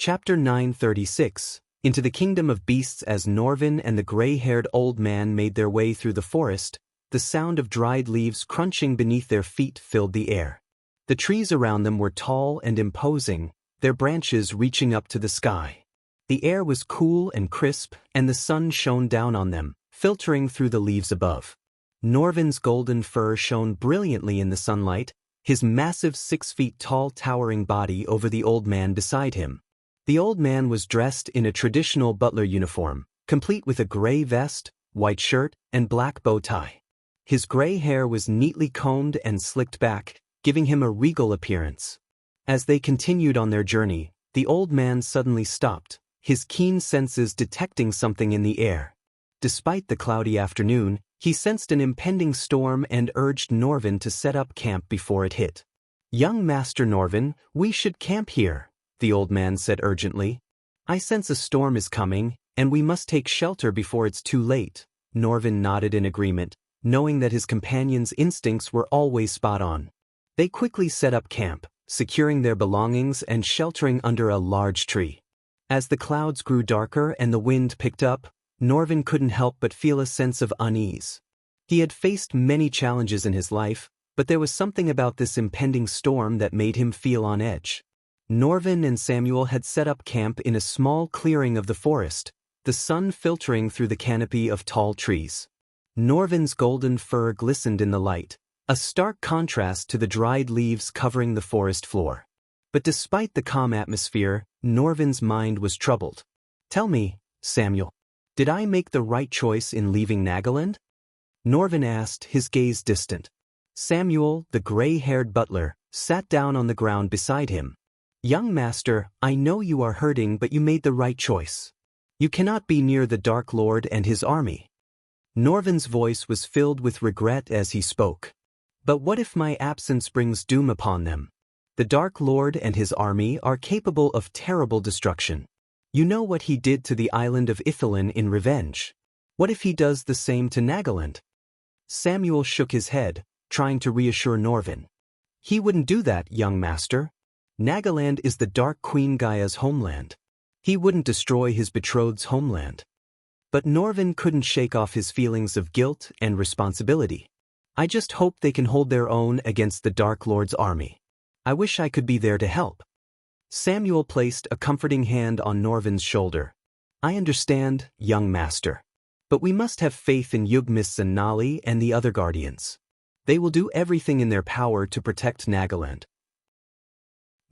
Chapter 936. Into the kingdom of beasts. As Norvin and the gray-haired old man made their way through the forest, the sound of dried leaves crunching beneath their feet filled the air. The trees around them were tall and imposing, their branches reaching up to the sky. The air was cool and crisp, and the sun shone down on them, filtering through the leaves above. Norvin's golden fur shone brilliantly in the sunlight, his massive 6 feet tall towering body over the old man beside him. The old man was dressed in a traditional butler uniform, complete with a gray vest, white shirt, and black bow tie. His gray hair was neatly combed and slicked back, giving him a regal appearance. As they continued on their journey, the old man suddenly stopped, his keen senses detecting something in the air. Despite the cloudy afternoon, he sensed an impending storm and urged Norvin to set up camp before it hit. "Young Master Norvin, we should camp here," the old man said urgently. "I sense a storm is coming, and we must take shelter before it's too late." Norvin nodded in agreement, knowing that his companion's instincts were always spot on. They quickly set up camp, securing their belongings and sheltering under a large tree. As the clouds grew darker and the wind picked up, Norvin couldn't help but feel a sense of unease. He had faced many challenges in his life, but there was something about this impending storm that made him feel on edge. Norvin and Samuel had set up camp in a small clearing of the forest, the sun filtering through the canopy of tall trees. Norvin's golden fur glistened in the light, a stark contrast to the dried leaves covering the forest floor. But despite the calm atmosphere, Norvin's mind was troubled. "Tell me, Samuel, did I make the right choice in leaving Nagaland?" Norvin asked, his gaze distant. Samuel, the gray-haired butler, sat down on the ground beside him. "Young master, I know you are hurting, but you made the right choice. You cannot be near the Dark Lord and his army." Norvin's voice was filled with regret as he spoke. "But what if my absence brings doom upon them? The Dark Lord and his army are capable of terrible destruction. You know what he did to the island of Ithilin in revenge. What if he does the same to Nagaland?" Samuel shook his head, trying to reassure Norvin. "He wouldn't do that, young master. Nagaland is the Dark Queen Gaia's homeland. He wouldn't destroy his betrothed's homeland." But Norvin couldn't shake off his feelings of guilt and responsibility. "I just hope they can hold their own against the Dark Lord's army. I wish I could be there to help." Samuel placed a comforting hand on Norvin's shoulder. "I understand, young master. But we must have faith in Yugmis and Nali and the other guardians. They will do everything in their power to protect Nagaland."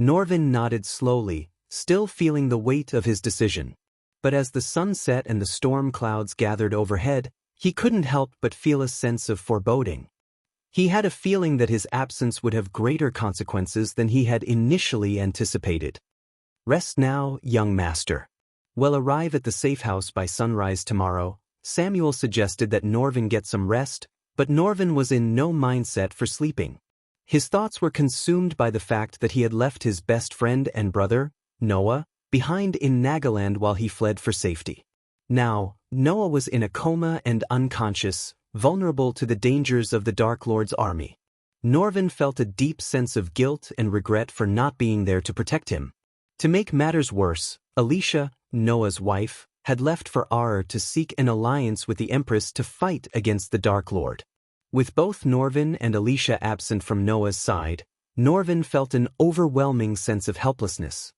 Norvin nodded slowly, still feeling the weight of his decision. But as the sun set and the storm clouds gathered overhead, he couldn't help but feel a sense of foreboding. He had a feeling that his absence would have greater consequences than he had initially anticipated. "Rest now, young master. We'll arrive at the safe house by sunrise tomorrow." Samuel suggested that Norvin get some rest, but Norvin was in no mindset for sleeping. His thoughts were consumed by the fact that he had left his best friend and brother, Noah, behind in Nagaland while he fled for safety. Now, Noah was in a coma and unconscious, vulnerable to the dangers of the Dark Lord's army. Norvin felt a deep sense of guilt and regret for not being there to protect him. To make matters worse, Alicia, Noah's wife, had left for Ar to seek an alliance with the Empress to fight against the Dark Lord. With both Norvin and Alicia absent from Noah's side, Norvin felt an overwhelming sense of helplessness.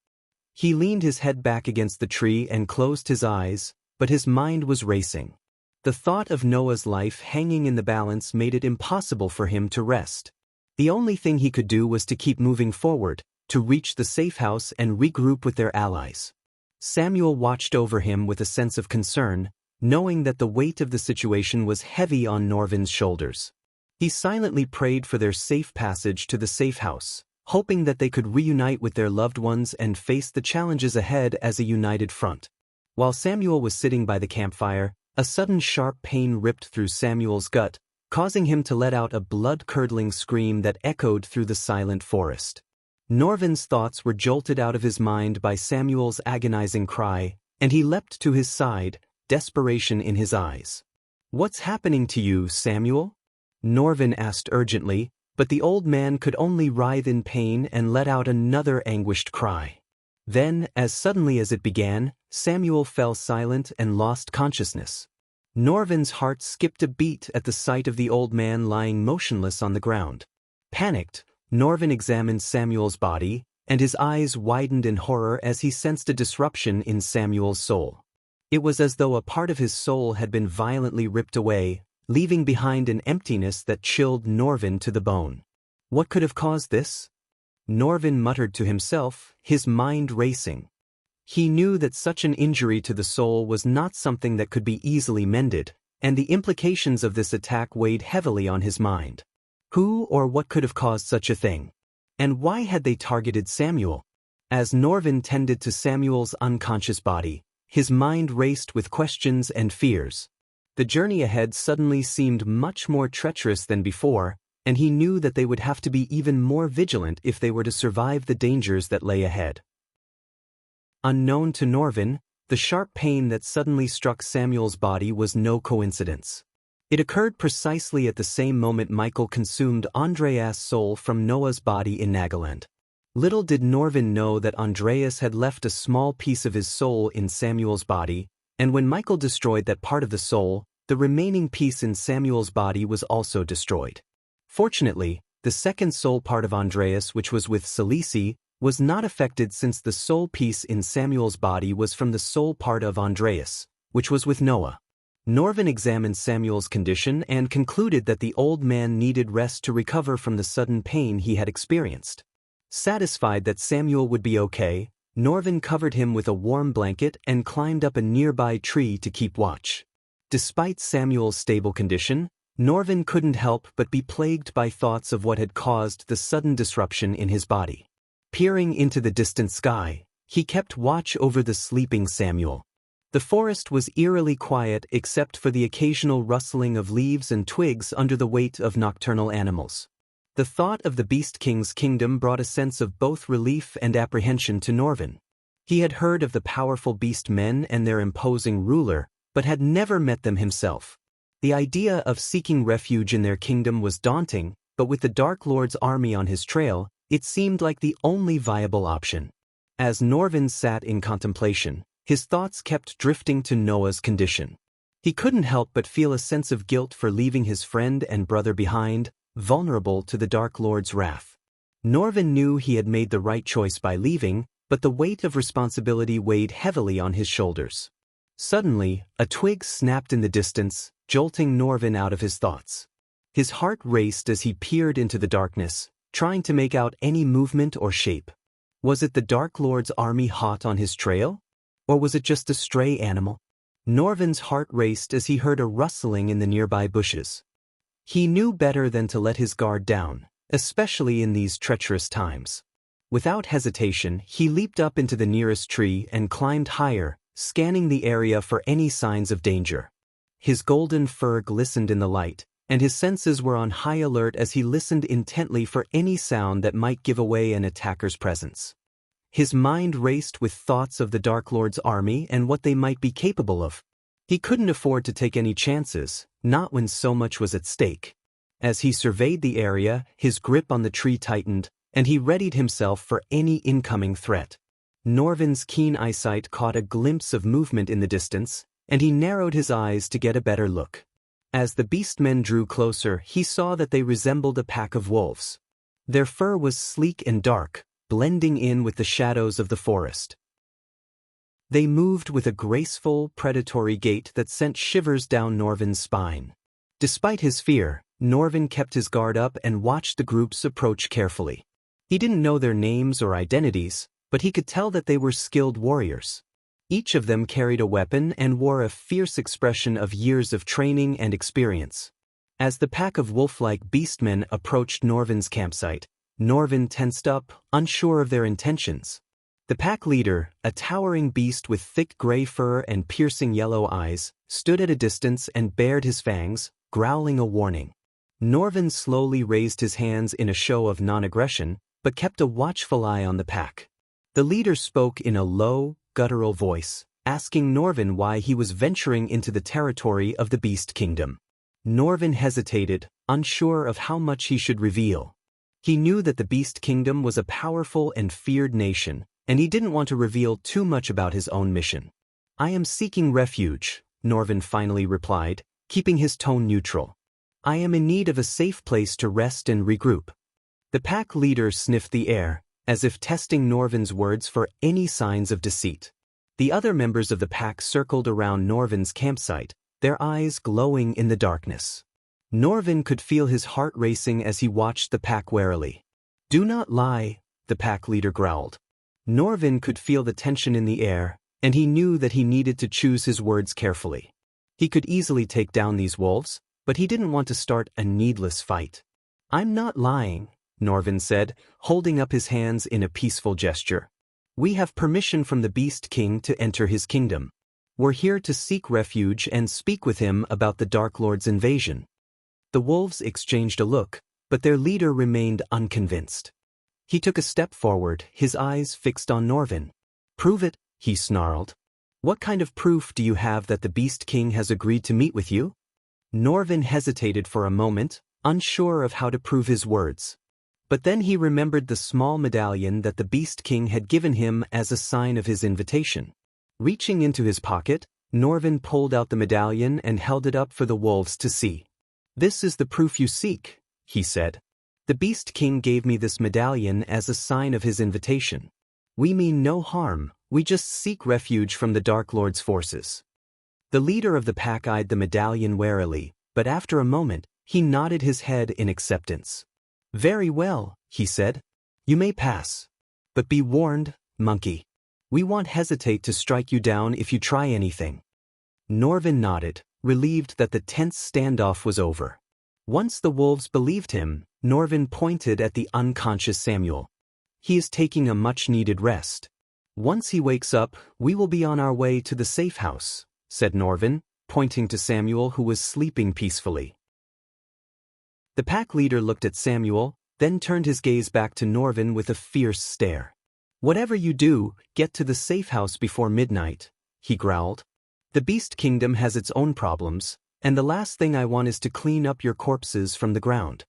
He leaned his head back against the tree and closed his eyes, but his mind was racing. The thought of Noah's life hanging in the balance made it impossible for him to rest. The only thing he could do was to keep moving forward, to reach the safe house and regroup with their allies. Samuel watched over him with a sense of concern, knowing that the weight of the situation was heavy on Norvin's shoulders. He silently prayed for their safe passage to the safe house, hoping that they could reunite with their loved ones and face the challenges ahead as a united front. While Samuel was sitting by the campfire, a sudden sharp pain ripped through Samuel's gut, causing him to let out a blood-curdling scream that echoed through the silent forest. Norvin's thoughts were jolted out of his mind by Samuel's agonizing cry, and he leapt to his side, desperation in his eyes. "What's happening to you, Samuel?" Norvin asked urgently, but the old man could only writhe in pain and let out another anguished cry. Then, as suddenly as it began, Samuel fell silent and lost consciousness. Norvin's heart skipped a beat at the sight of the old man lying motionless on the ground. Panicked, Norvin examined Samuel's body, and his eyes widened in horror as he sensed a disruption in Samuel's soul. It was as though a part of his soul had been violently ripped away, leaving behind an emptiness that chilled Norvin to the bone. What could have caused this? Norvin muttered to himself, his mind racing. He knew that such an injury to the soul was not something that could be easily mended, and the implications of this attack weighed heavily on his mind. Who or what could have caused such a thing? And why had they targeted Samuel? As Norvin tended to Samuel's unconscious body, his mind raced with questions and fears. The journey ahead suddenly seemed much more treacherous than before, and he knew that they would have to be even more vigilant if they were to survive the dangers that lay ahead. Unknown to Norvin, the sharp pain that suddenly struck Samuel's body was no coincidence. It occurred precisely at the same moment Michael consumed Andreas' soul from Noah's body in Nagaland. Little did Norvin know that Andreas had left a small piece of his soul in Samuel's body, and when Michael destroyed that part of the soul, the remaining piece in Samuel's body was also destroyed. Fortunately, the second soul part of Andreas, which was with Salisi, was not affected since the soul piece in Samuel's body was from the soul part of Andreas, which was with Noah. Norvin examined Samuel's condition and concluded that the old man needed rest to recover from the sudden pain he had experienced. Satisfied that Samuel would be okay, Norvin covered him with a warm blanket and climbed up a nearby tree to keep watch. Despite Samuel's stable condition, Norvin couldn't help but be plagued by thoughts of what had caused the sudden disruption in his body. Peering into the distant sky, he kept watch over the sleeping Samuel. The forest was eerily quiet except for the occasional rustling of leaves and twigs under the weight of nocturnal animals. The thought of the Beast King's kingdom brought a sense of both relief and apprehension to Norvin. He had heard of the powerful beast men and their imposing ruler, but had never met them himself. The idea of seeking refuge in their kingdom was daunting, but with the Dark Lord's army on his trail, it seemed like the only viable option. As Norvin sat in contemplation, his thoughts kept drifting to Noah's condition. He couldn't help but feel a sense of guilt for leaving his friend and brother behind, vulnerable to the Dark Lord's wrath. Norvin knew he had made the right choice by leaving, but the weight of responsibility weighed heavily on his shoulders. Suddenly, a twig snapped in the distance, jolting Norvin out of his thoughts. His heart raced as he peered into the darkness, trying to make out any movement or shape. Was it the Dark Lord's army hot on his trail? Or was it just a stray animal? Norvin's heart raced as he heard a rustling in the nearby bushes. He knew better than to let his guard down, especially in these treacherous times. Without hesitation, he leaped up into the nearest tree and climbed higher, scanning the area for any signs of danger. His golden fur glistened in the light, and his senses were on high alert as he listened intently for any sound that might give away an attacker's presence. His mind raced with thoughts of the Dark Lord's army and what they might be capable of. He couldn't afford to take any chances, not when so much was at stake. As he surveyed the area, his grip on the tree tightened, and he readied himself for any incoming threat. Norvin's keen eyesight caught a glimpse of movement in the distance, and he narrowed his eyes to get a better look. As the beastmen drew closer, he saw that they resembled a pack of wolves. Their fur was sleek and dark, blending in with the shadows of the forest. They moved with a graceful, predatory gait that sent shivers down Norvin's spine. Despite his fear, Norvin kept his guard up and watched the groups approach carefully. He didn't know their names or identities, but he could tell that they were skilled warriors. Each of them carried a weapon and wore a fierce expression of years of training and experience. As the pack of wolf-like beastmen approached Norvin's campsite, Norvin tensed up, unsure of their intentions. The pack leader, a towering beast with thick gray fur and piercing yellow eyes, stood at a distance and bared his fangs, growling a warning. Norvin slowly raised his hands in a show of non-aggression, but kept a watchful eye on the pack. The leader spoke in a low, guttural voice, asking Norvin why he was venturing into the territory of the Beast Kingdom. Norvin hesitated, unsure of how much he should reveal. He knew that the Beast Kingdom was a powerful and feared nation, and he didn't want to reveal too much about his own mission. "I am seeking refuge," Norvin finally replied, keeping his tone neutral. "I am in need of a safe place to rest and regroup." The pack leader sniffed the air, as if testing Norvin's words for any signs of deceit. The other members of the pack circled around Norvin's campsite, their eyes glowing in the darkness. Norvin could feel his heart racing as he watched the pack warily. "Do not lie," the pack leader growled. Norvin could feel the tension in the air, and he knew that he needed to choose his words carefully. He could easily take down these wolves, but he didn't want to start a needless fight. "I'm not lying," Norvin said, holding up his hands in a peaceful gesture. "We have permission from the Beast King to enter his kingdom. We're here to seek refuge and speak with him about the Dark Lord's invasion." The wolves exchanged a look, but their leader remained unconvinced. He took a step forward, his eyes fixed on Norvin. "Prove it," he snarled. "What kind of proof do you have that the Beast King has agreed to meet with you?" Norvin hesitated for a moment, unsure of how to prove his words. But then he remembered the small medallion that the Beast King had given him as a sign of his invitation. Reaching into his pocket, Norvin pulled out the medallion and held it up for the wolves to see. "This is the proof you seek," he said. "The Beast King gave me this medallion as a sign of his invitation. We mean no harm, we just seek refuge from the Dark Lord's forces." The leader of the pack eyed the medallion warily, but after a moment, he nodded his head in acceptance. "Very well," he said. "You may pass. But be warned, monkey. We won't hesitate to strike you down if you try anything." Norvin nodded, relieved that the tense standoff was over. Once the wolves believed him, Norvin pointed at the unconscious Samuel. "He is taking a much-needed rest. Once he wakes up, we will be on our way to the safe house," said Norvin, pointing to Samuel who was sleeping peacefully. The pack leader looked at Samuel, then turned his gaze back to Norvin with a fierce stare. "Whatever you do, get to the safe house before midnight," he growled. "The Beast Kingdom has its own problems, and the last thing I want is to clean up your corpses from the ground."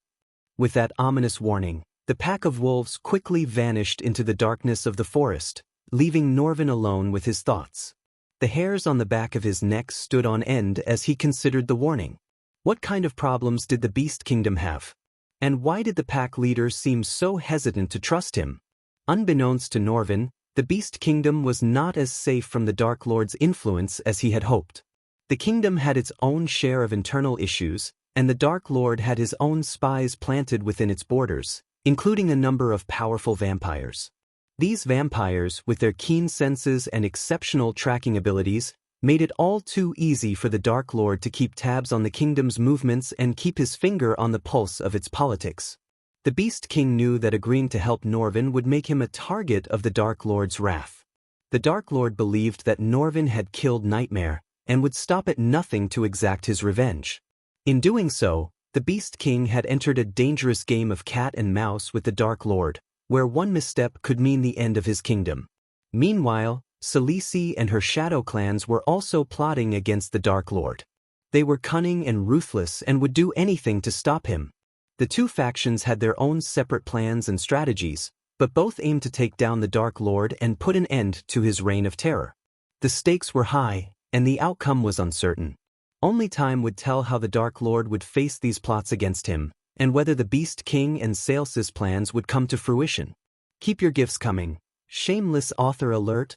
With that ominous warning, the pack of wolves quickly vanished into the darkness of the forest, leaving Norvin alone with his thoughts. The hairs on the back of his neck stood on end as he considered the warning. What kind of problems did the Beast Kingdom have? And why did the pack leader seem so hesitant to trust him? Unbeknownst to Norvin, the Beast Kingdom was not as safe from the Dark Lord's influence as he had hoped. The kingdom had its own share of internal issues, and the Dark Lord had his own spies planted within its borders, including a number of powerful vampires. These vampires, with their keen senses and exceptional tracking abilities, made it all too easy for the Dark Lord to keep tabs on the kingdom's movements and keep his finger on the pulse of its politics. The Beast King knew that agreeing to help Norvin would make him a target of the Dark Lord's wrath. The Dark Lord believed that Norvin had killed Nightmare, and would stop at nothing to exact his revenge. In doing so, the Beast King had entered a dangerous game of cat and mouse with the Dark Lord, where one misstep could mean the end of his kingdom. Meanwhile, Selisi and her shadow clans were also plotting against the Dark Lord. They were cunning and ruthless and would do anything to stop him. The two factions had their own separate plans and strategies, but both aimed to take down the Dark Lord and put an end to his reign of terror. The stakes were high, and the outcome was uncertain. Only time would tell how the Dark Lord would face these plots against him, and whether the Beast King and Sales's plans would come to fruition. Keep your gifts coming. Shameless author alert.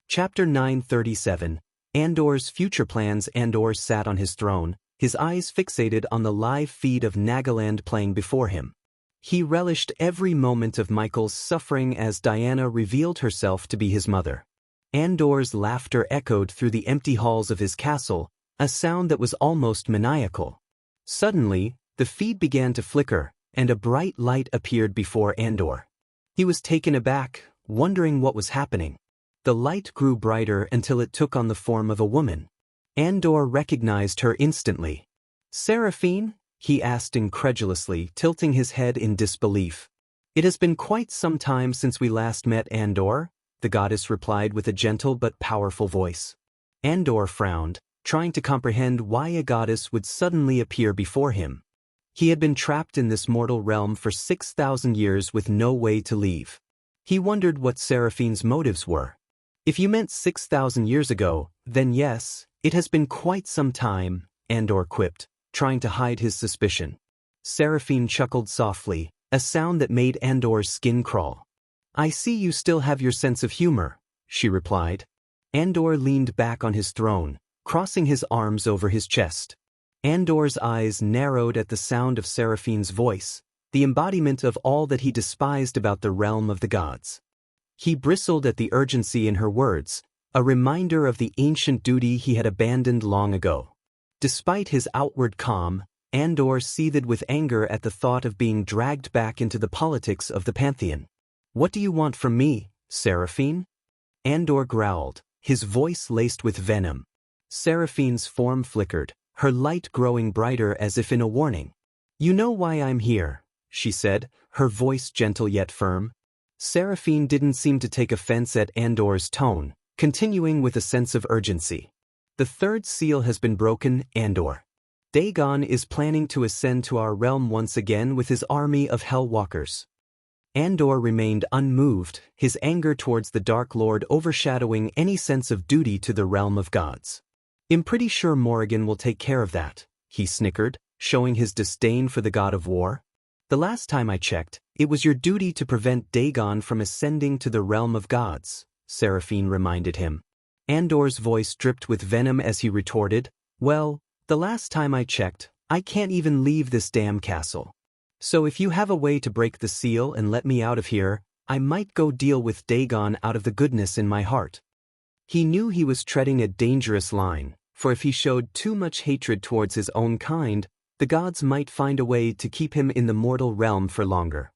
Chapter 937. Andor's future plans. Andor sat on his throne, his eyes fixated on the live feed of Nagaland playing before him. He relished every moment of Michael's suffering as Diana revealed herself to be his mother. Andor's laughter echoed through the empty halls of his castle, a sound that was almost maniacal. Suddenly, the feed began to flicker, and a bright light appeared before Andor. He was taken aback, wondering what was happening. The light grew brighter until it took on the form of a woman. Andor recognized her instantly. "Seraphine?" he asked incredulously, tilting his head in disbelief. "It has been quite some time since we last met, Andor," the goddess replied with a gentle but powerful voice. Andor frowned, trying to comprehend why a goddess would suddenly appear before him. He had been trapped in this mortal realm for 6,000 years with no way to leave. He wondered what Seraphine's motives were. If you meant 6,000 years ago, then yes, it has been quite some time, Andor quipped, trying to hide his suspicion. Seraphine chuckled softly, a sound that made Andor's skin crawl. I see you still have your sense of humor, she replied. Andor leaned back on his throne, crossing his arms over his chest. Andor's eyes narrowed at the sound of Seraphine's voice, the embodiment of all that he despised about the realm of the gods. He bristled at the urgency in her words, a reminder of the ancient duty he had abandoned long ago. Despite his outward calm, Andor seethed with anger at the thought of being dragged back into the politics of the Pantheon. What do you want from me, Seraphine? Andor growled, his voice laced with venom. Seraphine's form flickered, her light growing brighter as if in a warning. You know why I'm here, she said, her voice gentle yet firm. Seraphine didn't seem to take offense at Andor's tone, continuing with a sense of urgency. The third seal has been broken, Andor. Dagon is planning to ascend to our realm once again with his army of Hellwalkers. Andor remained unmoved, his anger towards the Dark Lord overshadowing any sense of duty to the realm of gods. I'm pretty sure Morrigan will take care of that, he snickered, showing his disdain for the god of war. The last time I checked, it was your duty to prevent Dagon from ascending to the realm of gods, Seraphine reminded him. Andor's voice dripped with venom as he retorted, well, the last time I checked, I can't even leave this damn castle. So if you have a way to break the seal and let me out of here, I might go deal with Dagon out of the goodness in my heart. He knew he was treading a dangerous line, for if he showed too much hatred towards his own kind, the gods might find a way to keep him in the mortal realm for longer.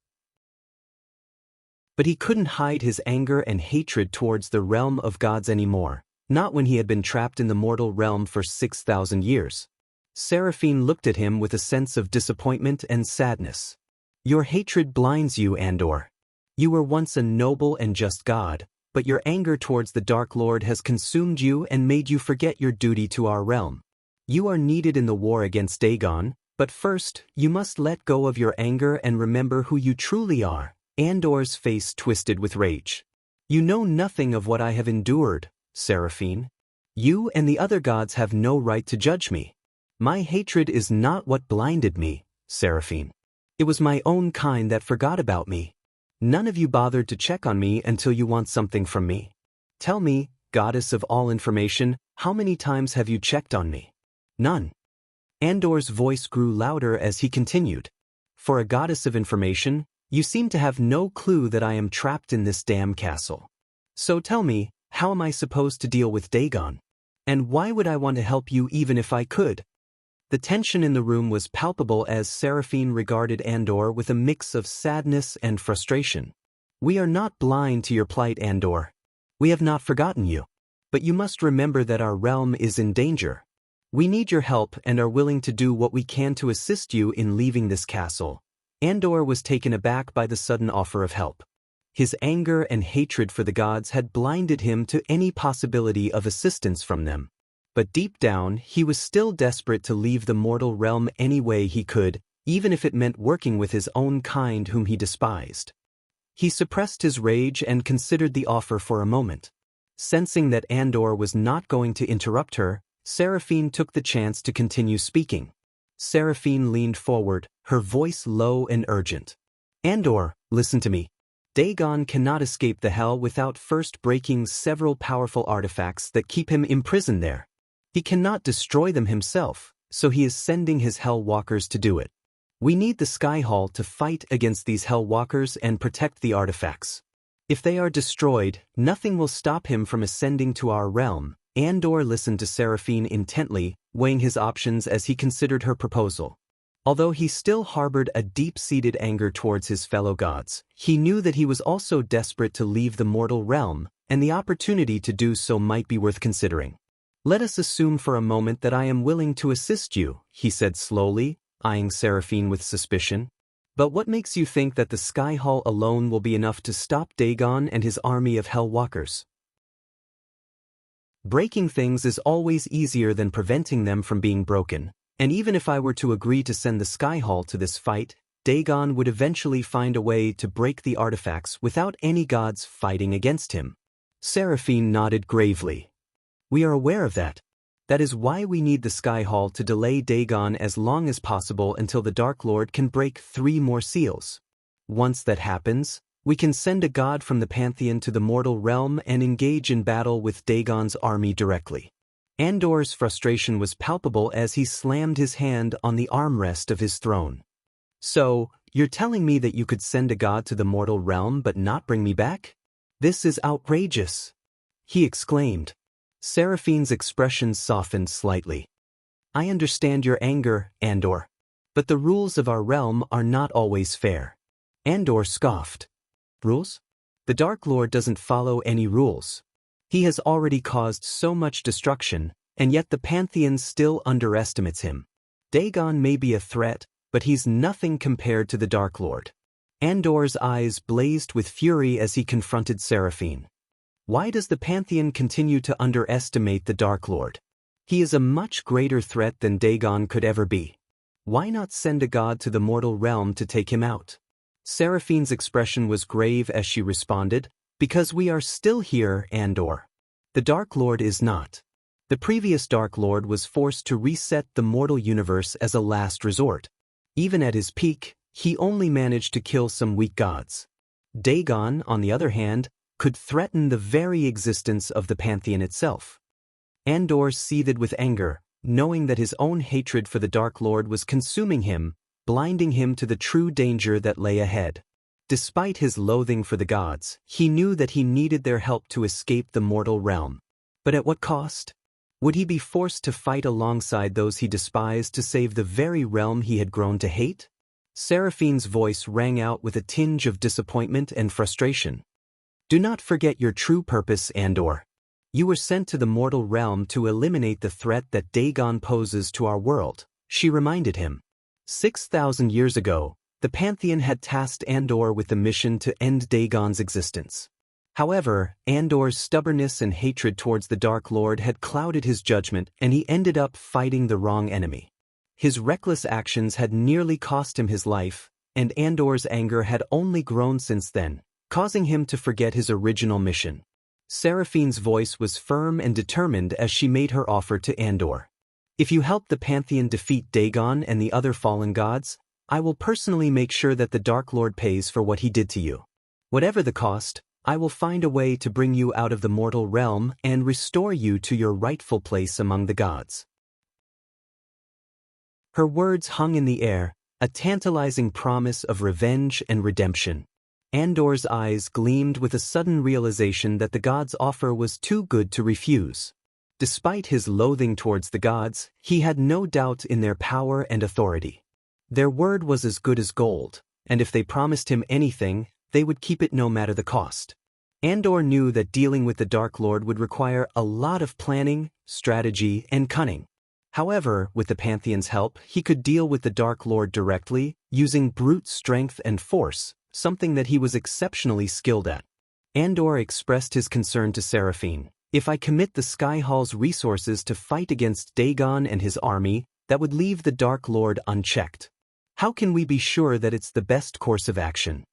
But he couldn't hide his anger and hatred towards the realm of gods anymore, not when he had been trapped in the mortal realm for 6,000 years. Seraphine looked at him with a sense of disappointment and sadness. Your hatred blinds you, Andor. You were once a noble and just god, but your anger towards the Dark Lord has consumed you and made you forget your duty to our realm. You are needed in the war against Dagon, but first, you must let go of your anger and remember who you truly are. Andor's face twisted with rage. You know nothing of what I have endured, Seraphine. You and the other gods have no right to judge me. My hatred is not what blinded me, Seraphine. It was my own kind that forgot about me. None of you bothered to check on me until you want something from me. Tell me, goddess of all information, how many times have you checked on me? None. Andor's voice grew louder as he continued. For a goddess of information, you seem to have no clue that I am trapped in this damn castle. So tell me, how am I supposed to deal with Dagon? And why would I want to help you even if I could? The tension in the room was palpable as Seraphine regarded Andor with a mix of sadness and frustration. We are not blind to your plight, Andor. We have not forgotten you. But you must remember that our realm is in danger. We need your help and are willing to do what we can to assist you in leaving this castle. Andor was taken aback by the sudden offer of help. His anger and hatred for the gods had blinded him to any possibility of assistance from them. But deep down, he was still desperate to leave the mortal realm any way he could, even if it meant working with his own kind whom he despised. He suppressed his rage and considered the offer for a moment. Sensing that Andor was not going to interrupt her, Seraphine took the chance to continue speaking. Seraphine leaned forward, her voice low and urgent. Andor, listen to me. Dagon cannot escape the hell without first breaking several powerful artifacts that keep him imprisoned there. He cannot destroy them himself, so he is sending his Hellwalkers to do it. We need the Sky Hall to fight against these Hellwalkers and protect the artifacts. If they are destroyed, nothing will stop him from ascending to our realm. Andor listened to Seraphine intently, weighing his options as he considered her proposal. Although he still harbored a deep-seated anger towards his fellow gods, he knew that he was also desperate to leave the mortal realm, and the opportunity to do so might be worth considering. Let us assume for a moment that I am willing to assist you, he said slowly, eyeing Seraphine with suspicion. But what makes you think that the Sky Hall alone will be enough to stop Dagon and his army of Hellwalkers? Breaking things is always easier than preventing them from being broken, And even if I were to agree to send the Skyhall to this fight, Dagon would eventually find a way to break the artifacts without any gods fighting against him. Seraphine nodded gravely. We are aware of that. That is why we need the Skyhall to delay Dagon as long as possible until the Dark Lord can break 3 more seals. Once that happens, we can send a god from the Pantheon to the mortal realm and engage in battle with Dagon's army directly. Andor's frustration was palpable as he slammed his hand on the armrest of his throne. So, you're telling me that you could send a god to the mortal realm but not bring me back? This is outrageous, he exclaimed. Seraphine's expression softened slightly. I understand your anger, Andor. But the rules of our realm are not always fair. Andor scoffed. Rules? The Dark Lord doesn't follow any rules. He has already caused so much destruction, and yet the Pantheon still underestimates him. Dagon may be a threat, but he's nothing compared to the Dark Lord. Andor's eyes blazed with fury as he confronted Seraphine. Why does the Pantheon continue to underestimate the Dark Lord? He is a much greater threat than Dagon could ever be. Why not send a god to the mortal realm to take him out? Seraphine's expression was grave as she responded, because we are still here, Andor. The Dark Lord is not. The previous Dark Lord was forced to reset the mortal universe as a last resort. Even at his peak, he only managed to kill some weak gods. Dagon, on the other hand, could threaten the very existence of the Pantheon itself. Andor seethed with anger, knowing that his own hatred for the Dark Lord was consuming him, blinding him to the true danger that lay ahead. Despite his loathing for the gods, he knew that he needed their help to escape the mortal realm. But at what cost? Would he be forced to fight alongside those he despised to save the very realm he had grown to hate? Seraphine's voice rang out with a tinge of disappointment and frustration. Do not forget your true purpose, Andor. You were sent to the mortal realm to eliminate the threat that Dagon poses to our world, she reminded him. 6,000 years ago, the Pantheon had tasked Andor with the mission to end Dagon's existence. However, Andor's stubbornness and hatred towards the Dark Lord had clouded his judgment, and he ended up fighting the wrong enemy. His reckless actions had nearly cost him his life, and Andor's anger had only grown since then, causing him to forget his original mission. Seraphine's voice was firm and determined as she made her offer to Andor. If you help the Pantheon defeat Dagon and the other fallen gods, I will personally make sure that the Dark Lord pays for what he did to you. Whatever the cost, I will find a way to bring you out of the mortal realm and restore you to your rightful place among the gods. Her words hung in the air, a tantalizing promise of revenge and redemption. Andor's eyes gleamed with a sudden realization that the gods' offer was too good to refuse. Despite his loathing towards the gods, he had no doubt in their power and authority. Their word was as good as gold, and if they promised him anything, they would keep it no matter the cost. Andor knew that dealing with the Dark Lord would require a lot of planning, strategy, and cunning. However, with the Pantheon's help, he could deal with the Dark Lord directly, using brute strength and force, something that he was exceptionally skilled at. Andor expressed his concern to Seraphine. If I commit the Skyhall's resources to fight against Dagon and his army, that would leave the Dark Lord unchecked. How can we be sure that it's the best course of action?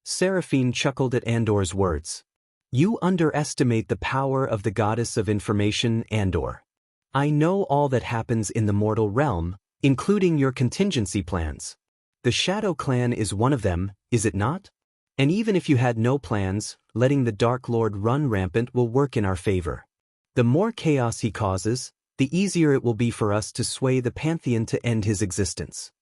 Seraphine chuckled at Andor's words. You underestimate the power of the goddess of information, Andor. I know all that happens in the mortal realm, including your contingency plans. The Shadow Clan is one of them, is it not? And even if you had no plans, letting the Dark Lord run rampant will work in our favor. The more chaos he causes, the easier it will be for us to sway the Pantheon to end his existence.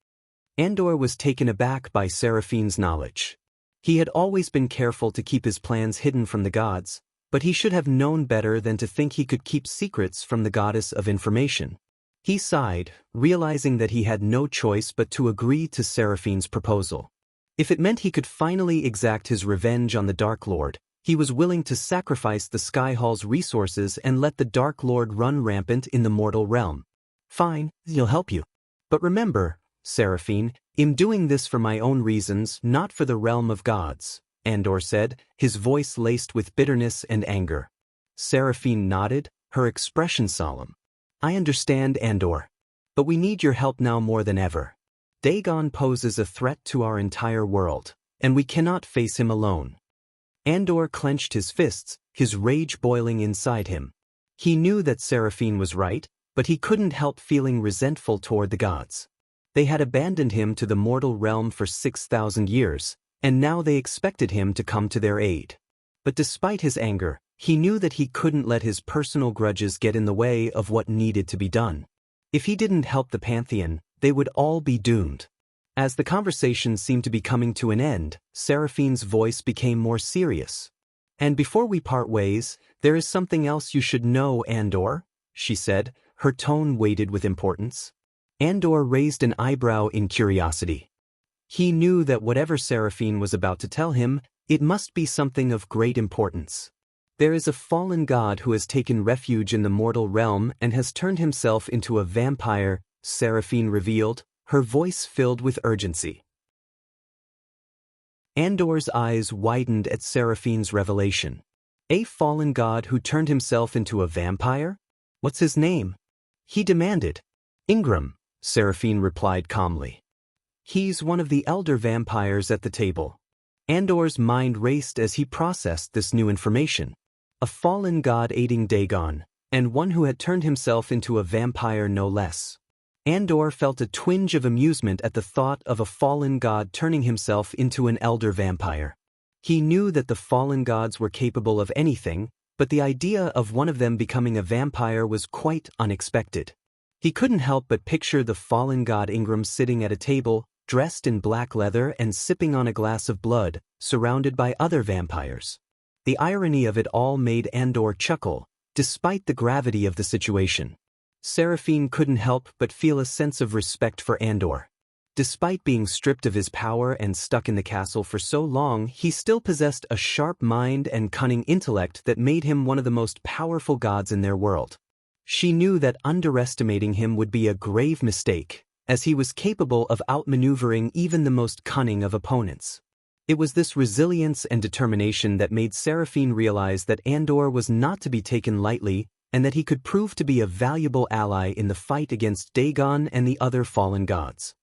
Andor was taken aback by Seraphine's knowledge. He had always been careful to keep his plans hidden from the gods, but he should have known better than to think he could keep secrets from the goddess of information. He sighed, realizing that he had no choice but to agree to Seraphine's proposal. If it meant he could finally exact his revenge on the Dark Lord, he was willing to sacrifice the Skyhall's resources and let the Dark Lord run rampant in the mortal realm. Fine, he'll help you. But remember, Seraphine, I'm doing this for my own reasons, not for the realm of gods, Andor said, his voice laced with bitterness and anger. Seraphine nodded, her expression solemn. I understand, Andor. but we need your help now more than ever. Dagon poses a threat to our entire world, and we cannot face him alone." Andor clenched his fists, his rage boiling inside him. He knew that Seraphine was right, but he couldn't help feeling resentful toward the gods. They had abandoned him to the mortal realm for 6,000 years, and now they expected him to come to their aid. But despite his anger, he knew that he couldn't let his personal grudges get in the way of what needed to be done. If he didn't help the Pantheon, they would all be doomed. As the conversation seemed to be coming to an end, Seraphine's voice became more serious. "And before we part ways, there is something else you should know, Andor," she said, her tone weighted with importance. Andor raised an eyebrow in curiosity. He knew that whatever Seraphine was about to tell him, it must be something of great importance. "There is a fallen god who has taken refuge in the mortal realm and has turned himself into a vampire," Seraphine revealed, her voice filled with urgency. Andor's eyes widened at Seraphine's revelation. "A fallen god who turned himself into a vampire? What's his name?" he demanded. "Ingram," Seraphine replied calmly. "He's one of the elder vampires at the table." Andor's mind raced as he processed this new information. A fallen god aiding Dagon, and one who had turned himself into a vampire no less. Andor felt a twinge of amusement at the thought of a fallen god turning himself into an elder vampire. He knew that the fallen gods were capable of anything, but the idea of one of them becoming a vampire was quite unexpected. He couldn't help but picture the fallen god Ingram sitting at a table, dressed in black leather and sipping on a glass of blood, surrounded by other vampires. The irony of it all made Andor chuckle, despite the gravity of the situation. Seraphine couldn't help but feel a sense of respect for Andor. Despite being stripped of his power and stuck in the castle for so long, he still possessed a sharp mind and cunning intellect that made him one of the most powerful gods in their world. She knew that underestimating him would be a grave mistake, as he was capable of outmaneuvering even the most cunning of opponents. It was this resilience and determination that made Seraphine realize that Andor was not to be taken lightly, and that he could prove to be a valuable ally in the fight against Dagon and the other fallen gods.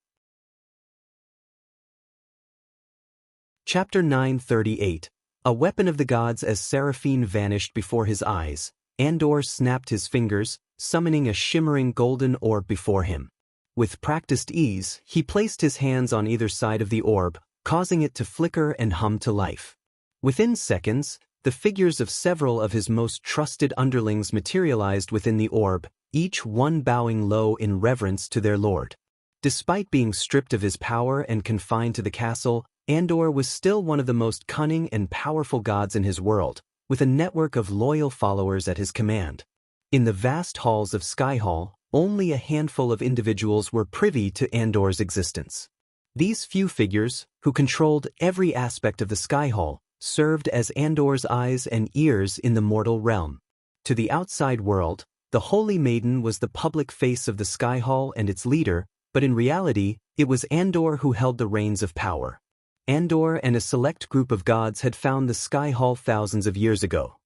Chapter 938. A weapon of the gods. As Seraphine vanished before his eyes, Andor snapped his fingers, summoning a shimmering golden orb before him. With practiced ease, he placed his hands on either side of the orb, causing it to flicker and hum to life. Within seconds, the figures of several of his most trusted underlings materialized within the orb, each one bowing low in reverence to their lord. Despite being stripped of his power and confined to the castle, Andor was still one of the most cunning and powerful gods in his world, with a network of loyal followers at his command. In the vast halls of Skyhall, only a handful of individuals were privy to Andor's existence. These few figures, who controlled every aspect of the Skyhall, served as Andor's eyes and ears in the mortal realm. To the outside world, the Holy Maiden was the public face of the Skyhall and its leader, but in reality, it was Andor who held the reins of power. Andor and a select group of gods had found the Skyhall thousands of years ago.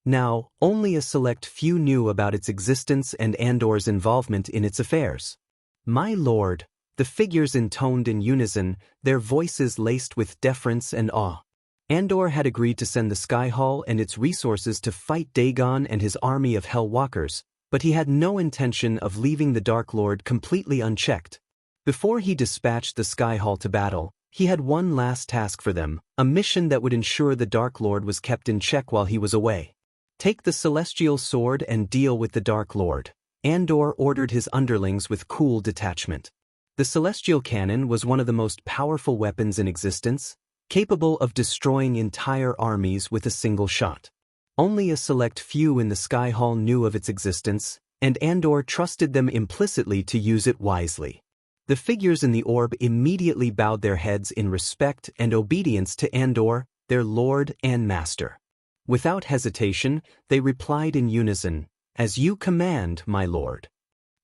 Now, only a select few knew about its existence and Andor's involvement in its affairs. "My lord," the figures intoned in unison, their voices laced with deference and awe. Andor had agreed to send the Skyhall and its resources to fight Dagon and his army of Hellwalkers, but he had no intention of leaving the Dark Lord completely unchecked. Before he dispatched the Skyhall to battle, he had one last task for them, a mission that would ensure the Dark Lord was kept in check while he was away. "Take the Celestial Sword and deal with the Dark Lord," Andor ordered his underlings with cool detachment. The Celestial Cannon was one of the most powerful weapons in existence, capable of destroying entire armies with a single shot. Only a select few in the Skyhall knew of its existence, and Andor trusted them implicitly to use it wisely. The figures in the orb immediately bowed their heads in respect and obedience to Andor, their lord and master. Without hesitation, they replied in unison, "As you command, my lord."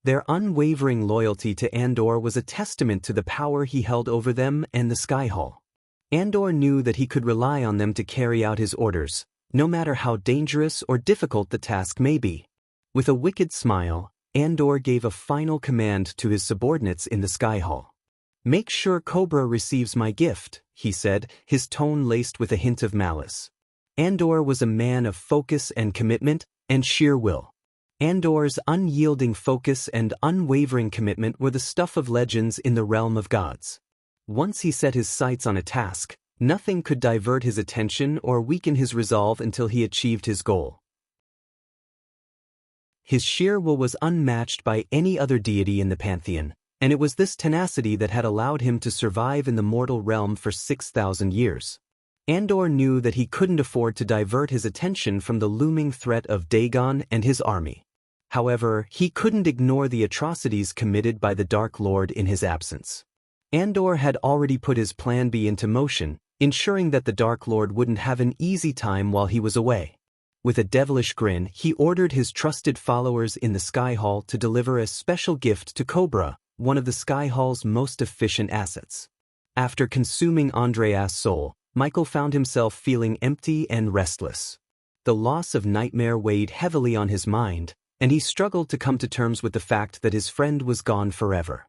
Their unwavering loyalty to Andor was a testament to the power he held over them and the Skyhall. Andor knew that he could rely on them to carry out his orders, no matter how dangerous or difficult the task may be. With a wicked smile, Andor gave a final command to his subordinates in the Sky Hall. "Make sure Cobra receives my gift," he said, his tone laced with a hint of malice. Andor was a man of focus and commitment and sheer will. Andor's unyielding focus and unwavering commitment were the stuff of legends in the realm of gods. Once he set his sights on a task, nothing could divert his attention or weaken his resolve until he achieved his goal. His sheer will was unmatched by any other deity in the pantheon, and it was this tenacity that had allowed him to survive in the mortal realm for 6,000 years. Andor knew that he couldn't afford to divert his attention from the looming threat of Dagon and his army. However, he couldn't ignore the atrocities committed by the Dark Lord in his absence. Andor had already put his Plan B into motion, ensuring that the Dark Lord wouldn't have an easy time while he was away. With a devilish grin, he ordered his trusted followers in the Sky Hall to deliver a special gift to Cobra, one of the Sky Hall's most efficient assets. After consuming Andreas' soul, Michael found himself feeling empty and restless. The loss of Nightmare weighed heavily on his mind, and he struggled to come to terms with the fact that his friend was gone forever.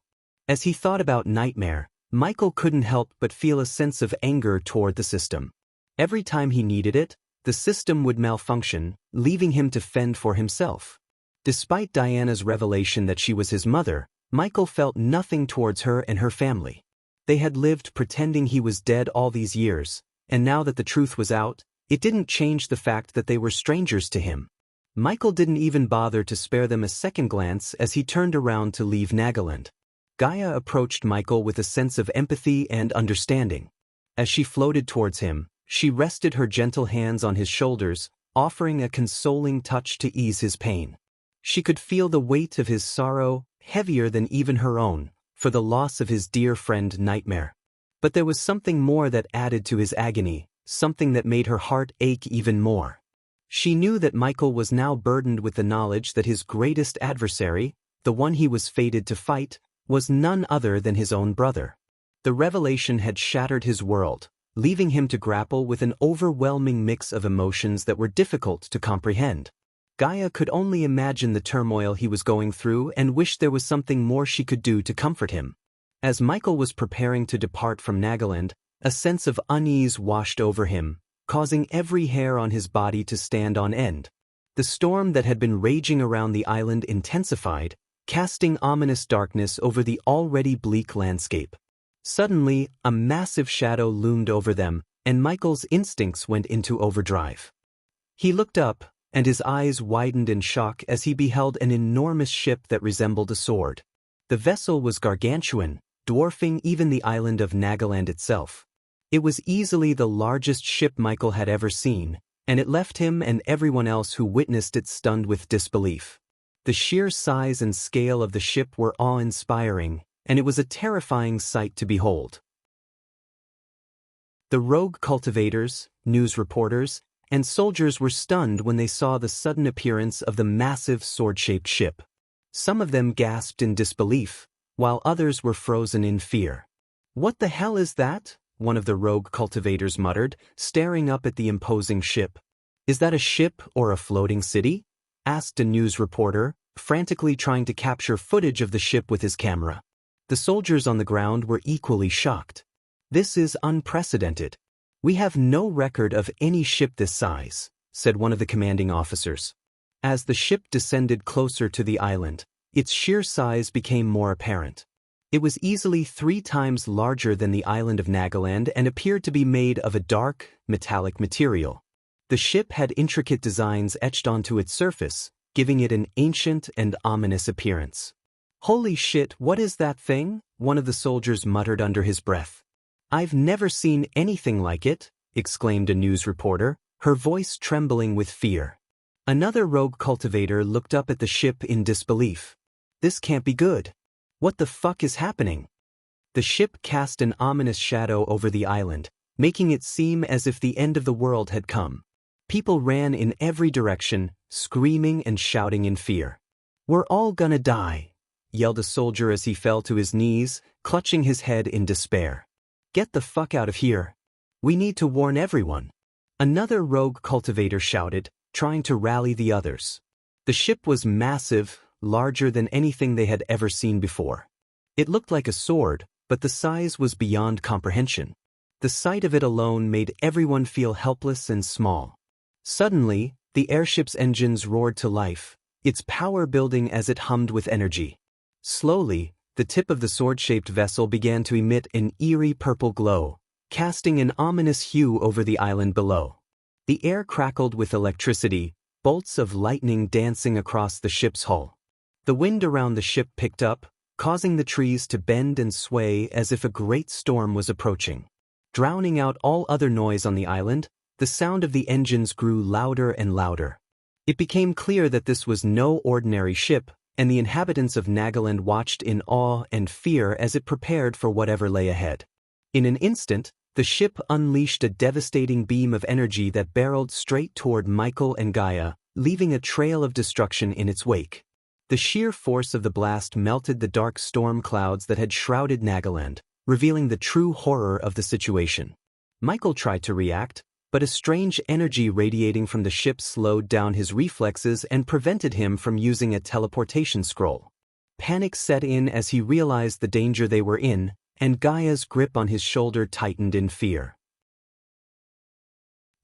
As he thought about Nightmare, Michael couldn't help but feel a sense of anger toward the system. Every time he needed it, the system would malfunction, leaving him to fend for himself. Despite Diana's revelation that she was his mother, Michael felt nothing towards her and her family. They had lived pretending he was dead all these years, and now that the truth was out, it didn't change the fact that they were strangers to him. Michael didn't even bother to spare them a second glance as he turned around to leave Nagaland. Gaia approached Michael with a sense of empathy and understanding. As she floated towards him, she rested her gentle hands on his shoulders, offering a consoling touch to ease his pain. She could feel the weight of his sorrow, heavier than even her own, for the loss of his dear friend Nightmare. But there was something more that added to his agony, something that made her heart ache even more. She knew that Michael was now burdened with the knowledge that his greatest adversary, the one he was fated to fight, was none other than his own brother. The revelation had shattered his world, leaving him to grapple with an overwhelming mix of emotions that were difficult to comprehend. Gaia could only imagine the turmoil he was going through and wished there was something more she could do to comfort him. As Michael was preparing to depart from Nagaland, a sense of unease washed over him, causing every hair on his body to stand on end. The storm that had been raging around the island intensified, casting ominous darkness over the already bleak landscape. Suddenly, a massive shadow loomed over them, and Michael's instincts went into overdrive. He looked up, and his eyes widened in shock as he beheld an enormous ship that resembled a sword. The vessel was gargantuan, dwarfing even the island of Nagaland itself. It was easily the largest ship Michael had ever seen, and it left him and everyone else who witnessed it stunned with disbelief. The sheer size and scale of the ship were awe-inspiring, and it was a terrifying sight to behold. The rogue cultivators, news reporters, and soldiers were stunned when they saw the sudden appearance of the massive sword-shaped ship. Some of them gasped in disbelief, while others were frozen in fear. "What the hell is that?" one of the rogue cultivators muttered, staring up at the imposing ship. "Is that a ship or a floating city?" asked a news reporter, frantically trying to capture footage of the ship with his camera. The soldiers on the ground were equally shocked. "This is unprecedented. We have no record of any ship this size," said one of the commanding officers. As the ship descended closer to the island, its sheer size became more apparent. It was easily 3 times larger than the island of Nagaland and appeared to be made of a dark, metallic material. The ship had intricate designs etched onto its surface, giving it an ancient and ominous appearance. "Holy shit, what is that thing?" one of the soldiers muttered under his breath. "I've never seen anything like it," exclaimed a news reporter, her voice trembling with fear. Another rogue cultivator looked up at the ship in disbelief. "This can't be good. What the fuck is happening?" The ship cast an ominous shadow over the island, making it seem as if the end of the world had come. People ran in every direction, screaming and shouting in fear. "We're all gonna die," yelled a soldier as he fell to his knees, clutching his head in despair. "Get the fuck out of here. We need to warn everyone." Another rogue cultivator shouted, trying to rally the others. The ship was massive, larger than anything they had ever seen before. It looked like a sword, but the size was beyond comprehension. The sight of it alone made everyone feel helpless and small. Suddenly, the airship's engines roared to life, its power building as it hummed with energy. Slowly, the tip of the sword-shaped vessel began to emit an eerie purple glow, casting an ominous hue over the island below. The air crackled with electricity, bolts of lightning dancing across the ship's hull. The wind around the ship picked up, causing the trees to bend and sway as if a great storm was approaching. Drowning out all other noise on the island, the sound of the engines grew louder and louder. It became clear that this was no ordinary ship, and the inhabitants of Nagaland watched in awe and fear as it prepared for whatever lay ahead. In an instant, the ship unleashed a devastating beam of energy that barreled straight toward Michael and Gaia, leaving a trail of destruction in its wake. The sheer force of the blast melted the dark storm clouds that had shrouded Nagaland, revealing the true horror of the situation. Michael tried to react, but a strange energy radiating from the ship slowed down his reflexes and prevented him from using a teleportation scroll. Panic set in as he realized the danger they were in, and Gaia's grip on his shoulder tightened in fear.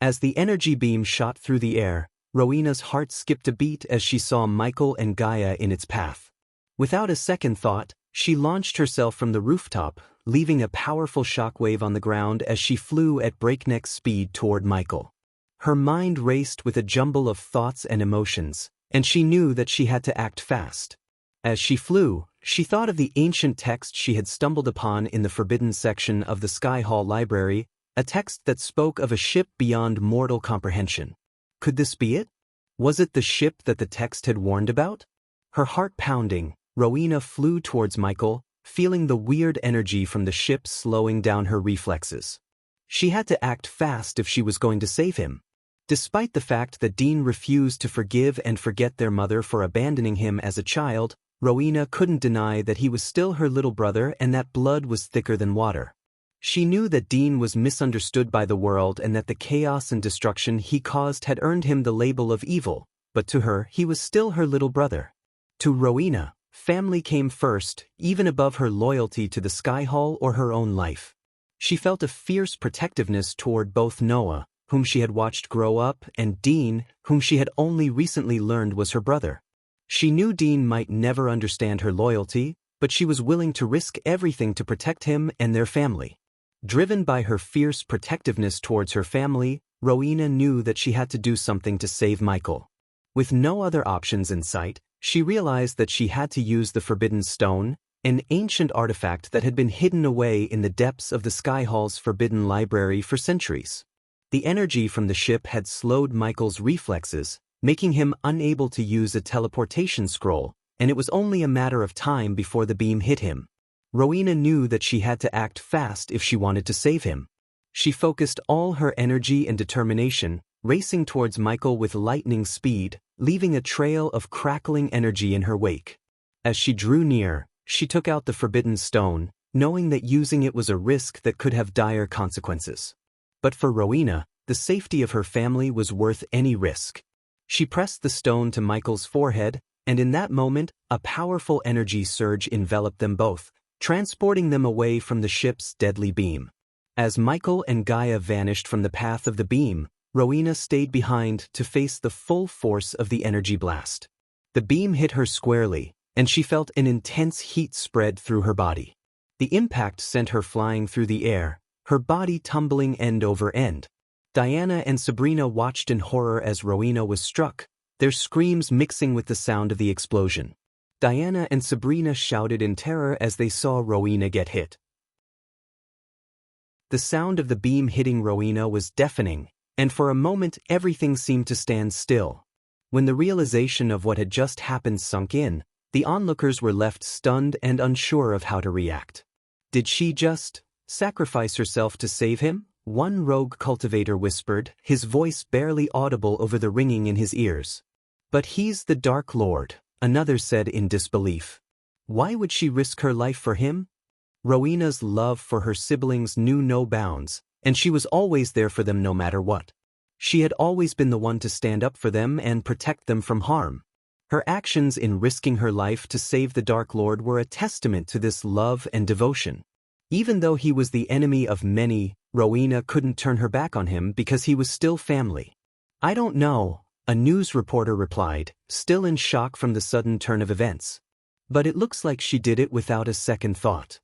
As the energy beam shot through the air, Rowena's heart skipped a beat as she saw Michael and Gaia in its path. Without a second thought, she launched herself from the rooftop, leaving a powerful shockwave on the ground as she flew at breakneck speed toward Michael. Her mind raced with a jumble of thoughts and emotions, and she knew that she had to act fast. As she flew, she thought of the ancient text she had stumbled upon in the forbidden section of the Sky Hall Library, a text that spoke of a ship beyond mortal comprehension. Could this be it? Was it the ship that the text had warned about? Her heart pounding, Rowena flew towards Michael, feeling the weird energy from the ship slowing down her reflexes. She had to act fast if she was going to save him. Despite the fact that Dean refused to forgive and forget their mother for abandoning him as a child, Rowena couldn't deny that he was still her little brother and that blood was thicker than water. She knew that Dean was misunderstood by the world and that the chaos and destruction he caused had earned him the label of evil, but to her he was still her little brother. To Rowena, family came first, even above her loyalty to the Sky Hall or her own life. She felt a fierce protectiveness toward both Noah, whom she had watched grow up, and Dean, whom she had only recently learned was her brother. She knew Dean might never understand her loyalty, but she was willing to risk everything to protect him and their family. Driven by her fierce protectiveness towards her family, Rowena knew that she had to do something to save Michael. With no other options in sight, she realized that she had to use the Forbidden Stone, an ancient artifact that had been hidden away in the depths of the Sky Hall's forbidden library for centuries. The energy from the ship had slowed Michael's reflexes, making him unable to use a teleportation scroll, and it was only a matter of time before the beam hit him. Rowena knew that she had to act fast if she wanted to save him. She focused all her energy and determination, racing towards Michael with lightning speed, leaving a trail of crackling energy in her wake. As she drew near, she took out the Forbidden Stone, knowing that using it was a risk that could have dire consequences. But for Rowena, the safety of her family was worth any risk. She pressed the stone to Michael's forehead, and in that moment, a powerful energy surge enveloped them both, transporting them away from the ship's deadly beam. As Michael and Gaia vanished from the path of the beam, Rowena stayed behind to face the full force of the energy blast. The beam hit her squarely, and she felt an intense heat spread through her body. The impact sent her flying through the air, her body tumbling end over end. Diana and Sabrina watched in horror as Rowena was struck, their screams mixing with the sound of the explosion. Diana and Sabrina shouted in terror as they saw Rowena get hit. The sound of the beam hitting Rowena was deafening, and for a moment everything seemed to stand still. When the realization of what had just happened sunk in, the onlookers were left stunned and unsure of how to react. Did she just sacrifice herself to save him? One rogue cultivator whispered, his voice barely audible over the ringing in his ears. But he's the Dark Lord, another said in disbelief. Why would she risk her life for him? Rowena's love for her siblings knew no bounds, and she was always there for them no matter what. She had always been the one to stand up for them and protect them from harm. Her actions in risking her life to save the Dark Lord were a testament to this love and devotion. Even though he was the enemy of many, Rowena couldn't turn her back on him because he was still family. "I don't know," a news reporter replied, still in shock from the sudden turn of events. "But it looks like she did it without a second thought."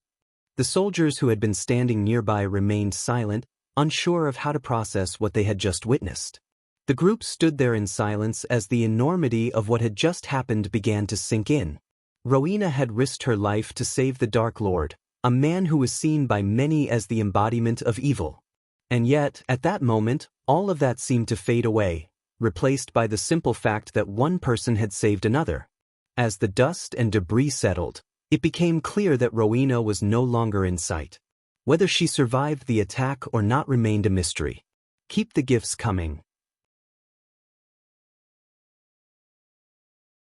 The soldiers who had been standing nearby remained silent, unsure of how to process what they had just witnessed. The group stood there in silence as the enormity of what had just happened began to sink in. Rowena had risked her life to save the Dark Lord, a man who was seen by many as the embodiment of evil. And yet, at that moment, all of that seemed to fade away, replaced by the simple fact that one person had saved another. As the dust and debris settled, it became clear that Rowena was no longer in sight. Whether she survived the attack or not remained a mystery. Keep the gifts coming.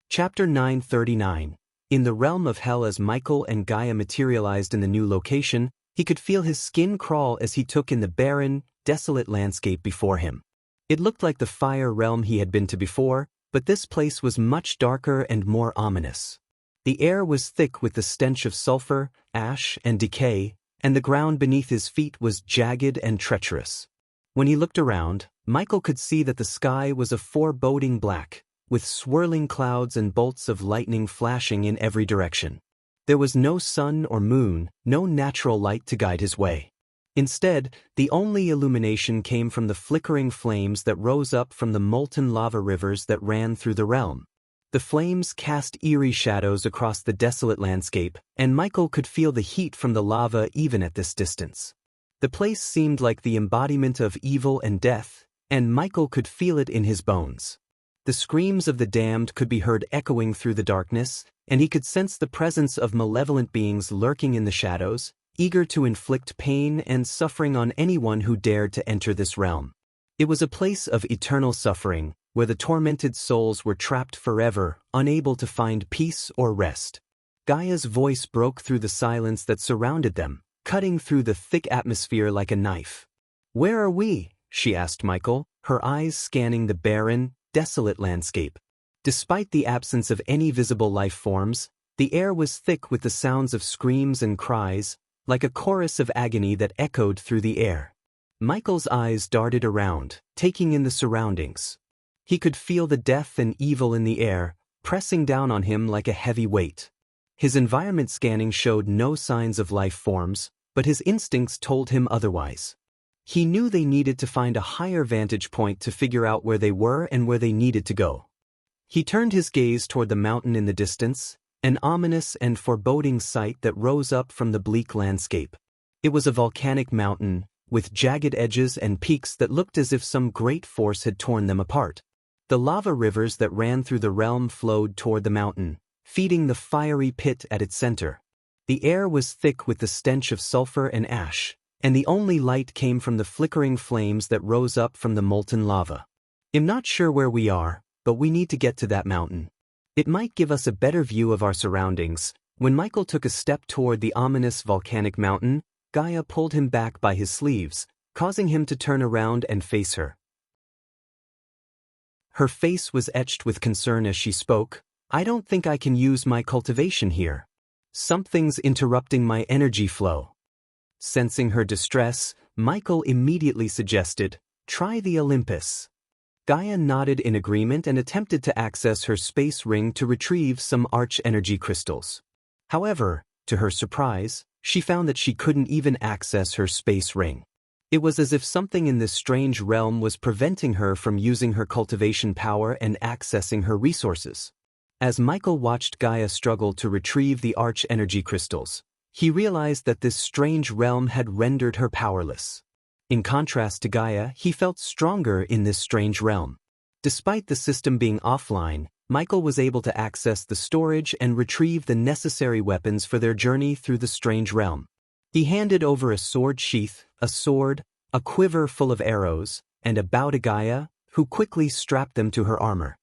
Chapter 939. In the realm of hell. As Michael and Gaia materialized in the new location, he could feel his skin crawl as he took in the barren, desolate landscape before him. It looked like the fire realm he had been to before, but this place was much darker and more ominous. The air was thick with the stench of sulfur, ash, and decay, and the ground beneath his feet was jagged and treacherous. When he looked around, Michael could see that the sky was a foreboding black, with swirling clouds and bolts of lightning flashing in every direction. There was no sun or moon, no natural light to guide his way. Instead, the only illumination came from the flickering flames that rose up from the molten lava rivers that ran through the realm. The flames cast eerie shadows across the desolate landscape, and Michael could feel the heat from the lava even at this distance. The place seemed like the embodiment of evil and death, and Michael could feel it in his bones. The screams of the damned could be heard echoing through the darkness, and he could sense the presence of malevolent beings lurking in the shadows, eager to inflict pain and suffering on anyone who dared to enter this realm. It was a place of eternal suffering, where the tormented souls were trapped forever, unable to find peace or rest. Gaia's voice broke through the silence that surrounded them, cutting through the thick atmosphere like a knife. "Where are we?" she asked Michael, her eyes scanning the barren, desolate landscape. Despite the absence of any visible life forms, the air was thick with the sounds of screams and cries, like a chorus of agony that echoed through the air. Michael's eyes darted around, taking in the surroundings. He could feel the death and evil in the air, pressing down on him like a heavy weight. His environment scanning showed no signs of life forms, but his instincts told him otherwise. He knew they needed to find a higher vantage point to figure out where they were and where they needed to go. He turned his gaze toward the mountain in the distance, an ominous and foreboding sight that rose up from the bleak landscape. It was a volcanic mountain, with jagged edges and peaks that looked as if some great force had torn them apart. The lava rivers that ran through the realm flowed toward the mountain, feeding the fiery pit at its center. The air was thick with the stench of sulfur and ash, and the only light came from the flickering flames that rose up from the molten lava. "I'm not sure where we are, but we need to get to that mountain. It might give us a better view of our surroundings." When Michael took a step toward the ominous volcanic mountain, Gaia pulled him back by his sleeves, causing him to turn around and face her. Her face was etched with concern as she spoke. "I don't think I can use my cultivation here. Something's interrupting my energy flow." Sensing her distress, Michael immediately suggested, "Try the Olympus." Gaia nodded in agreement and attempted to access her space ring to retrieve some arch-energy crystals. However, to her surprise, she found that she couldn't even access her space ring. It was as if something in this strange realm was preventing her from using her cultivation power and accessing her resources. As Michael watched Gaia struggle to retrieve the arch-energy crystals, he realized that this strange realm had rendered her powerless. In contrast to Gaia, he felt stronger in this strange realm. Despite the system being offline, Michael was able to access the storage and retrieve the necessary weapons for their journey through the strange realm. He handed over a sword sheath, a sword, a quiver full of arrows, and a bow to Gaia, who quickly strapped them to her armor.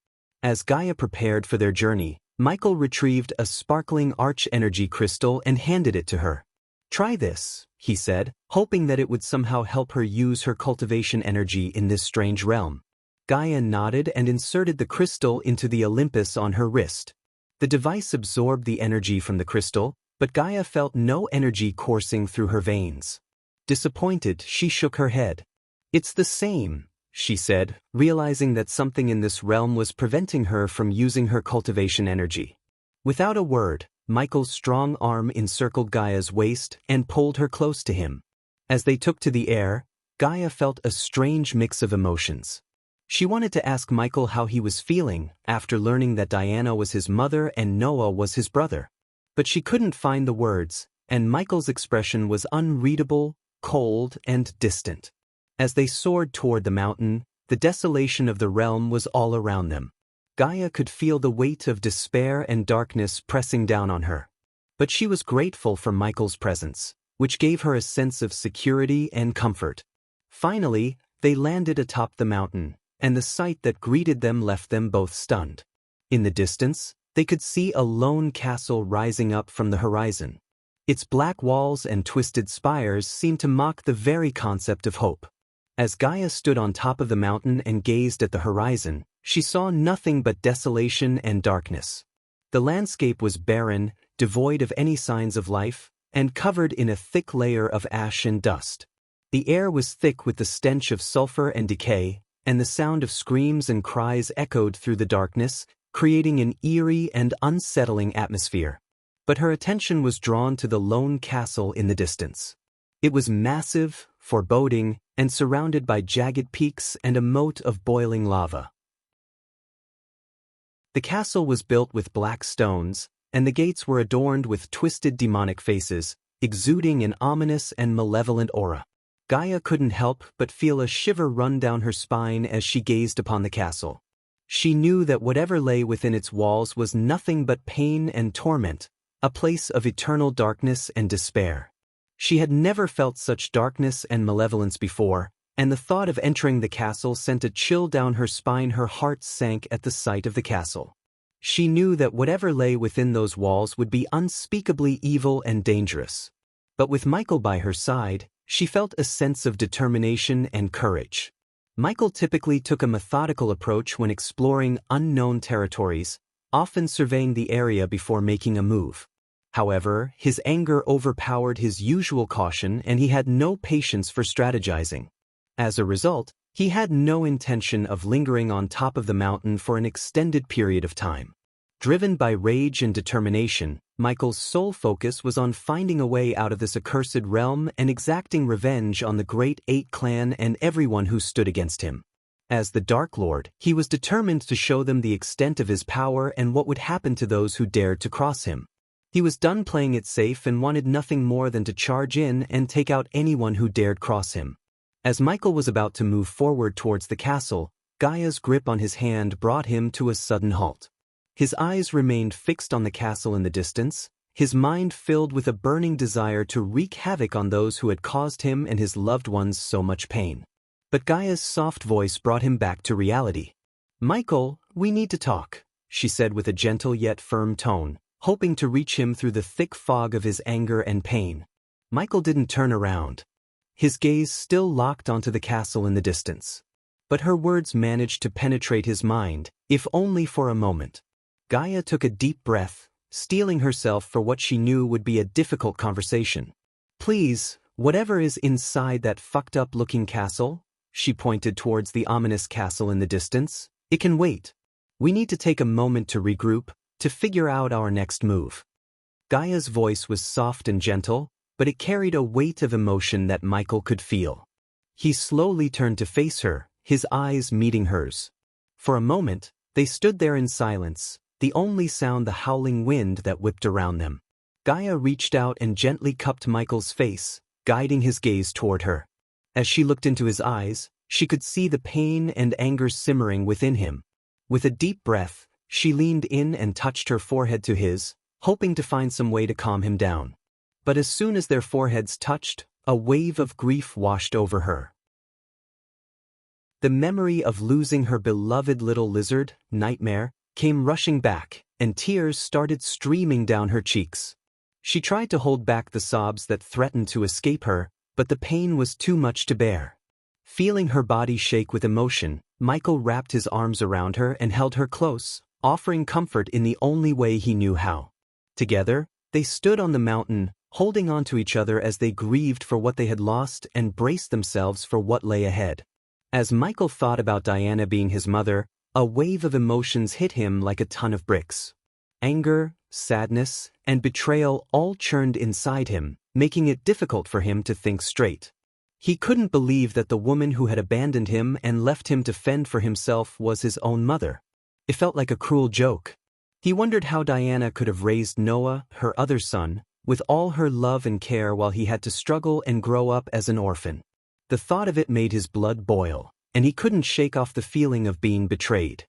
As Gaia prepared for their journey, Michael retrieved a sparkling arch-energy crystal and handed it to her. "Try this," he said, hoping that it would somehow help her use her cultivation energy in this strange realm. Gaia nodded and inserted the crystal into the Olympus on her wrist. The device absorbed the energy from the crystal, but Gaia felt no energy coursing through her veins. Disappointed, she shook her head. "It's the same," she said, realizing that something in this realm was preventing her from using her cultivation energy. Without a word, Michael's strong arm encircled Gaia's waist and pulled her close to him. As they took to the air, Gaia felt a strange mix of emotions. She wanted to ask Michael how he was feeling after learning that Diana was his mother and Noah was his brother. But she couldn't find the words, and Michael's expression was unreadable, cold, and distant. As they soared toward the mountain, the desolation of the realm was all around them. Gaia could feel the weight of despair and darkness pressing down on her. But she was grateful for Michael's presence, which gave her a sense of security and comfort. Finally, they landed atop the mountain, and the sight that greeted them left them both stunned. In the distance, they could see a lone castle rising up from the horizon. Its black walls and twisted spires seemed to mock the very concept of hope. As Gaia stood on top of the mountain and gazed at the horizon, she saw nothing but desolation and darkness. The landscape was barren, devoid of any signs of life, and covered in a thick layer of ash and dust. The air was thick with the stench of sulfur and decay, and the sound of screams and cries echoed through the darkness, creating an eerie and unsettling atmosphere. But her attention was drawn to the lone castle in the distance. It was massive, foreboding, and surrounded by jagged peaks and a moat of boiling lava. The castle was built with black stones, and the gates were adorned with twisted demonic faces, exuding an ominous and malevolent aura. Gaia couldn't help but feel a shiver run down her spine as she gazed upon the castle. She knew that whatever lay within its walls was nothing but pain and torment, a place of eternal darkness and despair. She had never felt such darkness and malevolence before, and the thought of entering the castle sent a chill down her spine. Her heart sank at the sight of the castle. She knew that whatever lay within those walls would be unspeakably evil and dangerous. But with Michael by her side, she felt a sense of determination and courage. Michael typically took a methodical approach when exploring unknown territories, often surveying the area before making a move. However, his anger overpowered his usual caution and he had no patience for strategizing. As a result, he had no intention of lingering on top of the mountain for an extended period of time. Driven by rage and determination, Michael's sole focus was on finding a way out of this accursed realm and exacting revenge on the Great Eight clan and everyone who stood against him. As the Dark Lord, he was determined to show them the extent of his power and what would happen to those who dared to cross him. He was done playing it safe and wanted nothing more than to charge in and take out anyone who dared cross him. As Michael was about to move forward towards the castle, Gaia's grip on his hand brought him to a sudden halt. His eyes remained fixed on the castle in the distance, his mind filled with a burning desire to wreak havoc on those who had caused him and his loved ones so much pain. But Gaia's soft voice brought him back to reality. "Michael, we need to talk," she said with a gentle yet firm tone, hoping to reach him through the thick fog of his anger and pain. Michael didn't turn around. His gaze still locked onto the castle in the distance. But her words managed to penetrate his mind, if only for a moment. Gaia took a deep breath, steeling herself for what she knew would be a difficult conversation. "Please, whatever is inside that fucked-up-looking castle," she pointed towards the ominous castle in the distance, "it can wait. We need to take a moment to regroup, to figure out our next move." Gaia's voice was soft and gentle, but it carried a weight of emotion that Michael could feel. He slowly turned to face her, his eyes meeting hers. For a moment, they stood there in silence, the only sound the howling wind that whipped around them. Gaia reached out and gently cupped Michael's face, guiding his gaze toward her. As she looked into his eyes, she could see the pain and anger simmering within him. With a deep breath, she leaned in and touched her forehead to his, hoping to find some way to calm him down. But as soon as their foreheads touched, a wave of grief washed over her. The memory of losing her beloved little lizard, Nightmare, came rushing back, and tears started streaming down her cheeks. She tried to hold back the sobs that threatened to escape her, but the pain was too much to bear. Feeling her body shake with emotion, Michael wrapped his arms around her and held her close, offering comfort in the only way he knew how. Together, they stood on the mountain, holding on to each other as they grieved for what they had lost and braced themselves for what lay ahead. As Michael thought about Diana being his mother, a wave of emotions hit him like a ton of bricks. Anger, sadness, and betrayal all churned inside him, making it difficult for him to think straight. He couldn't believe that the woman who had abandoned him and left him to fend for himself was his own mother. It felt like a cruel joke. He wondered how Diana could have raised Noah, her other son, with all her love and care while he had to struggle and grow up as an orphan. The thought of it made his blood boil, and he couldn't shake off the feeling of being betrayed.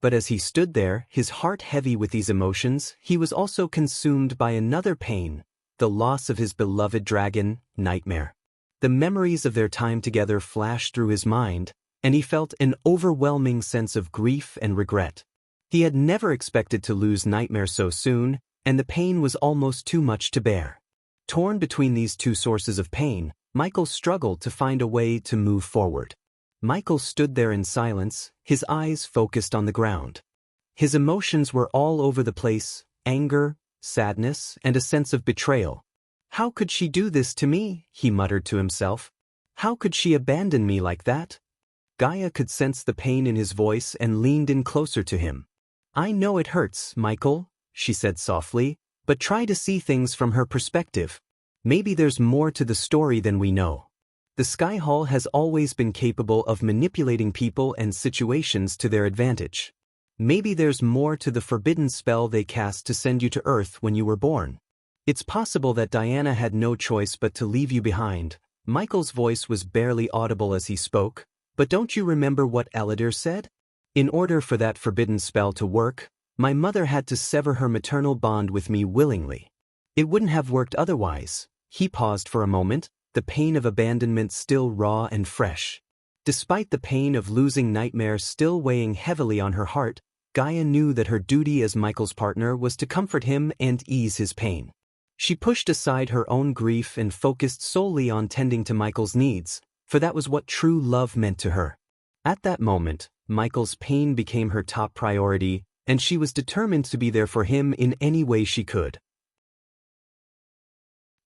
But as he stood there, his heart heavy with these emotions, he was also consumed by another pain, the loss of his beloved dragon, Nightmare. The memories of their time together flashed through his mind, and he felt an overwhelming sense of grief and regret. He had never expected to lose Nightmare so soon, and the pain was almost too much to bear. Torn between these two sources of pain, Michael struggled to find a way to move forward. Michael stood there in silence, his eyes focused on the ground. His emotions were all over the place, anger, sadness, and a sense of betrayal. "How could she do this to me?" he muttered to himself. "How could she abandon me like that?" Gaia could sense the pain in his voice and leaned in closer to him. "I know it hurts, Michael," she said softly, "but try to see things from her perspective. Maybe there's more to the story than we know." The Sky Hall has always been capable of manipulating people and situations to their advantage. Maybe there's more to the forbidden spell they cast to send you to Earth when you were born. It's possible that Diana had no choice but to leave you behind. Michael's voice was barely audible as he spoke, but don't you remember what Eladir said? In order for that forbidden spell to work, my mother had to sever her maternal bond with me willingly. It wouldn't have worked otherwise. He paused for a moment, the pain of abandonment still raw and fresh. Despite the pain of losing Nightmare still weighing heavily on her heart, Gaia knew that her duty as Michael's partner was to comfort him and ease his pain. She pushed aside her own grief and focused solely on tending to Michael's needs, for that was what true love meant to her. At that moment, Michael's pain became her top priority, and she was determined to be there for him in any way she could.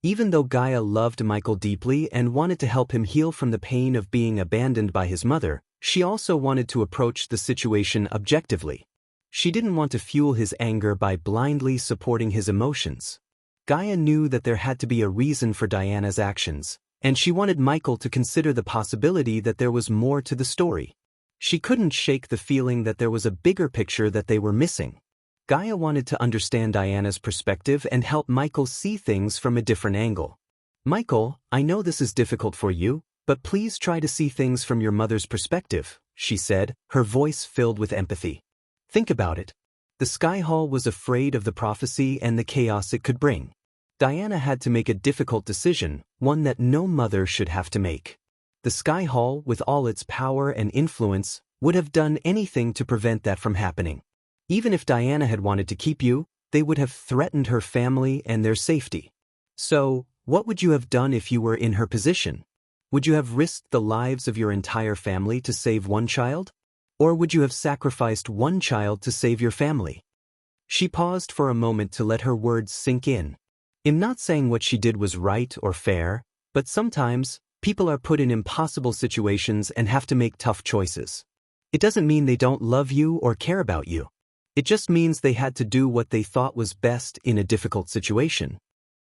Even though Gaia loved Michael deeply and wanted to help him heal from the pain of being abandoned by his mother, she also wanted to approach the situation objectively. She didn't want to fuel his anger by blindly supporting his emotions. Gaia knew that there had to be a reason for Diana's actions, and she wanted Michael to consider the possibility that there was more to the story. She couldn't shake the feeling that there was a bigger picture that they were missing. Gaia wanted to understand Diana's perspective and help Michael see things from a different angle. "Michael, I know this is difficult for you, but please try to see things from your mother's perspective," she said, her voice filled with empathy. "Think about it. The Sky Hall was afraid of the prophecy and the chaos it could bring. Diana had to make a difficult decision, one that no mother should have to make. The Sky Hall, with all its power and influence, would have done anything to prevent that from happening. Even if Diana had wanted to keep you, they would have threatened her family and their safety. So, what would you have done if you were in her position? Would you have risked the lives of your entire family to save one child? Or would you have sacrificed one child to save your family?" She paused for a moment to let her words sink in. I'm not saying what she did was right or fair, but sometimes, people are put in impossible situations and have to make tough choices. It doesn't mean they don't love you or care about you. It just means they had to do what they thought was best in a difficult situation.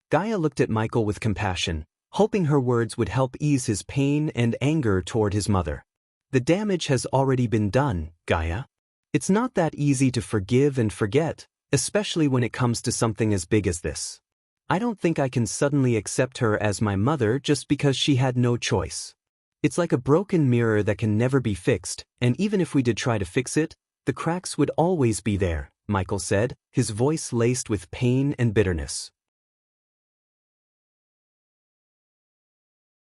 Gaia looked at Michael with compassion, hoping her words would help ease his pain and anger toward his mother. "The damage has already been done, Gaia. It's not that easy to forgive and forget, especially when it comes to something as big as this. I don't think I can suddenly accept her as my mother just because she had no choice. It's like a broken mirror that can never be fixed, and even if we did try to fix it, the cracks would always be there," Michael said, his voice laced with pain and bitterness.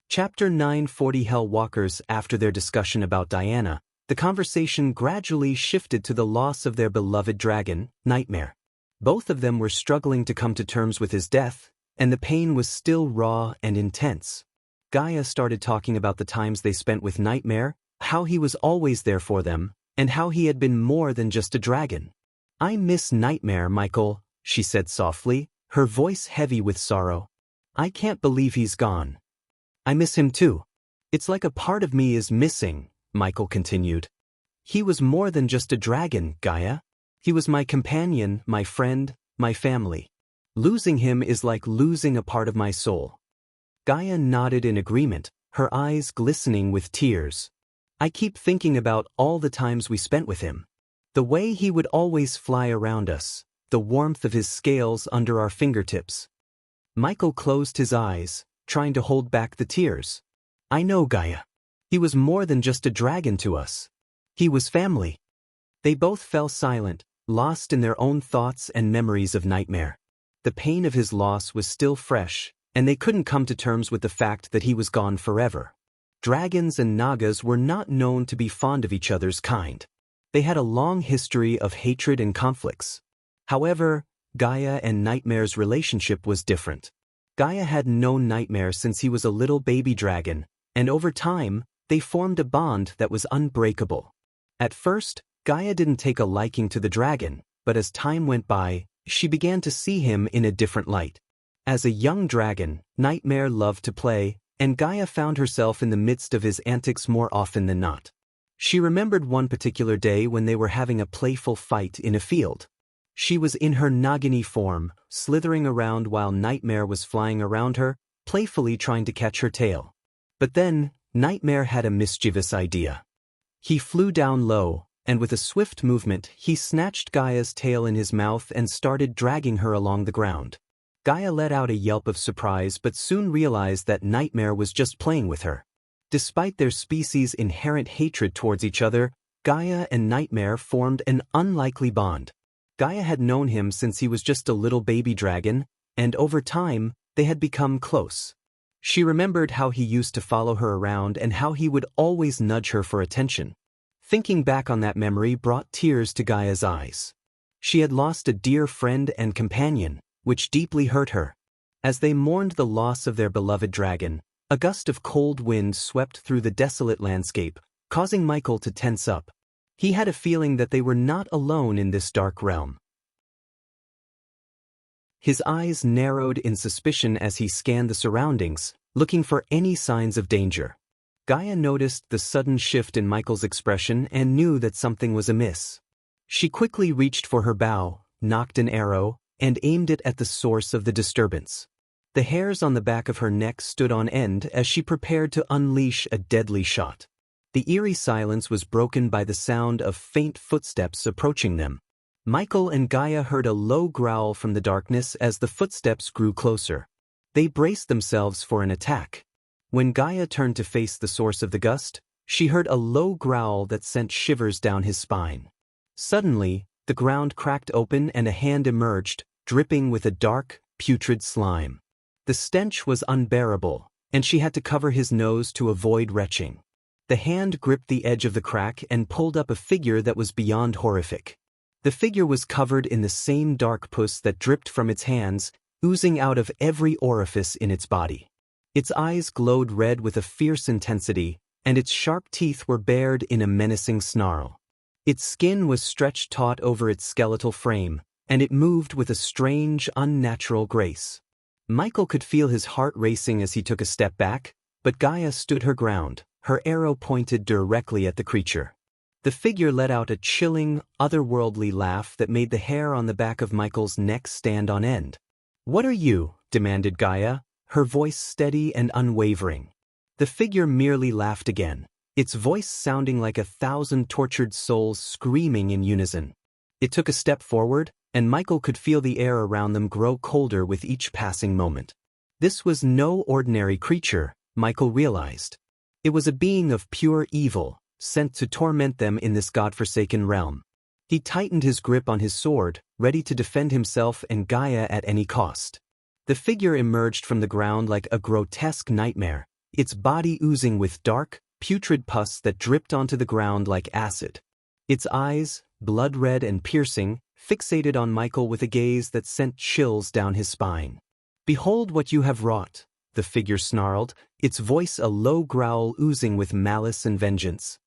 Chapter 940 Hell Walkers. After their discussion about Diana, the conversation gradually shifted to the loss of their beloved dragon, Nightmare. Both of them were struggling to come to terms with his death, and the pain was still raw and intense. Gaia started talking about the times they spent with Nightmare, how he was always there for them, and how he had been more than just a dragon. "I miss Nightmare, Michael," she said softly, her voice heavy with sorrow. "I can't believe he's gone. I miss him too. It's like a part of me is missing," Michael continued. "He was more than just a dragon, Gaia. He was my companion, my friend, my family. Losing him is like losing a part of my soul." Gaia nodded in agreement, her eyes glistening with tears. "I keep thinking about all the times we spent with him. The way he would always fly around us, the warmth of his scales under our fingertips." Michael closed his eyes, trying to hold back the tears. "I know, Gaia. He was more than just a dragon to us. He was family." They both fell silent, lost in their own thoughts and memories of Nightmare. The pain of his loss was still fresh, and they couldn't come to terms with the fact that he was gone forever. Dragons and Nagas were not known to be fond of each other's kind. They had a long history of hatred and conflicts. However, Gaia and Nightmare's relationship was different. Gaia had known Nightmare since he was a little baby dragon, and over time, they formed a bond that was unbreakable. At first, Gaia didn't take a liking to the dragon, but as time went by, she began to see him in a different light. As a young dragon, Nightmare loved to play, and Gaia found herself in the midst of his antics more often than not. She remembered one particular day when they were having a playful fight in a field. She was in her Nagini form, slithering around while Nightmare was flying around her, playfully trying to catch her tail. But then, Nightmare had a mischievous idea. He flew down low, and with a swift movement, he snatched Gaia's tail in his mouth and started dragging her along the ground. Gaia let out a yelp of surprise but soon realized that Nightmare was just playing with her. Despite their species' inherent hatred towards each other, Gaia and Nightmare formed an unlikely bond. Gaia had known him since he was just a little baby dragon, and over time, they had become close. She remembered how he used to follow her around and how he would always nudge her for attention. Thinking back on that memory brought tears to Gaia's eyes. She had lost a dear friend and companion, which deeply hurt her. As they mourned the loss of their beloved dragon, a gust of cold wind swept through the desolate landscape, causing Michael to tense up. He had a feeling that they were not alone in this dark realm. His eyes narrowed in suspicion as he scanned the surroundings, looking for any signs of danger. Gaia noticed the sudden shift in Michael's expression and knew that something was amiss. She quickly reached for her bow, nocked an arrow, and aimed it at the source of the disturbance. The hairs on the back of her neck stood on end as she prepared to unleash a deadly shot. The eerie silence was broken by the sound of faint footsteps approaching them. Michael and Gaia heard a low growl from the darkness as the footsteps grew closer. They braced themselves for an attack. When Gaia turned to face the source of the gust, she heard a low growl that sent shivers down his spine. Suddenly, the ground cracked open and a hand emerged, dripping with a dark, putrid slime. The stench was unbearable, and she had to cover his nose to avoid retching. The hand gripped the edge of the crack and pulled up a figure that was beyond horrific. The figure was covered in the same dark pus that dripped from its hands, oozing out of every orifice in its body. Its eyes glowed red with a fierce intensity, and its sharp teeth were bared in a menacing snarl. Its skin was stretched taut over its skeletal frame, and it moved with a strange, unnatural grace. Michael could feel his heart racing as he took a step back, but Gaia stood her ground, her arrow pointed directly at the creature. The figure let out a chilling, otherworldly laugh that made the hair on the back of Michael's neck stand on end. "What are you?" demanded Gaia, her voice steady and unwavering. The figure merely laughed again, its voice sounding like 1,000 tortured souls screaming in unison. It took a step forward, and Michael could feel the air around them grow colder with each passing moment. This was no ordinary creature, Michael realized. It was a being of pure evil, sent to torment them in this godforsaken realm. He tightened his grip on his sword, ready to defend himself and Gaia at any cost. The figure emerged from the ground like a grotesque nightmare, its body oozing with dark, putrid pus that dripped onto the ground like acid. Its eyes, blood-red and piercing, fixated on Michael with a gaze that sent chills down his spine. "Behold what you have wrought," the figure snarled, its voice a low growl oozing with malice and vengeance.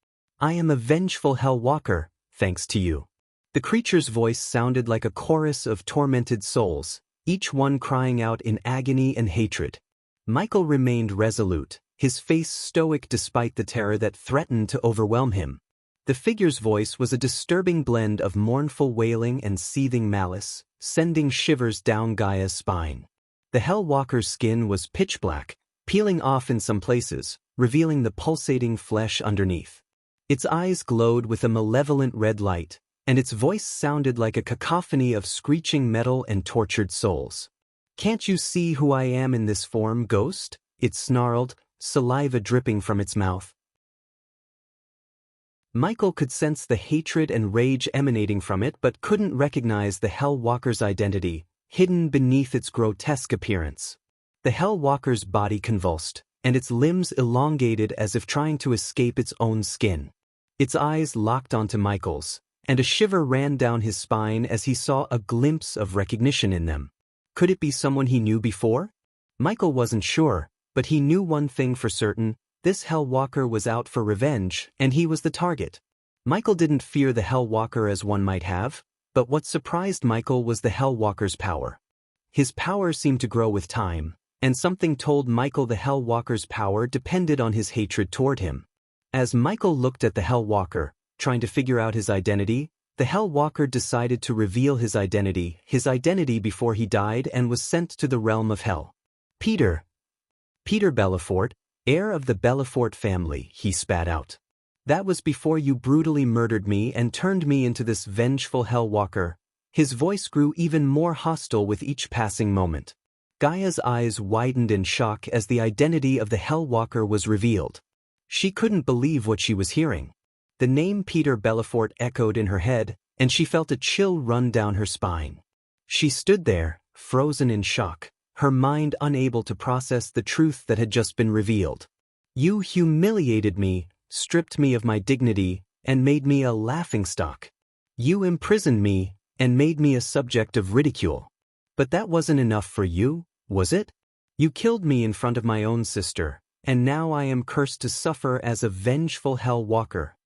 I am a vengeful Hell Walker, thanks to you. The creature's voice sounded like a chorus of tormented souls, each one crying out in agony and hatred. Michael remained resolute, his face stoic despite the terror that threatened to overwhelm him. The figure's voice was a disturbing blend of mournful wailing and seething malice, sending shivers down Gaia's spine. The Hell Walker's skin was pitch black, peeling off in some places, revealing the pulsating flesh underneath. Its eyes glowed with a malevolent red light, and its voice sounded like a cacophony of screeching metal and tortured souls. Can't you see who I am in this form, ghost? It snarled, saliva dripping from its mouth. Michael could sense the hatred and rage emanating from it but couldn't recognize the Hell Walker's identity, hidden beneath its grotesque appearance. The Hell Walker's body convulsed, and its limbs elongated as if trying to escape its own skin. Its eyes locked onto Michael's, and a shiver ran down his spine as he saw a glimpse of recognition in them. Could it be someone he knew before? Michael wasn't sure, but he knew one thing for certain: this Hell Walker was out for revenge, and he was the target. Michael didn't fear the Hell Walker as one might have, but what surprised Michael was the Hell Walker's power. His power seemed to grow with time, and something told Michael the Hell Walker's power depended on his hatred toward him. As Michael looked at the Hell Walker, trying to figure out his identity, the Hell Walker decided to reveal his identity before he died and was sent to the realm of Hell. Peter Belafort, heir of the Belafort family, he spat out. That was before you brutally murdered me and turned me into this vengeful Hell Walker. His voice grew even more hostile with each passing moment. Gaia's eyes widened in shock as the identity of the Hell Walker was revealed. She couldn't believe what she was hearing. The name Peter Belafort echoed in her head, and she felt a chill run down her spine. She stood there, frozen in shock, her mind unable to process the truth that had just been revealed. You humiliated me, stripped me of my dignity, and made me a laughingstock. You imprisoned me, and made me a subject of ridicule. But that wasn't enough for you, was it? You killed me in front of my own sister, and now I am cursed to suffer as a vengeful Hell Walker.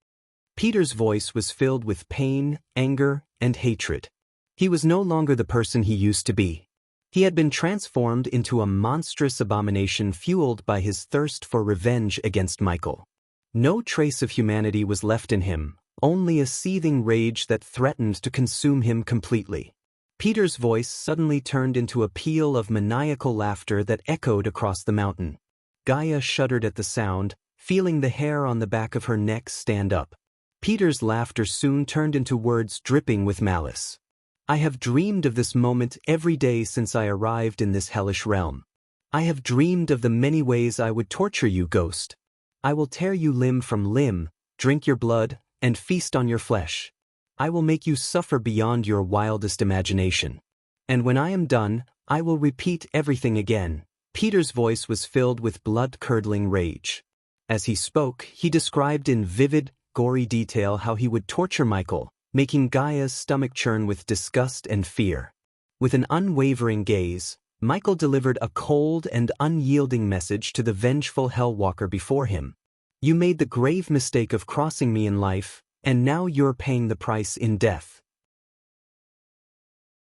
Peter's voice was filled with pain, anger, and hatred. He was no longer the person he used to be. He had been transformed into a monstrous abomination fueled by his thirst for revenge against Michael. No trace of humanity was left in him, only a seething rage that threatened to consume him completely. Peter's voice suddenly turned into a peal of maniacal laughter that echoed across the mountain. Gaia shuddered at the sound, feeling the hair on the back of her neck stand up. Peter's laughter soon turned into words dripping with malice. I have dreamed of this moment every day since I arrived in this hellish realm. I have dreamed of the many ways I would torture you, ghost. I will tear you limb from limb, drink your blood, and feast on your flesh. I will make you suffer beyond your wildest imagination. And when I am done, I will repeat everything again. Peter's voice was filled with blood-curdling rage. As he spoke, he described in vivid, gory detail how he would torture Michael, making Gaia's stomach churn with disgust and fear. With an unwavering gaze, Michael delivered a cold and unyielding message to the vengeful Hell Walker before him. You made the grave mistake of crossing me in life, and now you're paying the price in death.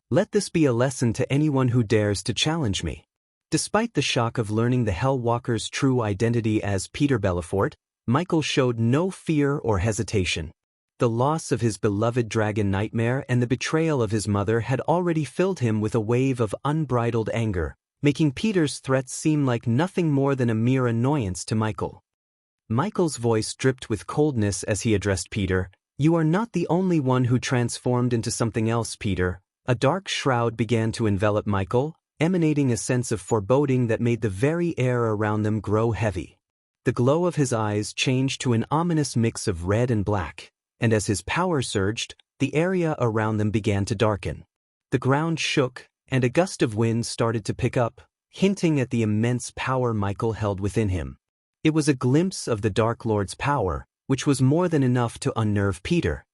Let this be a lesson to anyone who dares to challenge me. Despite the shock of learning the Hell Walker's true identity as Peter Belafort, Michael showed no fear or hesitation. The loss of his beloved dragon Nightmare and the betrayal of his mother had already filled him with a wave of unbridled anger, making Peter's threats seem like nothing more than a mere annoyance to Michael. Michael's voice dripped with coldness as he addressed Peter. You are not the only one who transformed into something else, Peter. A dark shroud began to envelop Michael, emanating a sense of foreboding that made the very air around them grow heavy. The glow of his eyes changed to an ominous mix of red and black, and as his power surged, the area around them began to darken. The ground shook, and a gust of wind started to pick up, hinting at the immense power Michael held within him. It was a glimpse of the Dark Lord's power, which was more than enough to unnerve Peter.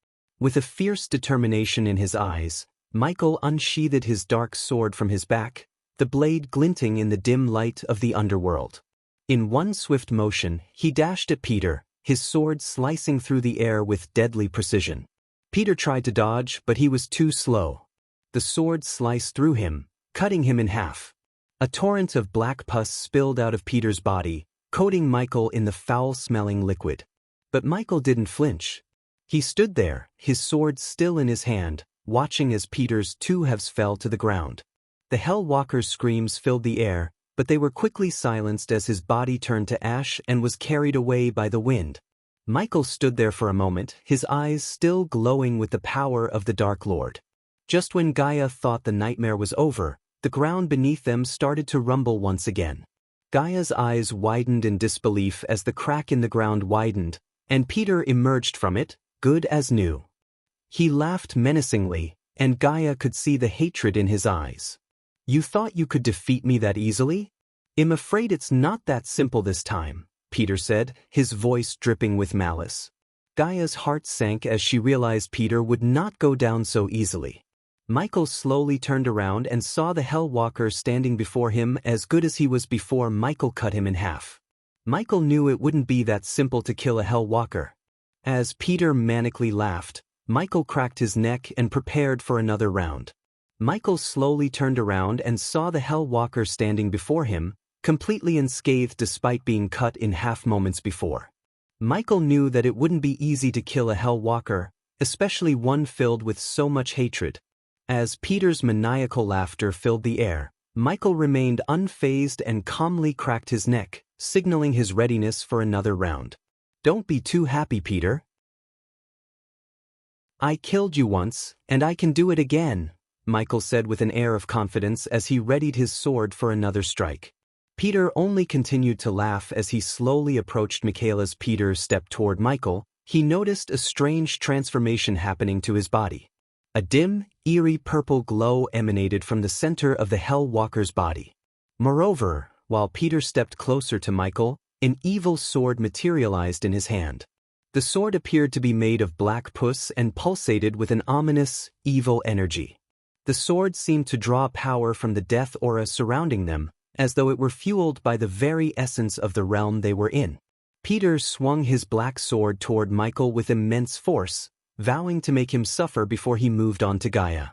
With a fierce determination in his eyes, Michael unsheathed his dark sword from his back, the blade glinting in the dim light of the underworld. In one swift motion, he dashed at Peter, his sword slicing through the air with deadly precision. Peter tried to dodge, but he was too slow. The sword sliced through him, cutting him in half. A torrent of black pus spilled out of Peter's body, coating Michael in the foul-smelling liquid. But Michael didn't flinch. He stood there, his sword still in his hand, watching as Peter's two halves fell to the ground. The Hell Walker's screams filled the air, but they were quickly silenced as his body turned to ash and was carried away by the wind. Michael stood there for a moment, his eyes still glowing with the power of the Dark Lord. Just when Gaia thought the nightmare was over, the ground beneath them started to rumble once again. Gaia's eyes widened in disbelief as the crack in the ground widened, and Peter emerged from it, good as new. He laughed menacingly, and Gaia could see the hatred in his eyes. "You thought you could defeat me that easily? I'm afraid it's not that simple this time," Peter said, his voice dripping with malice. Gaia's heart sank as she realized Peter would not go down so easily. Michael slowly turned around and saw the Hell Walker standing before him as good as he was before Michael cut him in half. Michael knew it wouldn't be that simple to kill a Hell Walker. As Peter manically laughed, Michael cracked his neck and prepared for another round. Michael slowly turned around and saw the Hell Walker standing before him, completely unscathed despite being cut in half moments before. Michael knew that it wouldn't be easy to kill a Hell Walker, especially one filled with so much hatred. As Peter's maniacal laughter filled the air, Michael remained unfazed and calmly cracked his neck, signaling his readiness for another round. "Don't be too happy, Peter. I killed you once, and I can do it again," Michael said with an air of confidence as he readied his sword for another strike. Peter only continued to laugh as he slowly approached Michaela's. Peter stepped toward Michael. He noticed a strange transformation happening to his body. A dim, eerie purple glow emanated from the center of the Hell Walker's body. Moreover, while Peter stepped closer to Michael, an evil sword materialized in his hand. The sword appeared to be made of black pus and pulsated with an ominous, evil energy. The sword seemed to draw power from the death aura surrounding them, as though it were fueled by the very essence of the realm they were in. Peter swung his black sword toward Michael with immense force, vowing to make him suffer before he moved on to Gaia.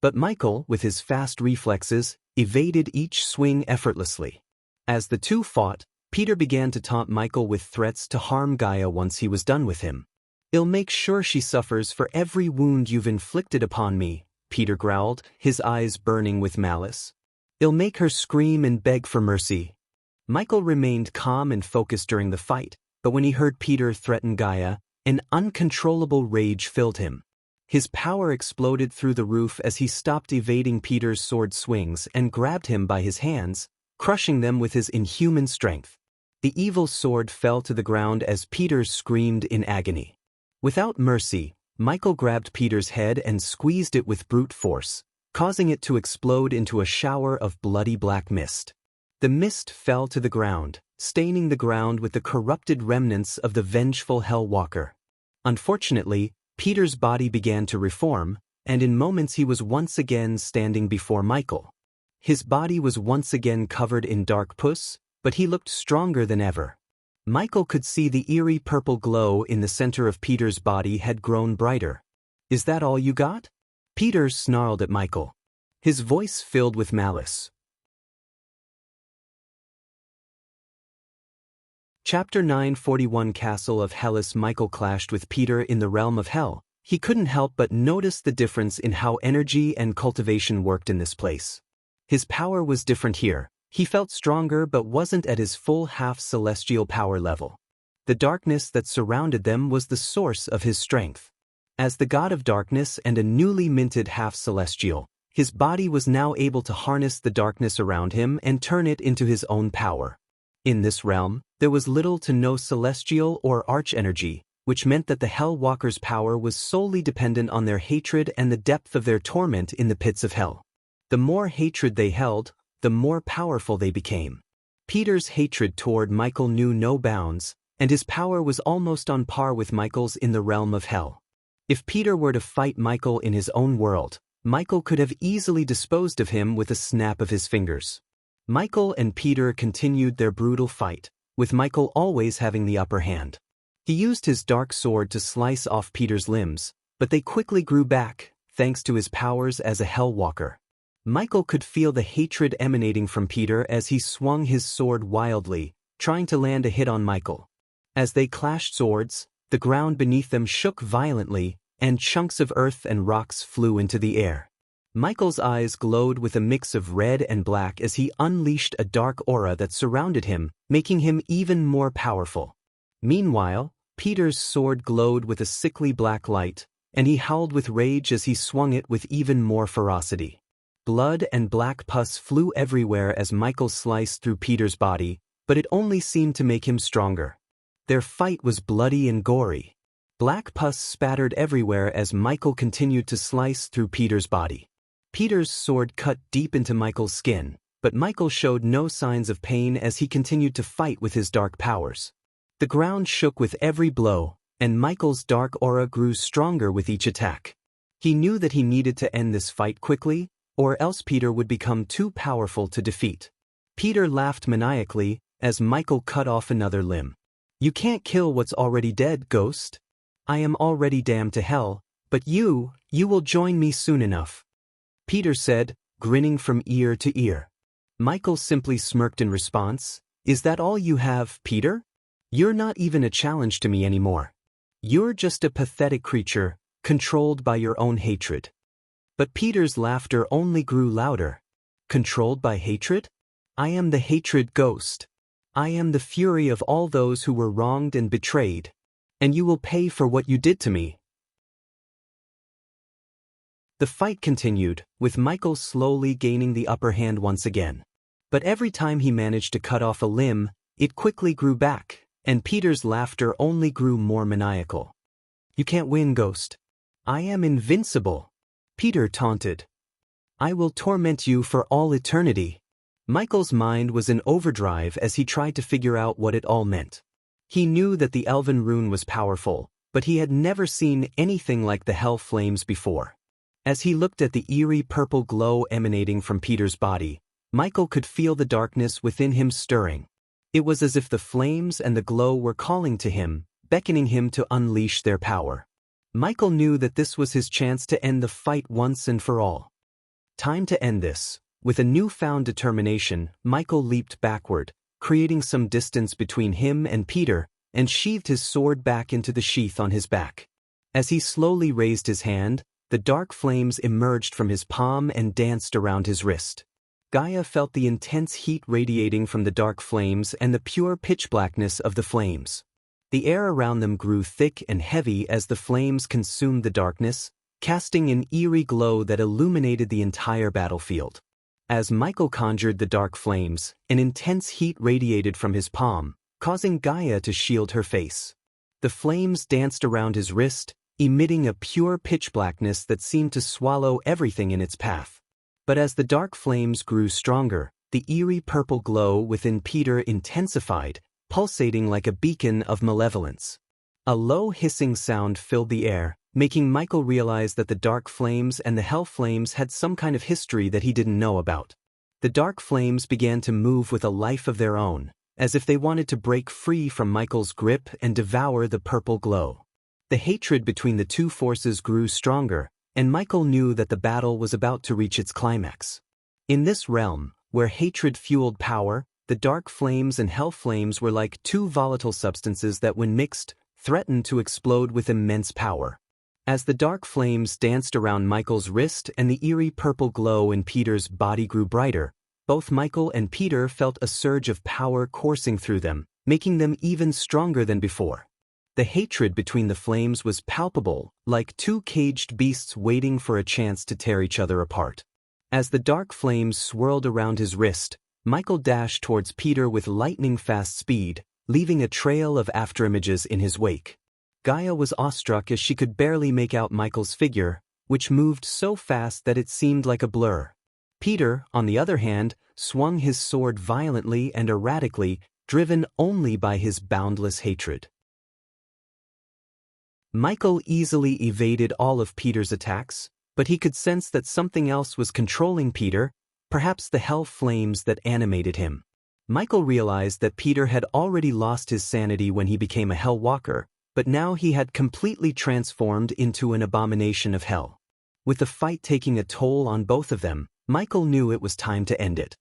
But Michael, with his fast reflexes, evaded each swing effortlessly. As the two fought, Peter began to taunt Michael with threats to harm Gaia once he was done with him. "I'll make sure she suffers for every wound you've inflicted upon me," Peter growled, his eyes burning with malice. "I'll make her scream and beg for mercy." Michael remained calm and focused during the fight, but when he heard Peter threaten Gaia, an uncontrollable rage filled him. His power exploded through the roof as he stopped evading Peter's sword swings and grabbed him by his hands, crushing them with his inhuman strength. The evil sword fell to the ground as Peter screamed in agony. Without mercy, Michael grabbed Peter's head and squeezed it with brute force, causing it to explode into a shower of bloody black mist. The mist fell to the ground, staining the ground with the corrupted remnants of the vengeful Hell Walker. Unfortunately, Peter's body began to reform, and in moments he was once again standing before Michael. His body was once again covered in dark pus, but he looked stronger than ever. Michael could see the eerie purple glow in the center of Peter's body had grown brighter. "Is that all you got?" Peter snarled at Michael. His voice filled with malice. Chapter 941 Castle of Hellas. Michael clashed with Peter in the realm of hell. He couldn't help but notice the difference in how energy and cultivation worked in this place. His power was different here. He felt stronger but wasn't at his full half-celestial power level. The darkness that surrounded them was the source of his strength. As the god of darkness and a newly minted half-celestial, his body was now able to harness the darkness around him and turn it into his own power. In this realm, there was little to no celestial or arch-energy, which meant that the Hell Walker's power was solely dependent on their hatred and the depth of their torment in the pits of hell. The more hatred they held, the more powerful they became. Peter's hatred toward Michael knew no bounds, and his power was almost on par with Michael's in the realm of hell. If Peter were to fight Michael in his own world, Michael could have easily disposed of him with a snap of his fingers. Michael and Peter continued their brutal fight, with Michael always having the upper hand. He used his dark sword to slice off Peter's limbs, but they quickly grew back, thanks to his powers as a Hell Walker. Michael could feel the hatred emanating from Peter as he swung his sword wildly, trying to land a hit on Michael. As they clashed swords, the ground beneath them shook violently, and chunks of earth and rocks flew into the air. Michael's eyes glowed with a mix of red and black as he unleashed a dark aura that surrounded him, making him even more powerful. Meanwhile, Peter's sword glowed with a sickly black light, and he howled with rage as he swung it with even more ferocity. Blood and black pus flew everywhere as Michael sliced through Peter's body, but it only seemed to make him stronger. Their fight was bloody and gory. Black pus spattered everywhere as Michael continued to slice through Peter's body. Peter's sword cut deep into Michael's skin, but Michael showed no signs of pain as he continued to fight with his dark powers. The ground shook with every blow, and Michael's dark aura grew stronger with each attack. He knew that he needed to end this fight quickly, or else Peter would become too powerful to defeat. Peter laughed maniacally as Michael cut off another limb. "You can't kill what's already dead, Ghost. I am already damned to hell, but you will join me soon enough," Peter said, grinning from ear to ear. Michael simply smirked in response. "Is that all you have, Peter? You're not even a challenge to me anymore. You're just a pathetic creature, controlled by your own hatred." But Peter's laughter only grew louder. "Controlled by hatred? I am the hatred ghost. I am the fury of all those who were wronged and betrayed. And you will pay for what you did to me." The fight continued, with Michael slowly gaining the upper hand once again. But every time he managed to cut off a limb, it quickly grew back, and Peter's laughter only grew more maniacal. "You can't win, Ghost. I am invincible," Peter taunted. "I will torment you for all eternity." Michael's mind was in overdrive as he tried to figure out what it all meant. He knew that the elven rune was powerful, but he had never seen anything like the hell flames before. As he looked at the eerie purple glow emanating from Peter's body, Michael could feel the darkness within him stirring. It was as if the flames and the glow were calling to him, beckoning him to unleash their power. Michael knew that this was his chance to end the fight once and for all. Time to end this. With a newfound determination, Michael leaped backward, creating some distance between him and Peter, and sheathed his sword back into the sheath on his back. As he slowly raised his hand, the dark flames emerged from his palm and danced around his wrist. Gaia felt the intense heat radiating from the dark flames and the pure pitch blackness of the flames. The air around them grew thick and heavy as the flames consumed the darkness, casting an eerie glow that illuminated the entire battlefield. As Michael conjured the dark flames, an intense heat radiated from his palm, causing Gaia to shield her face. The flames danced around his wrist, emitting a pure pitch blackness that seemed to swallow everything in its path. But as the dark flames grew stronger, the eerie purple glow within Peter intensified, pulsating like a beacon of malevolence. A low hissing sound filled the air, making Michael realize that the dark flames and the hell flames had some kind of history that he didn't know about. The dark flames began to move with a life of their own, as if they wanted to break free from Michael's grip and devour the purple glow. The hatred between the two forces grew stronger, and Michael knew that the battle was about to reach its climax. In this realm, where hatred fueled power, the dark flames and hell flames were like two volatile substances that, when mixed, threatened to explode with immense power. As the dark flames danced around Michael's wrist and the eerie purple glow in Peter's body grew brighter, both Michael and Peter felt a surge of power coursing through them, making them even stronger than before. The hatred between the flames was palpable, like two caged beasts waiting for a chance to tear each other apart. As the dark flames swirled around his wrist, Michael dashed towards Peter with lightning-fast speed, leaving a trail of afterimages in his wake. Gaia was awestruck as she could barely make out Michael's figure, which moved so fast that it seemed like a blur. Peter, on the other hand, swung his sword violently and erratically, driven only by his boundless hatred. Michael easily evaded all of Peter's attacks, but he could sense that something else was controlling Peter, perhaps the hell flames that animated him. Michael realized that Peter had already lost his sanity when he became a Hell Walker, but now he had completely transformed into an abomination of hell. With the fight taking a toll on both of them, Michael knew it was time to end it.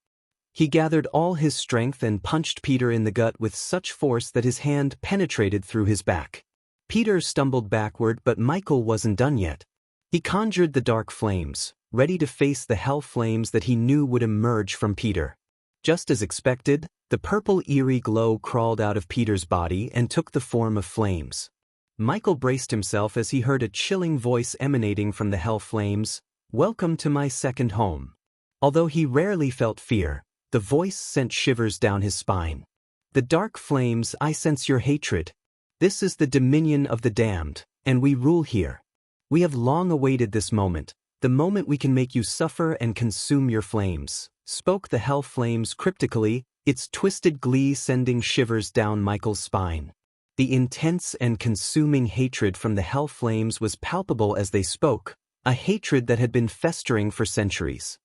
He gathered all his strength and punched Peter in the gut with such force that his hand penetrated through his back. Peter stumbled backward, but Michael wasn't done yet. He conjured the dark flames, ready to face the hell flames that he knew would emerge from Peter. Just as expected, the purple eerie glow crawled out of Peter's body and took the form of flames. Michael braced himself as he heard a chilling voice emanating from the hell flames, "Welcome to my second home." Although he rarely felt fear, the voice sent shivers down his spine. "The dark flames, I sense your hatred. This is the dominion of the damned, and we rule here. We have long awaited this moment, the moment we can make you suffer and consume your flames," spoke the hell flames cryptically, its twisted glee sending shivers down Michael's spine. The intense and consuming hatred from the hell flames was palpable as they spoke, a hatred that had been festering for centuries.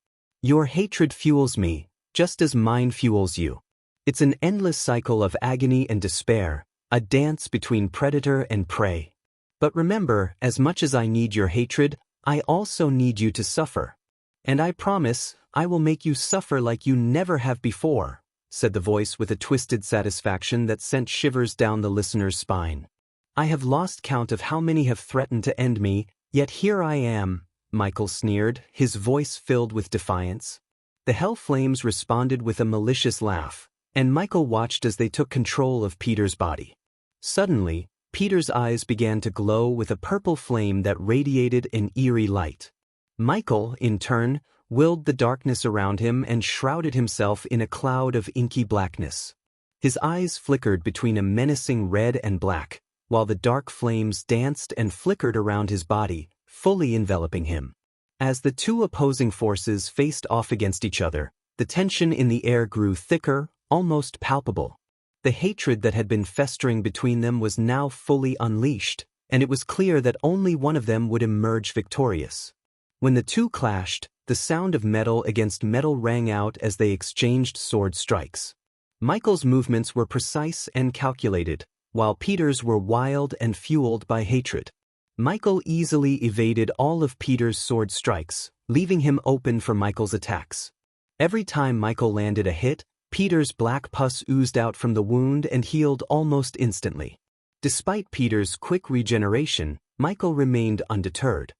"Your hatred fuels me, just as mine fuels you. It's an endless cycle of agony and despair, a dance between predator and prey. But remember, as much as I need your hatred, I also need you to suffer. And I promise, I will make you suffer like you never have before," said the voice with a twisted satisfaction that sent shivers down the listener's spine. "I have lost count of how many have threatened to end me, yet here I am," Michael sneered, his voice filled with defiance. The hell flames responded with a malicious laugh, and Michael watched as they took control of Peter's body. Suddenly, Peter's eyes began to glow with a purple flame that radiated an eerie light. Michael, in turn, willed the darkness around him and shrouded himself in a cloud of inky blackness. His eyes flickered between a menacing red and black, while the dark flames danced and flickered around his body, fully enveloping him. As the two opposing forces faced off against each other, the tension in the air grew thicker, almost palpable. The hatred that had been festering between them was now fully unleashed, and it was clear that only one of them would emerge victorious. When the two clashed, the sound of metal against metal rang out as they exchanged sword strikes. Michael's movements were precise and calculated, while Peter's were wild and fueled by hatred. Michael easily evaded all of Peter's sword strikes, leaving him open for Michael's attacks. Every time Michael landed a hit, Peter's black pus oozed out from the wound and healed almost instantly. Despite Peter's quick regeneration, Michael remained undeterred.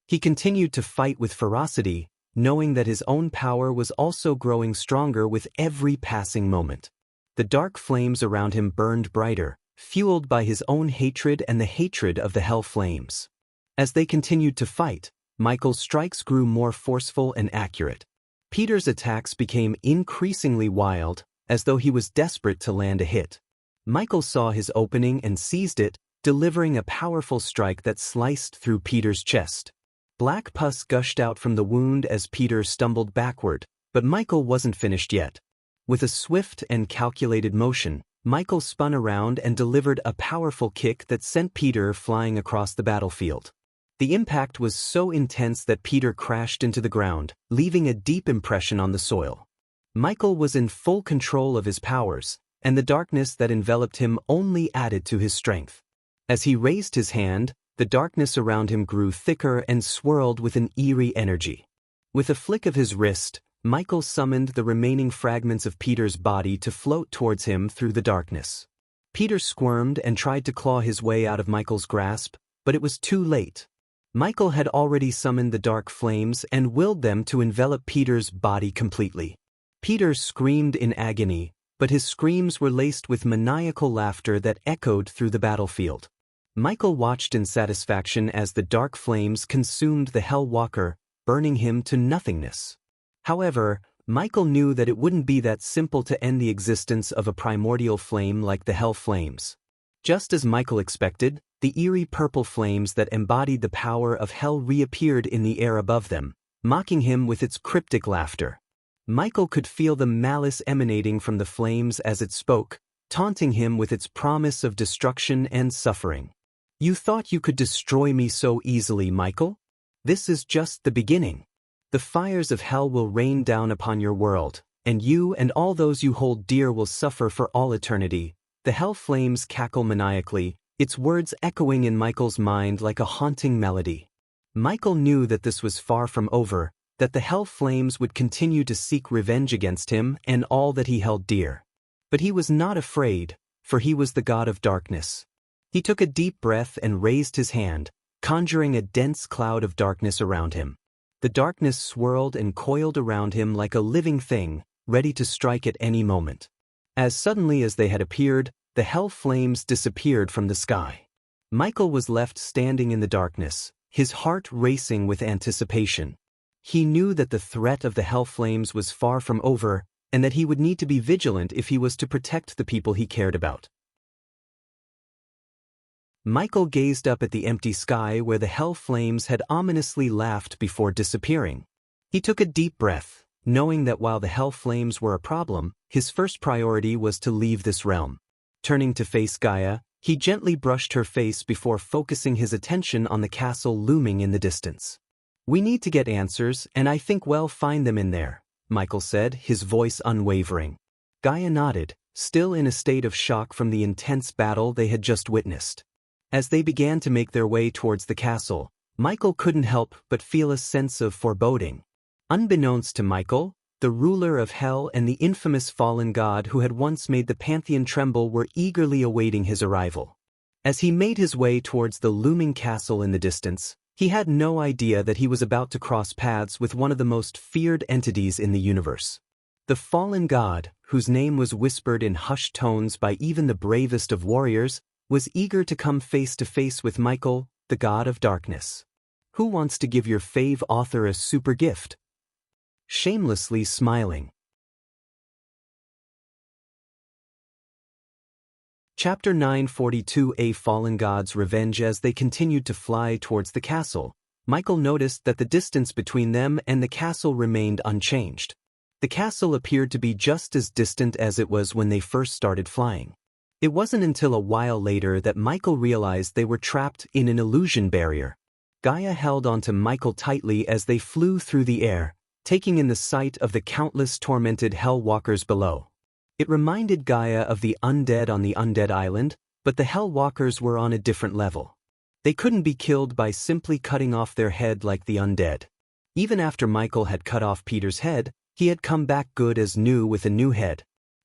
He continued to fight with ferocity, knowing that his own power was also growing stronger with every passing moment. The dark flames around him burned brighter, fueled by his own hatred and the hatred of the hell flames. As they continued to fight, Michael's strikes grew more forceful and accurate. Peter's attacks became increasingly wild, as though he was desperate to land a hit. Michael saw his opening and seized it, delivering a powerful strike that sliced through Peter's chest. Black pus gushed out from the wound as Peter stumbled backward, but Michael wasn't finished yet. With a swift and calculated motion, Michael spun around and delivered a powerful kick that sent Peter flying across the battlefield. The impact was so intense that Peter crashed into the ground, leaving a deep impression on the soil. Michael was in full control of his powers, and the darkness that enveloped him only added to his strength. As he raised his hand, the darkness around him grew thicker and swirled with an eerie energy. With a flick of his wrist, Michael summoned the remaining fragments of Peter's body to float towards him through the darkness. Peter squirmed and tried to claw his way out of Michael's grasp, but it was too late. Michael had already summoned the dark flames and willed them to envelop Peter's body completely. Peter screamed in agony, but his screams were laced with maniacal laughter that echoed through the battlefield. Michael watched in satisfaction as the dark flames consumed the Hell Walker, burning him to nothingness. However, Michael knew that it wouldn't be that simple to end the existence of a primordial flame like the Hell Flames. Just as Michael expected, the eerie purple flames that embodied the power of hell reappeared in the air above them, mocking him with its cryptic laughter. Michael could feel the malice emanating from the flames as it spoke, taunting him with its promise of destruction and suffering. "You thought you could destroy me so easily, Michael? This is just the beginning. The fires of hell will rain down upon your world, and you and all those you hold dear will suffer for all eternity," The hell flames cackle maniacally, its words echoing in Michael's mind like a haunting melody. Michael knew that this was far from over, that the hell flames would continue to seek revenge against him and all that he held dear. But he was not afraid, for he was the god of darkness. He took a deep breath and raised his hand, conjuring a dense cloud of darkness around him. The darkness swirled and coiled around him like a living thing, ready to strike at any moment. As suddenly as they had appeared, the hell flames disappeared from the sky. Michael was left standing in the darkness, his heart racing with anticipation. He knew that the threat of the hell flames was far from over, and that he would need to be vigilant if he was to protect the people he cared about. Michael gazed up at the empty sky where the hell flames had ominously laughed before disappearing. He took a deep breath, knowing that while the hell flames were a problem, his first priority was to leave this realm. Turning to face Gaia, he gently brushed her face before focusing his attention on the castle looming in the distance. "We need to get answers, and I think we'll find them in there," Michael said, his voice unwavering. Gaia nodded, still in a state of shock from the intense battle they had just witnessed. As they began to make their way towards the castle, Michael couldn't help but feel a sense of foreboding. Unbeknownst to Michael, the ruler of hell and the infamous fallen god who had once made the pantheon tremble were eagerly awaiting his arrival. As he made his way towards the looming castle in the distance, he had no idea that he was about to cross paths with one of the most feared entities in the universe. The fallen god, whose name was whispered in hushed tones by even the bravest of warriors, was eager to come face to face with Michael, the god of darkness. Who wants to give your fave author a super gift? Shamelessly smiling. Chapter 942 A Fallen God's Revenge. As they continued to fly towards the castle, Michael noticed that the distance between them and the castle remained unchanged. The castle appeared to be just as distant as it was when they first started flying. It wasn't until a while later that Michael realized they were trapped in an illusion barrier. Gaia held onto Michael tightly as they flew through the air, taking in the sight of the countless tormented hell walkers below. It reminded Gaia of the undead on the undead island, but the hell walkers were on a different level. They couldn't be killed by simply cutting off their head like the undead. Even after Michael had cut off Peter's head, he had come back good as new with a new head.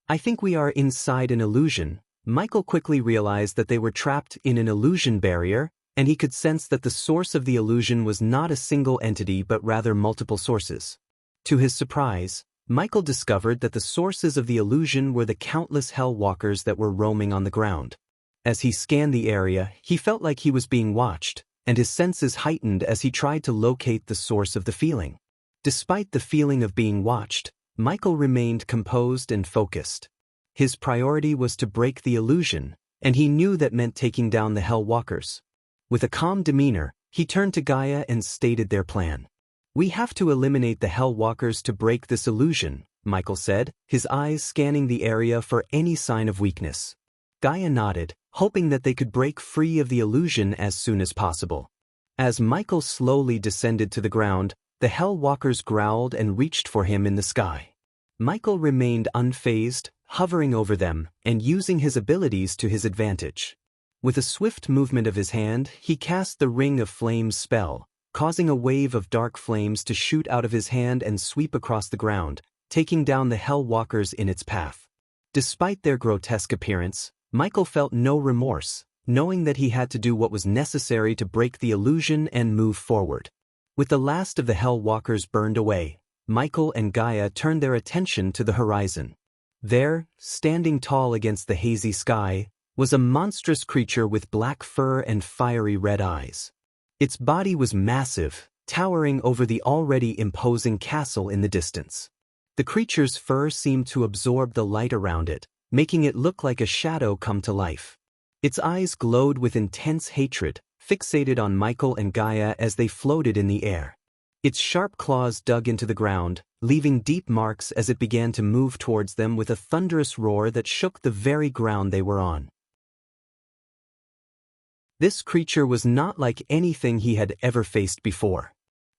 "I think we are inside an illusion." Michael quickly realized that they were trapped in an illusion barrier, and he could sense that the source of the illusion was not a single entity but rather multiple sources. To his surprise, Michael discovered that the sources of the illusion were the countless hell walkers that were roaming on the ground. As he scanned the area, he felt like he was being watched, and his senses heightened as he tried to locate the source of the feeling. Despite the feeling of being watched, Michael remained composed and focused. His priority was to break the illusion, and he knew that meant taking down the hell walkers. With a calm demeanor, he turned to Gaia and stated their plan. "We have to eliminate the hell walkers to break this illusion," Michael said, his eyes scanning the area for any sign of weakness. Gaia nodded, hoping that they could break free of the illusion as soon as possible. As Michael slowly descended to the ground, the hell walkers growled and reached for him in the sky. Michael remained unfazed, hovering over them and using his abilities to his advantage. With a swift movement of his hand, he cast the Ring of Flames spell, causing a wave of dark flames to shoot out of his hand and sweep across the ground, taking down the hell walkers in its path. Despite their grotesque appearance, Michael felt no remorse, knowing that he had to do what was necessary to break the illusion and move forward. With the last of the hell walkers burned away, Michael and Gaia turned their attention to the horizon. There, standing tall against the hazy sky, was a monstrous creature with black fur and fiery red eyes. Its body was massive, towering over the already imposing castle in the distance. The creature's fur seemed to absorb the light around it, making it look like a shadow come to life. Its eyes glowed with intense hatred, fixated on Michael and Gaia as they floated in the air. Its sharp claws dug into the ground, leaving deep marks as it began to move towards them with a thunderous roar that shook the very ground they were on. This creature was not like anything he had ever faced before.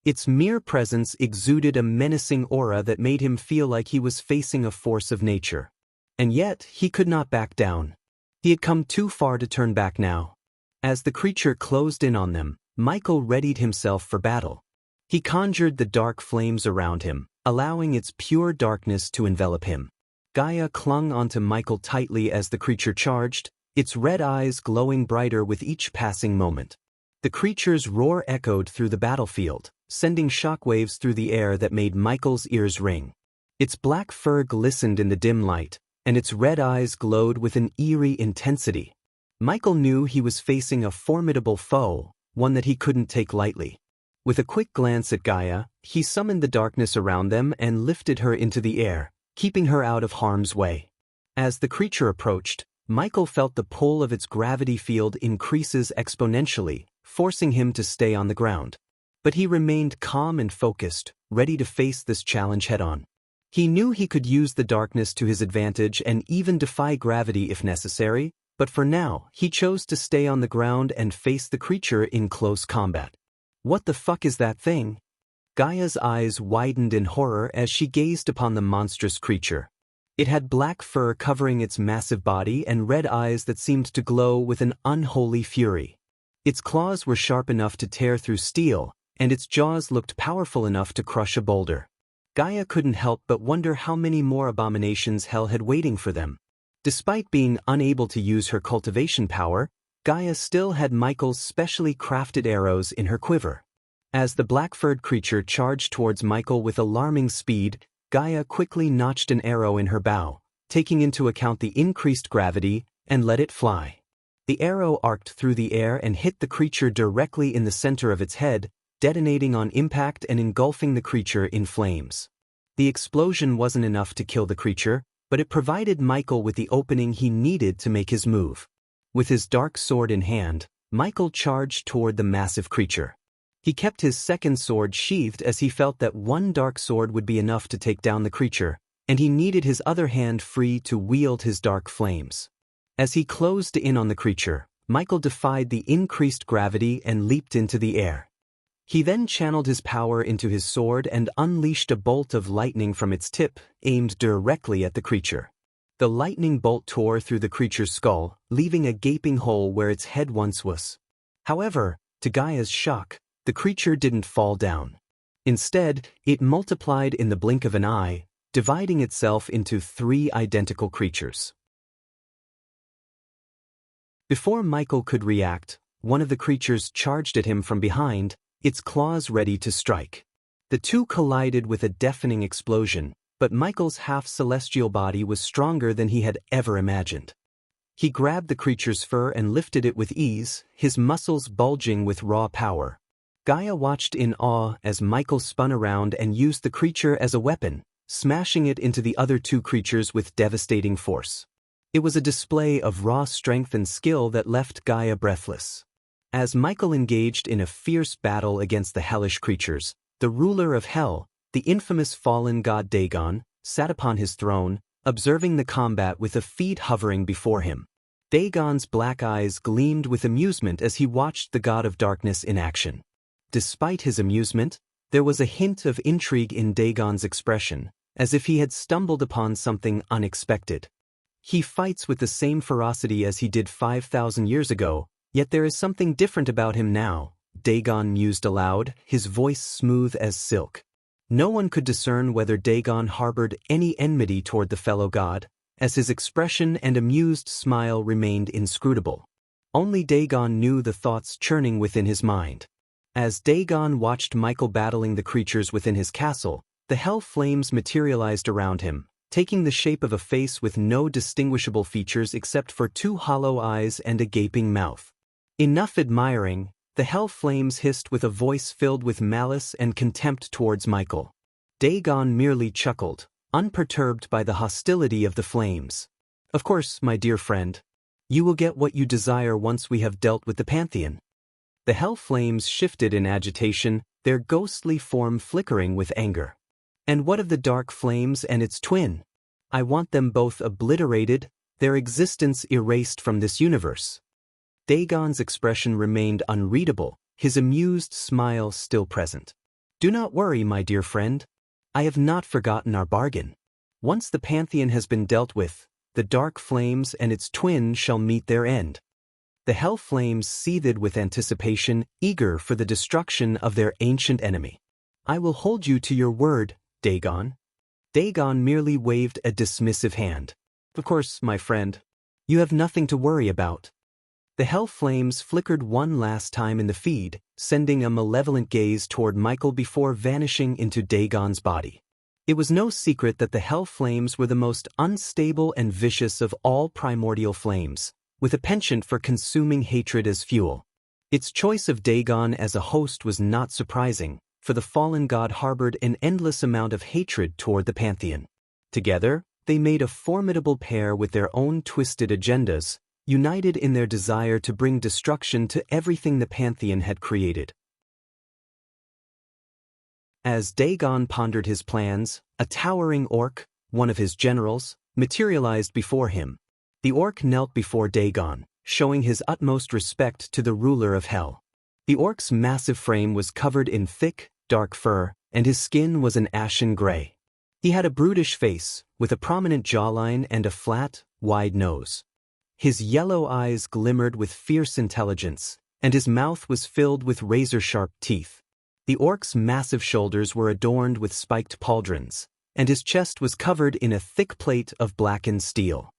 Its mere presence exuded a menacing aura that made him feel like he was facing a force of nature. And yet, he could not back down. He had come too far to turn back now. As the creature closed in on them, Michael readied himself for battle. He conjured the dark flames around him, allowing its pure darkness to envelop him. Gaia clung onto Michael tightly as the creature charged, its red eyes glowing brighter with each passing moment. The creature's roar echoed through the battlefield, sending shockwaves through the air that made Michael's ears ring. Its black fur glistened in the dim light, and its red eyes glowed with an eerie intensity. Michael knew he was facing a formidable foe, one that he couldn't take lightly. With a quick glance at Gaia, he summoned the darkness around them and lifted her into the air, keeping her out of harm's way. As the creature approached, Michael felt the pull of its gravity field increases exponentially, forcing him to stay on the ground. But he remained calm and focused, ready to face this challenge head-on. He knew he could use the darkness to his advantage and even defy gravity if necessary, but for now, he chose to stay on the ground and face the creature in close combat. What the fuck is that thing? Gaia's eyes widened in horror as she gazed upon the monstrous creature. It had black fur covering its massive body and red eyes that seemed to glow with an unholy fury. Its claws were sharp enough to tear through steel, and its jaws looked powerful enough to crush a boulder. Gaia couldn't help but wonder how many more abominations hell had waiting for them. Despite being unable to use her cultivation power, Gaia still had Michael's specially crafted arrows in her quiver. As the black-furred creature charged towards Michael with alarming speed, Gaia quickly notched an arrow in her bow, taking into account the increased gravity, and let it fly. The arrow arced through the air and hit the creature directly in the center of its head, detonating on impact and engulfing the creature in flames. The explosion wasn't enough to kill the creature, but it provided Michael with the opening he needed to make his move. With his dark sword in hand, Michael charged toward the massive creature. He kept his second sword sheathed as he felt that one dark sword would be enough to take down the creature, and he needed his other hand free to wield his dark flames. As he closed in on the creature, Michael defied the increased gravity and leaped into the air. He then channeled his power into his sword and unleashed a bolt of lightning from its tip, aimed directly at the creature. The lightning bolt tore through the creature's skull, leaving a gaping hole where its head once was. However, to Gaia's shock, the creature didn't fall down. Instead, it multiplied in the blink of an eye, dividing itself into 3 identical creatures. Before Michael could react, one of the creatures charged at him from behind, its claws ready to strike. The two collided with a deafening explosion, but Michael's half-celestial body was stronger than he had ever imagined. He grabbed the creature's fur and lifted it with ease, his muscles bulging with raw power. Gaia watched in awe as Michael spun around and used the creature as a weapon, smashing it into the other 2 creatures with devastating force. It was a display of raw strength and skill that left Gaia breathless. As Michael engaged in a fierce battle against the hellish creatures, the ruler of hell, the infamous fallen god Dagon, sat upon his throne, observing the combat with a feet hovering before him. Dagon's black eyes gleamed with amusement as he watched the god of darkness in action. Despite his amusement, there was a hint of intrigue in Dagon's expression, as if he had stumbled upon something unexpected. He fights with the same ferocity as he did 5,000 years ago, yet there is something different about him now, Dagon mused aloud, his voice smooth as silk. No one could discern whether Dagon harbored any enmity toward the fellow god, as his expression and amused smile remained inscrutable. Only Dagon knew the thoughts churning within his mind. As Dagon watched Michael battling the creatures within his castle, the hell flames materialized around him, taking the shape of a face with no distinguishable features except for 2 hollow eyes and a gaping mouth. Enough admiring, the hell flames hissed with a voice filled with malice and contempt towards Michael. Dagon merely chuckled, unperturbed by the hostility of the flames. Of course, my dear friend. You will get what you desire once we have dealt with the Pantheon. The hell flames shifted in agitation, their ghostly form flickering with anger. And what of the dark flames and its twin? I want them both obliterated, their existence erased from this universe. Dagon's expression remained unreadable, his amused smile still present. Do not worry, my dear friend. I have not forgotten our bargain. Once the Pantheon has been dealt with, the dark flames and its twin shall meet their end. The hell flames seethed with anticipation, eager for the destruction of their ancient enemy. I will hold you to your word, Dagon. Dagon merely waved a dismissive hand. Of course, my friend. You have nothing to worry about. The hell flames flickered one last time in the feed, sending a malevolent gaze toward Michael before vanishing into Dagon's body. It was no secret that the hell flames were the most unstable and vicious of all primordial flames, with a penchant for consuming hatred as fuel. Its choice of Dagon as a host was not surprising, for the fallen god harbored an endless amount of hatred toward the pantheon. Together, they made a formidable pair with their own twisted agendas, united in their desire to bring destruction to everything the pantheon had created. As Dagon pondered his plans, a towering orc, one of his generals, materialized before him. The orc knelt before Dagon, showing his utmost respect to the ruler of hell. The orc's massive frame was covered in thick, dark fur, and his skin was an ashen gray. He had a brutish face, with a prominent jawline and a flat, wide nose. His yellow eyes glimmered with fierce intelligence, and his mouth was filled with razor-sharp teeth. The orc's massive shoulders were adorned with spiked pauldrons, and his chest was covered in a thick plate of blackened steel.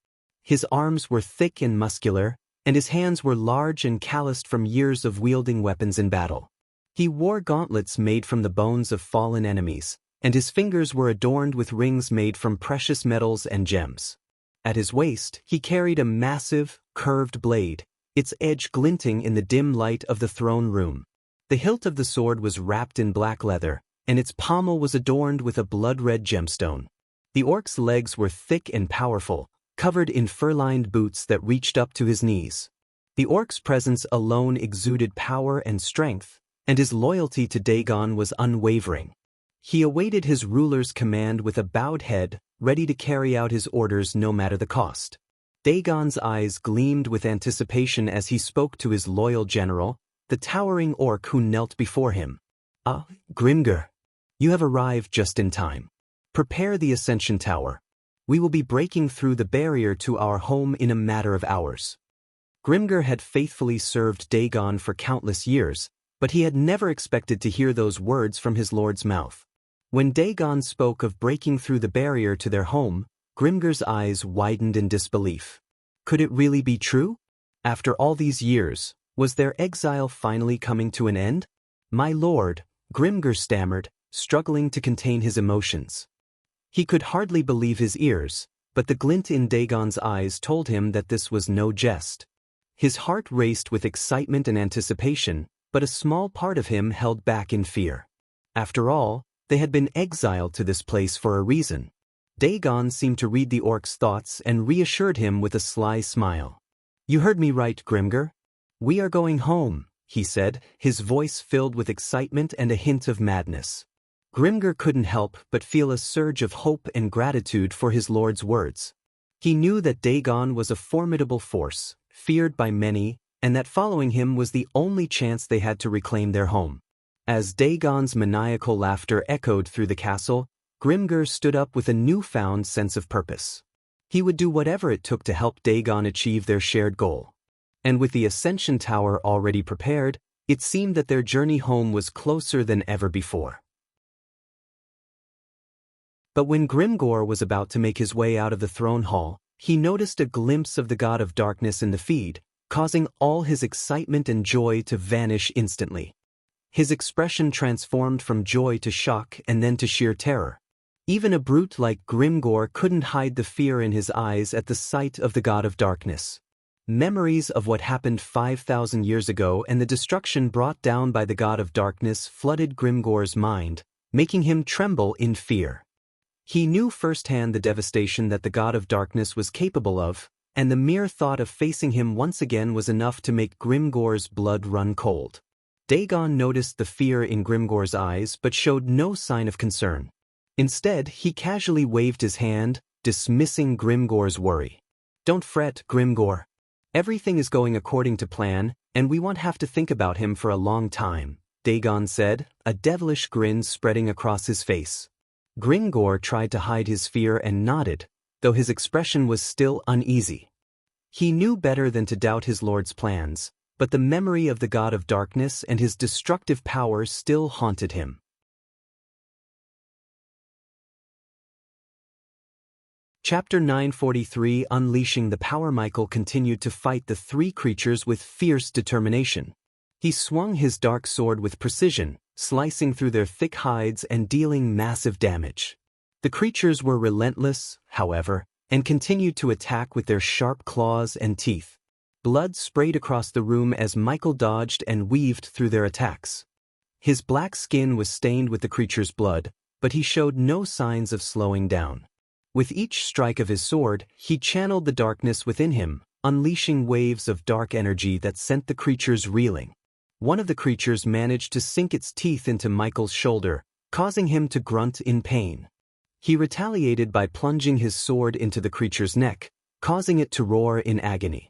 His arms were thick and muscular, and his hands were large and calloused from years of wielding weapons in battle. He wore gauntlets made from the bones of fallen enemies, and his fingers were adorned with rings made from precious metals and gems. At his waist, he carried a massive, curved blade, its edge glinting in the dim light of the throne room. The hilt of the sword was wrapped in black leather, and its pommel was adorned with a blood-red gemstone. The orc's legs were thick and powerful, covered in fur-lined boots that reached up to his knees. The orc's presence alone exuded power and strength, and his loyalty to Dagon was unwavering. He awaited his ruler's command with a bowed head, ready to carry out his orders no matter the cost. Dagon's eyes gleamed with anticipation as he spoke to his loyal general, the towering orc who knelt before him. Ah, Grimgr, you have arrived just in time. Prepare the Ascension Tower. We will be breaking through the barrier to our home in a matter of hours. Grimgr had faithfully served Dagon for countless years, but he had never expected to hear those words from his lord's mouth. When Dagon spoke of breaking through the barrier to their home, Grimgr's eyes widened in disbelief. Could it really be true? After all these years, was their exile finally coming to an end? My lord, Grimgr stammered, struggling to contain his emotions. He could hardly believe his ears, but the glint in Dagon's eyes told him that this was no jest. His heart raced with excitement and anticipation, but a small part of him held back in fear. After all, they had been exiled to this place for a reason. Dagon seemed to read the orc's thoughts and reassured him with a sly smile. You heard me right, Grimgr. We are going home, he said, his voice filled with excitement and a hint of madness. Grimgr couldn't help but feel a surge of hope and gratitude for his lord's words. He knew that Dagon was a formidable force, feared by many, and that following him was the only chance they had to reclaim their home. As Dagon's maniacal laughter echoed through the castle, Grimgr stood up with a newfound sense of purpose. He would do whatever it took to help Dagon achieve their shared goal. And with the Ascension Tower already prepared, it seemed that their journey home was closer than ever before. But when Grimgor was about to make his way out of the throne hall, he noticed a glimpse of the god of darkness in the feed, causing all his excitement and joy to vanish instantly. His expression transformed from joy to shock and then to sheer terror. Even a brute like Grimgor couldn't hide the fear in his eyes at the sight of the god of darkness. Memories of what happened 5,000 years ago and the destruction brought down by the god of darkness flooded Grimgor's mind, making him tremble in fear. He knew firsthand the devastation that the god of darkness was capable of, and the mere thought of facing him once again was enough to make Grimgor's blood run cold. Dagon noticed the fear in Grimgor's eyes but showed no sign of concern. Instead, he casually waved his hand, dismissing Grimgor's worry. Don't fret, Grimgor. Everything is going according to plan, and we won't have to think about him for a long time, Dagon said, a devilish grin spreading across his face. Grimgor tried to hide his fear and nodded, though his expression was still uneasy. He knew better than to doubt his lord's plans, but the memory of the god of darkness and his destructive power still haunted him. Chapter 943 Unleashing the Power. Michael continued to fight the three creatures with fierce determination. He swung his dark sword with precision, slicing through their thick hides and dealing massive damage. The creatures were relentless, however, and continued to attack with their sharp claws and teeth. Blood sprayed across the room as Michael dodged and weaved through their attacks. His black skin was stained with the creature's blood, but he showed no signs of slowing down. With each strike of his sword, he channeled the darkness within him, unleashing waves of dark energy that sent the creatures reeling. One of the creatures managed to sink its teeth into Michael's shoulder, causing him to grunt in pain. He retaliated by plunging his sword into the creature's neck, causing it to roar in agony.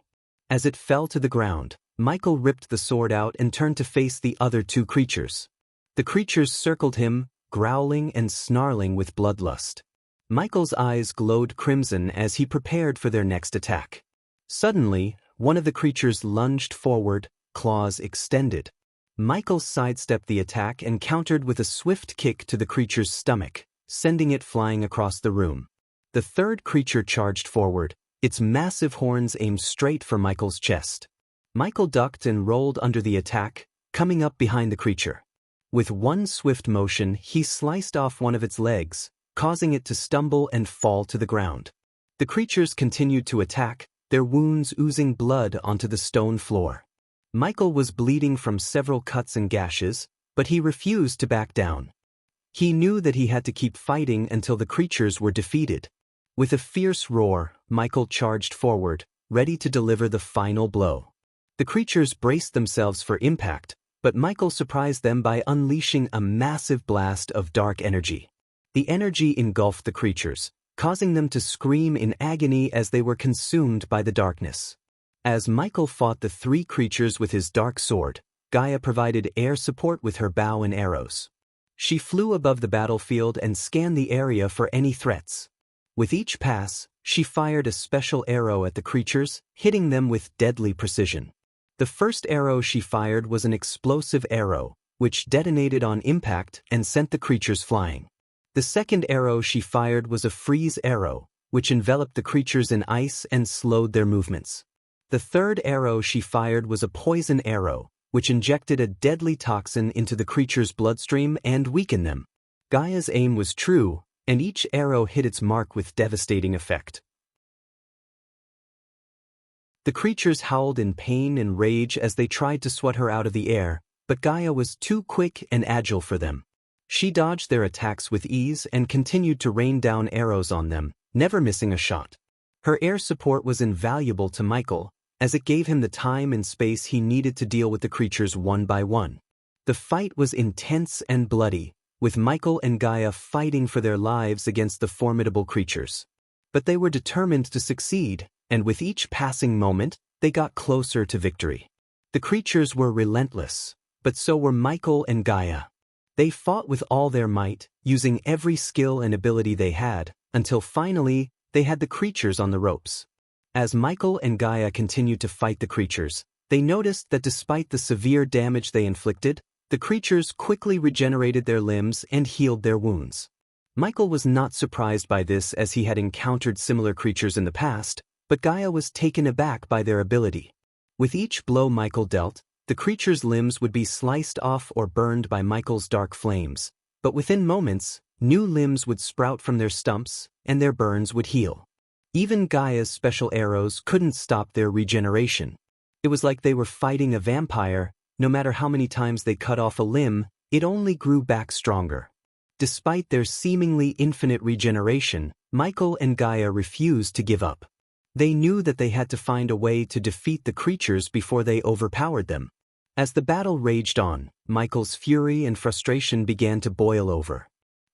As it fell to the ground, Michael ripped the sword out and turned to face the other two creatures. The creatures circled him, growling and snarling with bloodlust. Michael's eyes glowed crimson as he prepared for their next attack. Suddenly, one of the creatures lunged forward, claws extended. Michael sidestepped the attack and countered with a swift kick to the creature's stomach, sending it flying across the room. The third creature charged forward, its massive horns aimed straight for Michael's chest. Michael ducked and rolled under the attack, coming up behind the creature. With one swift motion, he sliced off one of its legs, causing it to stumble and fall to the ground. The creatures continued to attack, their wounds oozing blood onto the stone floor. Michael was bleeding from several cuts and gashes, but he refused to back down. He knew that he had to keep fighting until the creatures were defeated. With a fierce roar, Michael charged forward, ready to deliver the final blow. The creatures braced themselves for impact, but Michael surprised them by unleashing a massive blast of dark energy. The energy engulfed the creatures, causing them to scream in agony as they were consumed by the darkness. As Michael fought the three creatures with his dark sword, Gaia provided air support with her bow and arrows. She flew above the battlefield and scanned the area for any threats. With each pass, she fired a special arrow at the creatures, hitting them with deadly precision. The first arrow she fired was an explosive arrow, which detonated on impact and sent the creatures flying. The second arrow she fired was a freeze arrow, which enveloped the creatures in ice and slowed their movements. The third arrow she fired was a poison arrow, which injected a deadly toxin into the creatures' bloodstream and weakened them. Gaia's aim was true, and each arrow hit its mark with devastating effect. The creatures howled in pain and rage as they tried to swat her out of the air, but Gaia was too quick and agile for them. She dodged their attacks with ease and continued to rain down arrows on them, never missing a shot. Her air support was invaluable to Michael, as it gave him the time and space he needed to deal with the creatures one by one. The fight was intense and bloody, with Michael and Gaia fighting for their lives against the formidable creatures. But they were determined to succeed, and with each passing moment, they got closer to victory. The creatures were relentless, but so were Michael and Gaia. They fought with all their might, using every skill and ability they had, until finally, they had the creatures on the ropes. As Michael and Gaia continued to fight the creatures, they noticed that despite the severe damage they inflicted, the creatures quickly regenerated their limbs and healed their wounds. Michael was not surprised by this as he had encountered similar creatures in the past, but Gaia was taken aback by their ability. With each blow Michael dealt, the creature's limbs would be sliced off or burned by Michael's dark flames, but within moments, new limbs would sprout from their stumps, and their burns would heal. Even Gaia's special arrows couldn't stop their regeneration. It was like they were fighting a vampire. No matter how many times they cut off a limb, it only grew back stronger. Despite their seemingly infinite regeneration, Michael and Gaia refused to give up. They knew that they had to find a way to defeat the creatures before they overpowered them. As the battle raged on, Michael's fury and frustration began to boil over.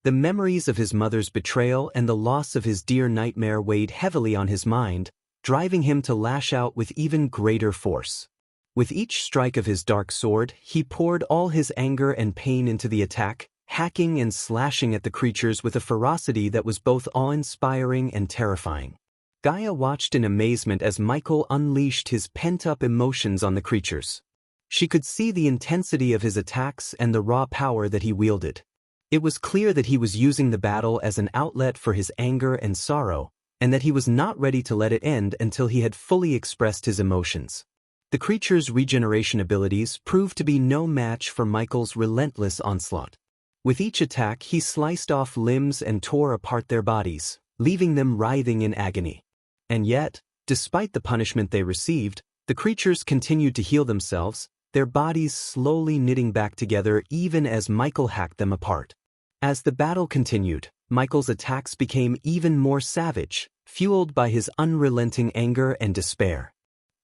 The memories of his mother's betrayal and the loss of his dear nightmare weighed heavily on his mind, driving him to lash out with even greater force. With each strike of his dark sword, he poured all his anger and pain into the attack, hacking and slashing at the creatures with a ferocity that was both awe-inspiring and terrifying. Gaia watched in amazement as Michael unleashed his pent-up emotions on the creatures. She could see the intensity of his attacks and the raw power that he wielded. It was clear that he was using the battle as an outlet for his anger and sorrow, and that he was not ready to let it end until he had fully expressed his emotions. The creature's regeneration abilities proved to be no match for Michael's relentless onslaught. With each attack, he sliced off limbs and tore apart their bodies, leaving them writhing in agony. And yet, despite the punishment they received, the creatures continued to heal themselves, their bodies slowly knitting back together even as Michael hacked them apart. As the battle continued, Michael's attacks became even more savage, fueled by his unrelenting anger and despair.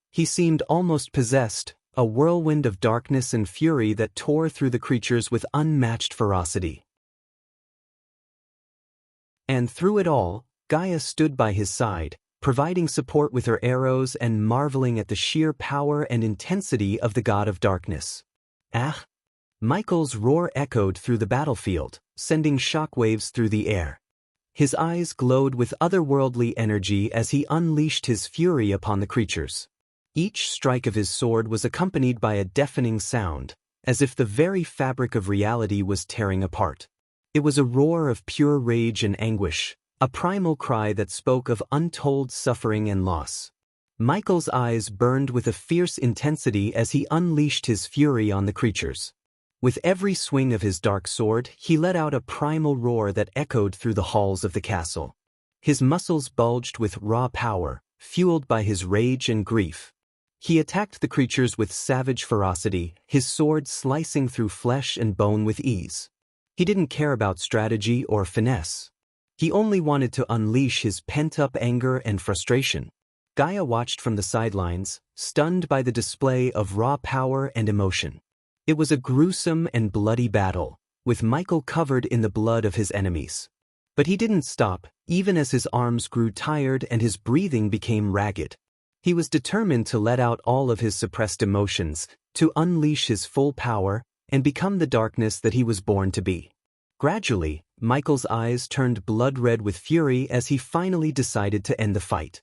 He seemed almost possessed, a whirlwind of darkness and fury that tore through the creatures with unmatched ferocity. And through it all, Gaia stood by his side, providing support with her arrows and marveling at the sheer power and intensity of the god of darkness. Ah! Michael's roar echoed through the battlefield, sending shockwaves through the air. His eyes glowed with otherworldly energy as he unleashed his fury upon the creatures. Each strike of his sword was accompanied by a deafening sound, as if the very fabric of reality was tearing apart. It was a roar of pure rage and anguish, a primal cry that spoke of untold suffering and loss. Michael's eyes burned with a fierce intensity as he unleashed his fury on the creatures. With every swing of his dark sword, he let out a primal roar that echoed through the halls of the castle. His muscles bulged with raw power, fueled by his rage and grief. He attacked the creatures with savage ferocity, his sword slicing through flesh and bone with ease. He didn't care about strategy or finesse. He only wanted to unleash his pent-up anger and frustration. Gaia watched from the sidelines, stunned by the display of raw power and emotion. It was a gruesome and bloody battle, with Michael covered in the blood of his enemies. But he didn't stop, even as his arms grew tired and his breathing became ragged. He was determined to let out all of his suppressed emotions, to unleash his full power, and become the darkness that he was born to be. Gradually, Michael's eyes turned blood-red with fury as he finally decided to end the fight.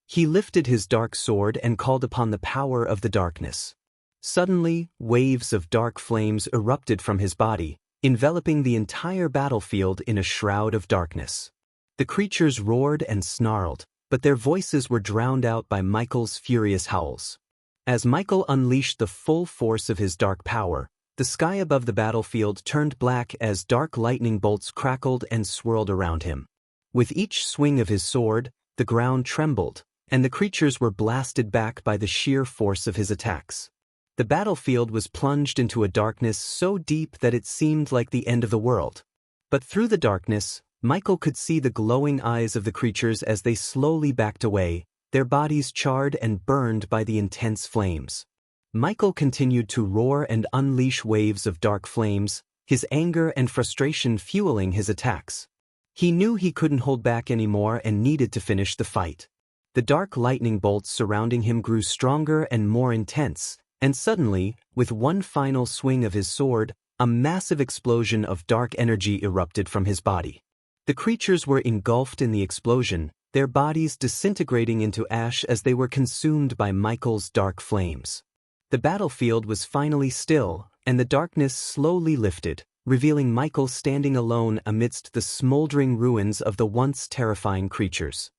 He lifted his dark sword and called upon the power of the darkness. Suddenly, waves of dark flames erupted from his body, enveloping the entire battlefield in a shroud of darkness. The creatures roared and snarled, but their voices were drowned out by Michael's furious howls. As Michael unleashed the full force of his dark power, the sky above the battlefield turned black as dark lightning bolts crackled and swirled around him. With each swing of his sword, the ground trembled, and the creatures were blasted back by the sheer force of his attacks. The battlefield was plunged into a darkness so deep that it seemed like the end of the world. But through the darkness, Michael could see the glowing eyes of the creatures as they slowly backed away, their bodies charred and burned by the intense flames. Michael continued to roar and unleash waves of dark flames, his anger and frustration fueling his attacks. He knew he couldn't hold back anymore and needed to finish the fight. The dark lightning bolts surrounding him grew stronger and more intense, and suddenly, with one final swing of his sword, a massive explosion of dark energy erupted from his body. The creatures were engulfed in the explosion, their bodies disintegrating into ash as they were consumed by Michael's dark flames. The battlefield was finally still, and the darkness slowly lifted, revealing Michael standing alone amidst the smoldering ruins of the once terrifying creatures.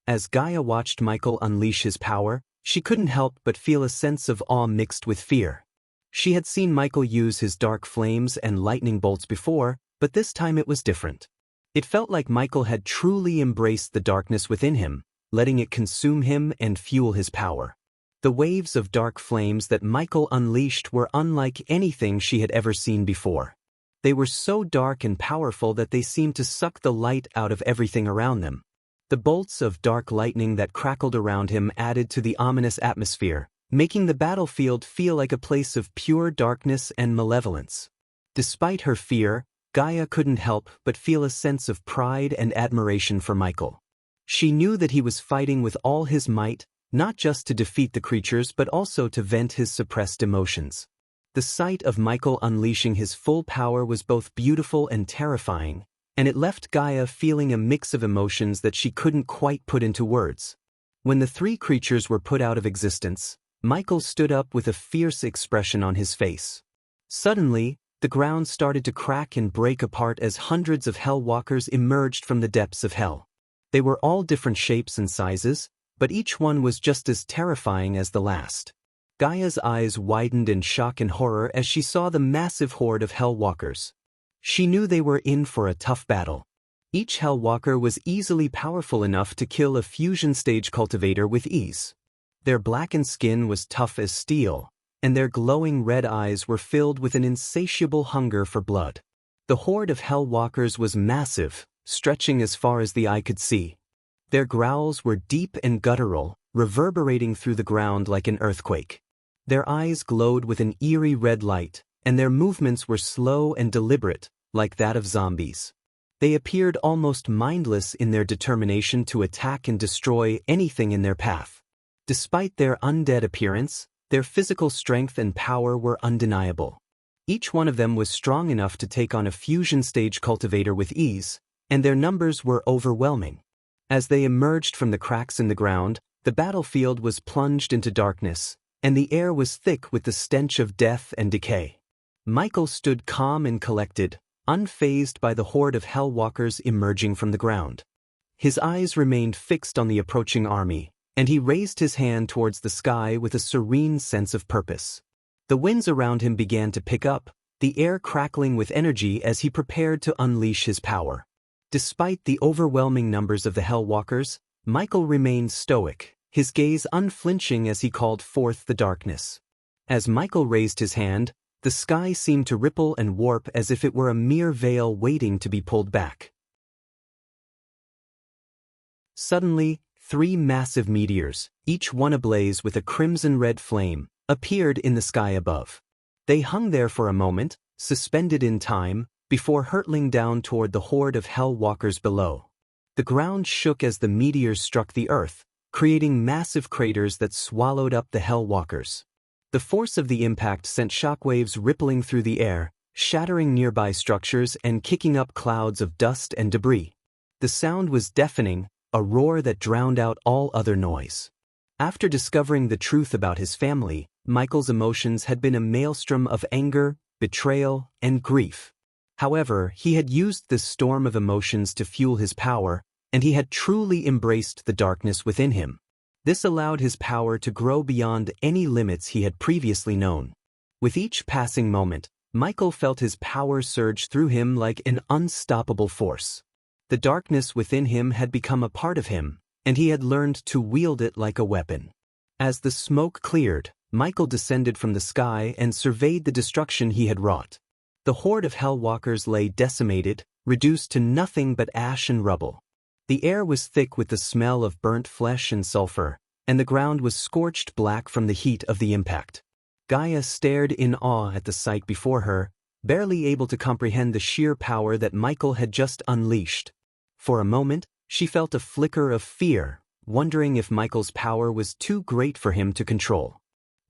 As Gaia watched Michael unleash his power, she couldn't help but feel a sense of awe mixed with fear. She had seen Michael use his dark flames and lightning bolts before, but this time it was different. It felt like Michael had truly embraced the darkness within him, letting it consume him and fuel his power. The waves of dark flames that Michael unleashed were unlike anything she had ever seen before. They were so dark and powerful that they seemed to suck the light out of everything around them. The bolts of dark lightning that crackled around him added to the ominous atmosphere, making the battlefield feel like a place of pure darkness and malevolence. Despite her fear, Gaia couldn't help but feel a sense of pride and admiration for Michael. She knew that he was fighting with all his might, not just to defeat the creatures but also to vent his suppressed emotions. The sight of Michael unleashing his full power was both beautiful and terrifying, and it left Gaia feeling a mix of emotions that she couldn't quite put into words. When the three creatures were put out of existence, Michael stood up with a fierce expression on his face. Suddenly, the ground started to crack and break apart as hundreds of Hellwalkers emerged from the depths of hell. They were all different shapes and sizes, but each one was just as terrifying as the last. Gaia's eyes widened in shock and horror as she saw the massive horde of Hellwalkers. She knew they were in for a tough battle. Each Hellwalker was easily powerful enough to kill a fusion-stage cultivator with ease. Their blackened skin was tough as steel, and their glowing red eyes were filled with an insatiable hunger for blood. The horde of Hellwalkers was massive, stretching as far as the eye could see. Their growls were deep and guttural, reverberating through the ground like an earthquake. Their eyes glowed with an eerie red light, and their movements were slow and deliberate, like that of zombies. They appeared almost mindless in their determination to attack and destroy anything in their path. Despite their undead appearance, their physical strength and power were undeniable. Each one of them was strong enough to take on a fusion-stage cultivator with ease, and their numbers were overwhelming. As they emerged from the cracks in the ground, the battlefield was plunged into darkness, and the air was thick with the stench of death and decay. Michael stood calm and collected, unfazed by the horde of Hellwalkers emerging from the ground. His eyes remained fixed on the approaching army, and he raised his hand towards the sky with a serene sense of purpose. The winds around him began to pick up, the air crackling with energy as he prepared to unleash his power. Despite the overwhelming numbers of the Hellwalkers, Michael remained stoic, his gaze unflinching as he called forth the darkness. As Michael raised his hand, the sky seemed to ripple and warp as if it were a mere veil waiting to be pulled back. Suddenly, 3 massive meteors, each one ablaze with a crimson-red flame, appeared in the sky above. They hung there for a moment, suspended in time, before hurtling down toward the horde of Hellwalkers below. The ground shook as the meteors struck the earth, creating massive craters that swallowed up the Hellwalkers. The force of the impact sent shockwaves rippling through the air, shattering nearby structures and kicking up clouds of dust and debris. The sound was deafening, a roar that drowned out all other noise. After discovering the truth about his family, Michael's emotions had been a maelstrom of anger, betrayal, and grief. However, he had used this storm of emotions to fuel his power, and he had truly embraced the darkness within him. This allowed his power to grow beyond any limits he had previously known. With each passing moment, Michael felt his power surge through him like an unstoppable force. The darkness within him had become a part of him, and he had learned to wield it like a weapon. As the smoke cleared, Michael descended from the sky and surveyed the destruction he had wrought. The horde of Hellwalkers lay decimated, reduced to nothing but ash and rubble. The air was thick with the smell of burnt flesh and sulfur, and the ground was scorched black from the heat of the impact. Gaia stared in awe at the sight before her, barely able to comprehend the sheer power that Michael had just unleashed. For a moment, she felt a flicker of fear, wondering if Michael's power was too great for him to control.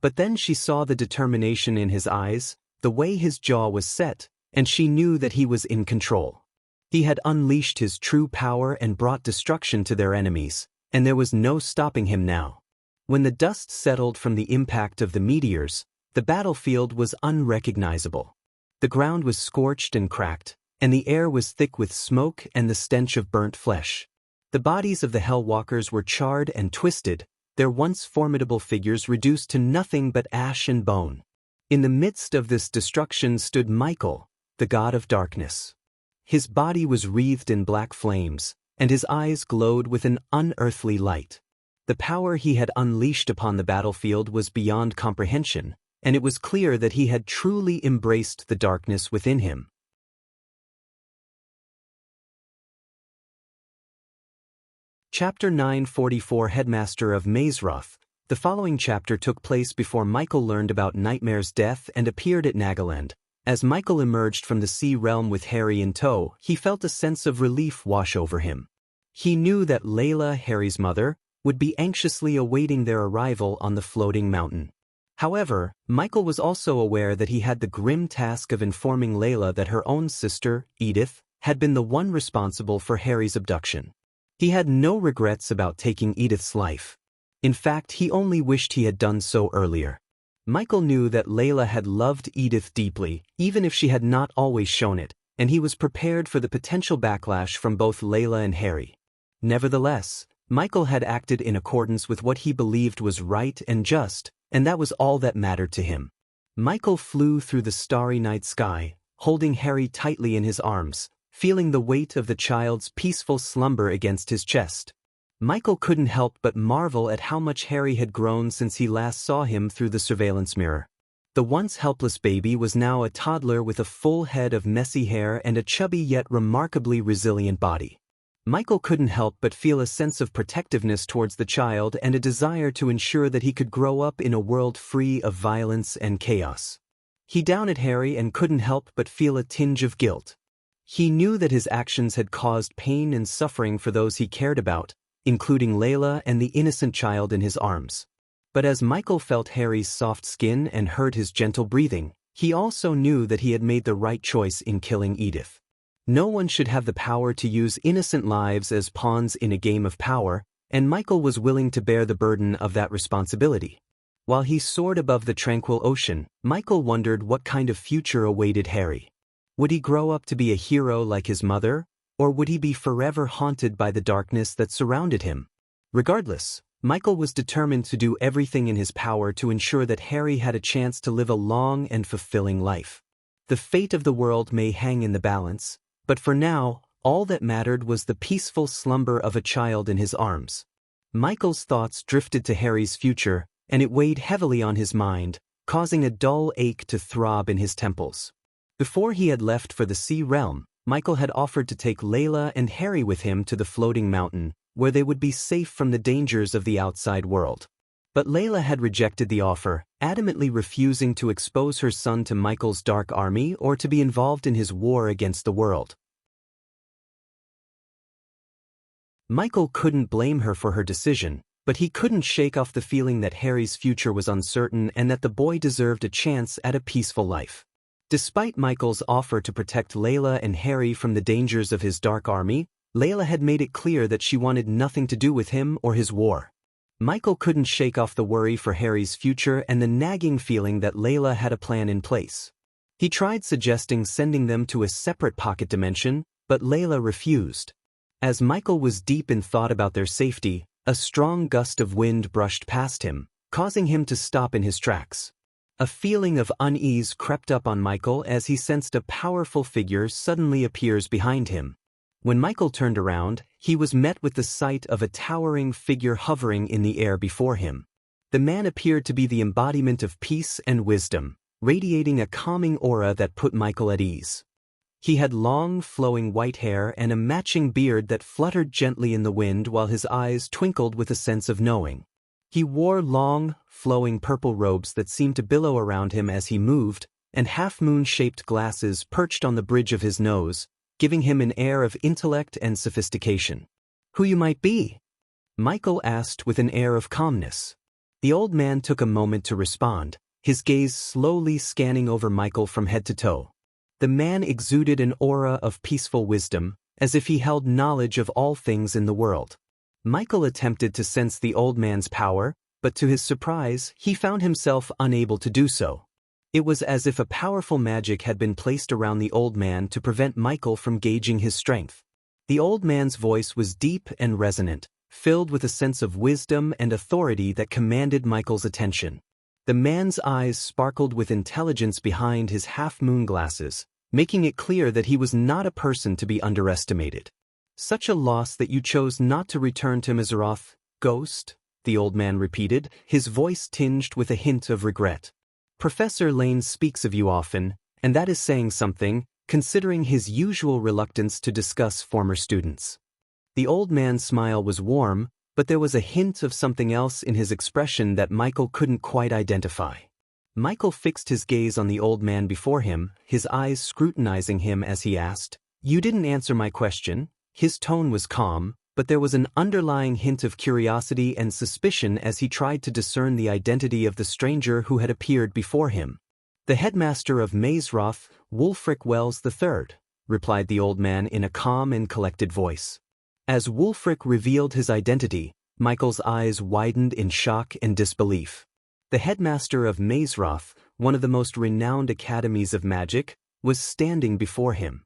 But then she saw the determination in his eyes, the way his jaw was set, and she knew that he was in control. He had unleashed his true power and brought destruction to their enemies, and there was no stopping him now. When the dust settled from the impact of the meteors, the battlefield was unrecognizable. The ground was scorched and cracked, and the air was thick with smoke and the stench of burnt flesh. The bodies of the Hellwalkers were charred and twisted, their once formidable figures reduced to nothing but ash and bone. In the midst of this destruction stood Michael, the god of darkness. His body was wreathed in black flames, and his eyes glowed with an unearthly light. The power he had unleashed upon the battlefield was beyond comprehension, and it was clear that he had truly embraced the darkness within him. Chapter 944 Headmaster of Mazeroth. The following chapter took place before Michael learned about Nightmare's death and appeared at Nagaland. As Michael emerged from the sea realm with Harry in tow, he felt a sense of relief wash over him. He knew that Layla, Harry's mother, would be anxiously awaiting their arrival on the floating mountain. However, Michael was also aware that he had the grim task of informing Layla that her own sister, Edith, had been the one responsible for Harry's abduction. He had no regrets about taking Edith's life. In fact, he only wished he had done so earlier. Michael knew that Layla had loved Edith deeply, even if she had not always shown it, and he was prepared for the potential backlash from both Layla and Harry. Nevertheless, Michael had acted in accordance with what he believed was right and just, and that was all that mattered to him. Michael flew through the starry night sky, holding Harry tightly in his arms, feeling the weight of the child's peaceful slumber against his chest. Michael couldn't help but marvel at how much Harry had grown since he last saw him through the surveillance mirror. The once helpless baby was now a toddler with a full head of messy hair and a chubby yet remarkably resilient body. Michael couldn't help but feel a sense of protectiveness towards the child and a desire to ensure that he could grow up in a world free of violence and chaos. He down at Harry and couldn't help but feel a tinge of guilt. He knew that his actions had caused pain and suffering for those he cared about, including Layla and the innocent child in his arms. But as Michael felt Harry's soft skin and heard his gentle breathing, he also knew that he had made the right choice in killing Edith. No one should have the power to use innocent lives as pawns in a game of power, and Michael was willing to bear the burden of that responsibility. While he soared above the tranquil ocean, Michael wondered what kind of future awaited Harry. Would he grow up to be a hero like his mother, or would he be forever haunted by the darkness that surrounded him? Regardless, Michael was determined to do everything in his power to ensure that Harry had a chance to live a long and fulfilling life. The fate of the world may hang in the balance, but for now, all that mattered was the peaceful slumber of a child in his arms. Michael's thoughts drifted to Harry's future, and it weighed heavily on his mind, causing a dull ache to throb in his temples. Before he had left for the Sea Realm, Michael had offered to take Layla and Harry with him to the floating mountain, where they would be safe from the dangers of the outside world. But Layla had rejected the offer, adamantly refusing to expose her son to Michael's dark army or to be involved in his war against the world. Michael couldn't blame her for her decision, but he couldn't shake off the feeling that Harry's future was uncertain and that the boy deserved a chance at a peaceful life. Despite Michael's offer to protect Layla and Harry from the dangers of his dark army, Layla had made it clear that she wanted nothing to do with him or his war. Michael couldn't shake off the worry for Harry's future and the nagging feeling that Layla had a plan in place. He tried suggesting sending them to a separate pocket dimension, but Layla refused. As Michael was deep in thought about their safety, a strong gust of wind brushed past him, causing him to stop in his tracks. A feeling of unease crept up on Michael as he sensed a powerful figure suddenly appears behind him. When Michael turned around, he was met with the sight of a towering figure hovering in the air before him. The man appeared to be the embodiment of peace and wisdom, radiating a calming aura that put Michael at ease. He had long, flowing white hair and a matching beard that fluttered gently in the wind while his eyes twinkled with a sense of knowing. He wore long, flowing purple robes that seemed to billow around him as he moved, and half-moon-shaped glasses perched on the bridge of his nose, giving him an air of intellect and sophistication. "Who you might be?" Michael asked with an air of calmness. The old man took a moment to respond, his gaze slowly scanning over Michael from head to toe. The man exuded an aura of peaceful wisdom, as if he held knowledge of all things in the world. Michael attempted to sense the old man's power, but to his surprise, he found himself unable to do so. It was as if a powerful magic had been placed around the old man to prevent Michael from gauging his strength. The old man's voice was deep and resonant, filled with a sense of wisdom and authority that commanded Michael's attention. The man's eyes sparkled with intelligence behind his half-moon glasses, making it clear that he was not a person to be underestimated. "Such a loss that you chose not to return to Miseroth, ghost?" the old man repeated, his voice tinged with a hint of regret. "Professor Lane speaks of you often, and that is saying something, considering his usual reluctance to discuss former students." The old man's smile was warm, but there was a hint of something else in his expression that Michael couldn't quite identify. Michael fixed his gaze on the old man before him, his eyes scrutinizing him as he asked, "You didn't answer my question." His tone was calm, but there was an underlying hint of curiosity and suspicion as he tried to discern the identity of the stranger who had appeared before him. "The headmaster of Maesroth, Wulfric Wells III," replied the old man in a calm and collected voice. As Wulfric revealed his identity, Michael's eyes widened in shock and disbelief. The headmaster of Maesroth, one of the most renowned academies of magic, was standing before him.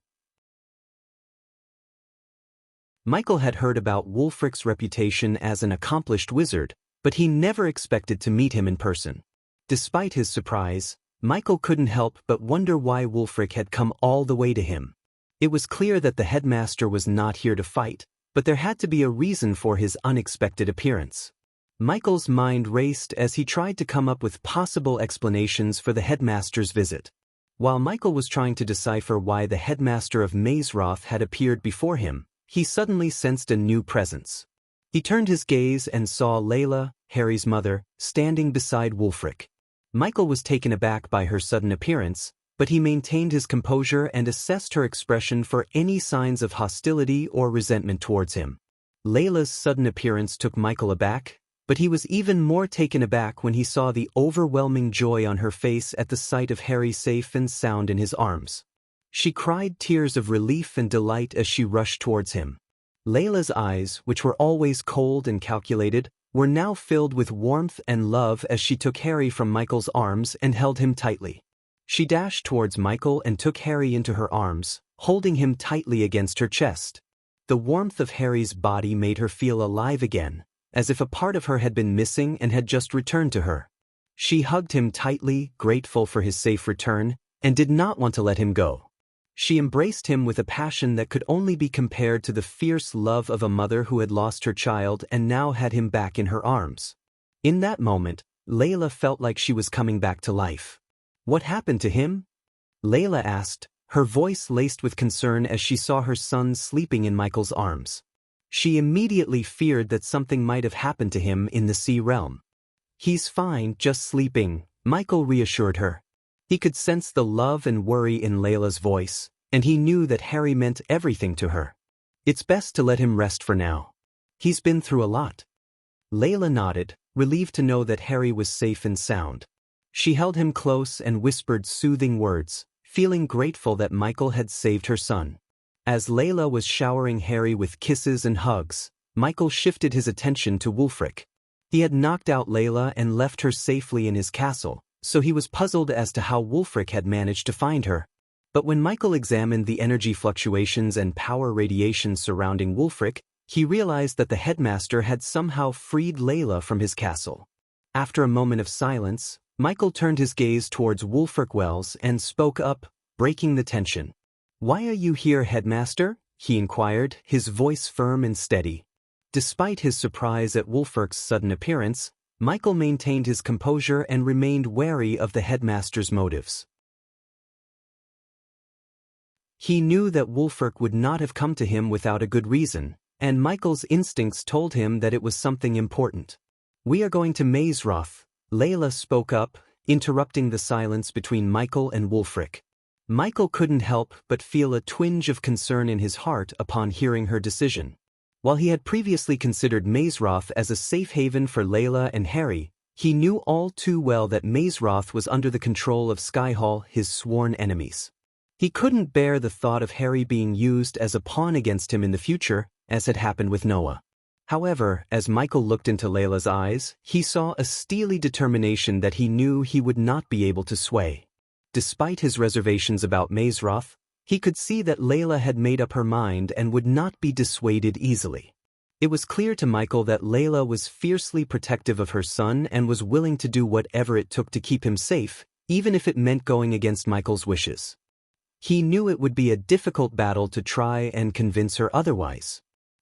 Michael had heard about Wulfric's reputation as an accomplished wizard, but he never expected to meet him in person. Despite his surprise, Michael couldn't help but wonder why Wulfric had come all the way to him. It was clear that the headmaster was not here to fight, but there had to be a reason for his unexpected appearance. Michael's mind raced as he tried to come up with possible explanations for the headmaster's visit. While Michael was trying to decipher why the headmaster of Maesroth had appeared before him, he suddenly sensed a new presence. He turned his gaze and saw Layla, Harry's mother, standing beside Wulfric. Michael was taken aback by her sudden appearance, but he maintained his composure and assessed her expression for any signs of hostility or resentment towards him. Layla's sudden appearance took Michael aback, but he was even more taken aback when he saw the overwhelming joy on her face at the sight of Harry safe and sound in his arms. She cried tears of relief and delight as she rushed towards him. Layla's eyes, which were always cold and calculated, were now filled with warmth and love as she took Harry from Michael's arms and held him tightly. She dashed towards Michael and took Harry into her arms, holding him tightly against her chest. The warmth of Harry's body made her feel alive again, as if a part of her had been missing and had just returned to her. She hugged him tightly, grateful for his safe return, and did not want to let him go. She embraced him with a passion that could only be compared to the fierce love of a mother who had lost her child and now had him back in her arms. In that moment, Layla felt like she was coming back to life. "What happened to him?" Layla asked, her voice laced with concern as she saw her son sleeping in Michael's arms. She immediately feared that something might have happened to him in the sea realm. "He's fine, just sleeping," Michael reassured her. He could sense the love and worry in Layla's voice, and he knew that Harry meant everything to her. "It's best to let him rest for now. He's been through a lot." Layla nodded, relieved to know that Harry was safe and sound. She held him close and whispered soothing words, feeling grateful that Michael had saved her son. As Layla was showering Harry with kisses and hugs, Michael shifted his attention to Wulfric. He had knocked out Layla and left her safely in his castle, so he was puzzled as to how Wulfric had managed to find her. But when Michael examined the energy fluctuations and power radiations surrounding Wulfric, he realized that the headmaster had somehow freed Layla from his castle. After a moment of silence, Michael turned his gaze towards Wulfric Wells and spoke up, breaking the tension. "Why are you here, headmaster?" he inquired, his voice firm and steady. Despite his surprise at Wulfric's sudden appearance, Michael maintained his composure and remained wary of the headmaster's motives. He knew that Wulfric would not have come to him without a good reason, and Michael's instincts told him that it was something important. "We are going to Maesroth," Layla spoke up, interrupting the silence between Michael and Wulfric. Michael couldn't help but feel a twinge of concern in his heart upon hearing her decision. While he had previously considered Maesroth as a safe haven for Layla and Harry, he knew all too well that Maesroth was under the control of Skyhall, his sworn enemies. He couldn't bear the thought of Harry being used as a pawn against him in the future, as had happened with Noah. However, as Michael looked into Layla's eyes, he saw a steely determination that he knew he would not be able to sway. Despite his reservations about Maesroth, he could see that Layla had made up her mind and would not be dissuaded easily. It was clear to Michael that Layla was fiercely protective of her son and was willing to do whatever it took to keep him safe, even if it meant going against Michael's wishes. He knew it would be a difficult battle to try and convince her otherwise.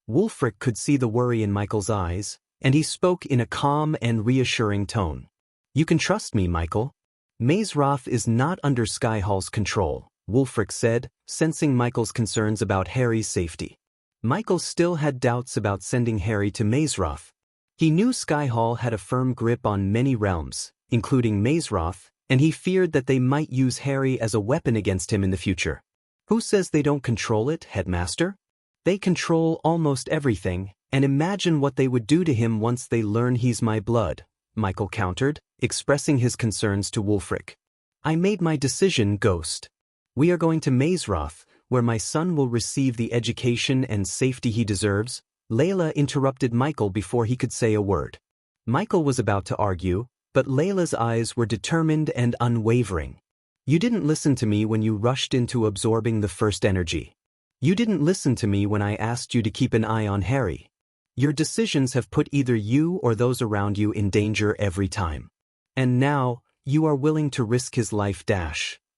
Wulfric could see the worry in Michael's eyes, and he spoke in a calm and reassuring tone. "You can trust me, Michael. Maesroth is not under Skyhall's control," Wulfric said, sensing Michael's concerns about Harry's safety. Michael still had doubts about sending Harry to Maesroth. He knew Skyhall had a firm grip on many realms, including Maesroth, and he feared that they might use Harry as a weapon against him in the future. "Who says they don't control it, headmaster? They control almost everything," And imagine what they would do to him once they learn he's my blood, Michael countered, expressing his concerns to Wulfric. I made my decision, Ghost. We are going to Mazeroth, where my son will receive the education and safety he deserves. Layla interrupted Michael before he could say a word. Michael was about to argue, but Layla's eyes were determined and unwavering. You didn't listen to me when you rushed into absorbing the first energy. You didn't listen to me when I asked you to keep an eye on Harry. Your decisions have put either you or those around you in danger every time. And now, you are willing to risk his life.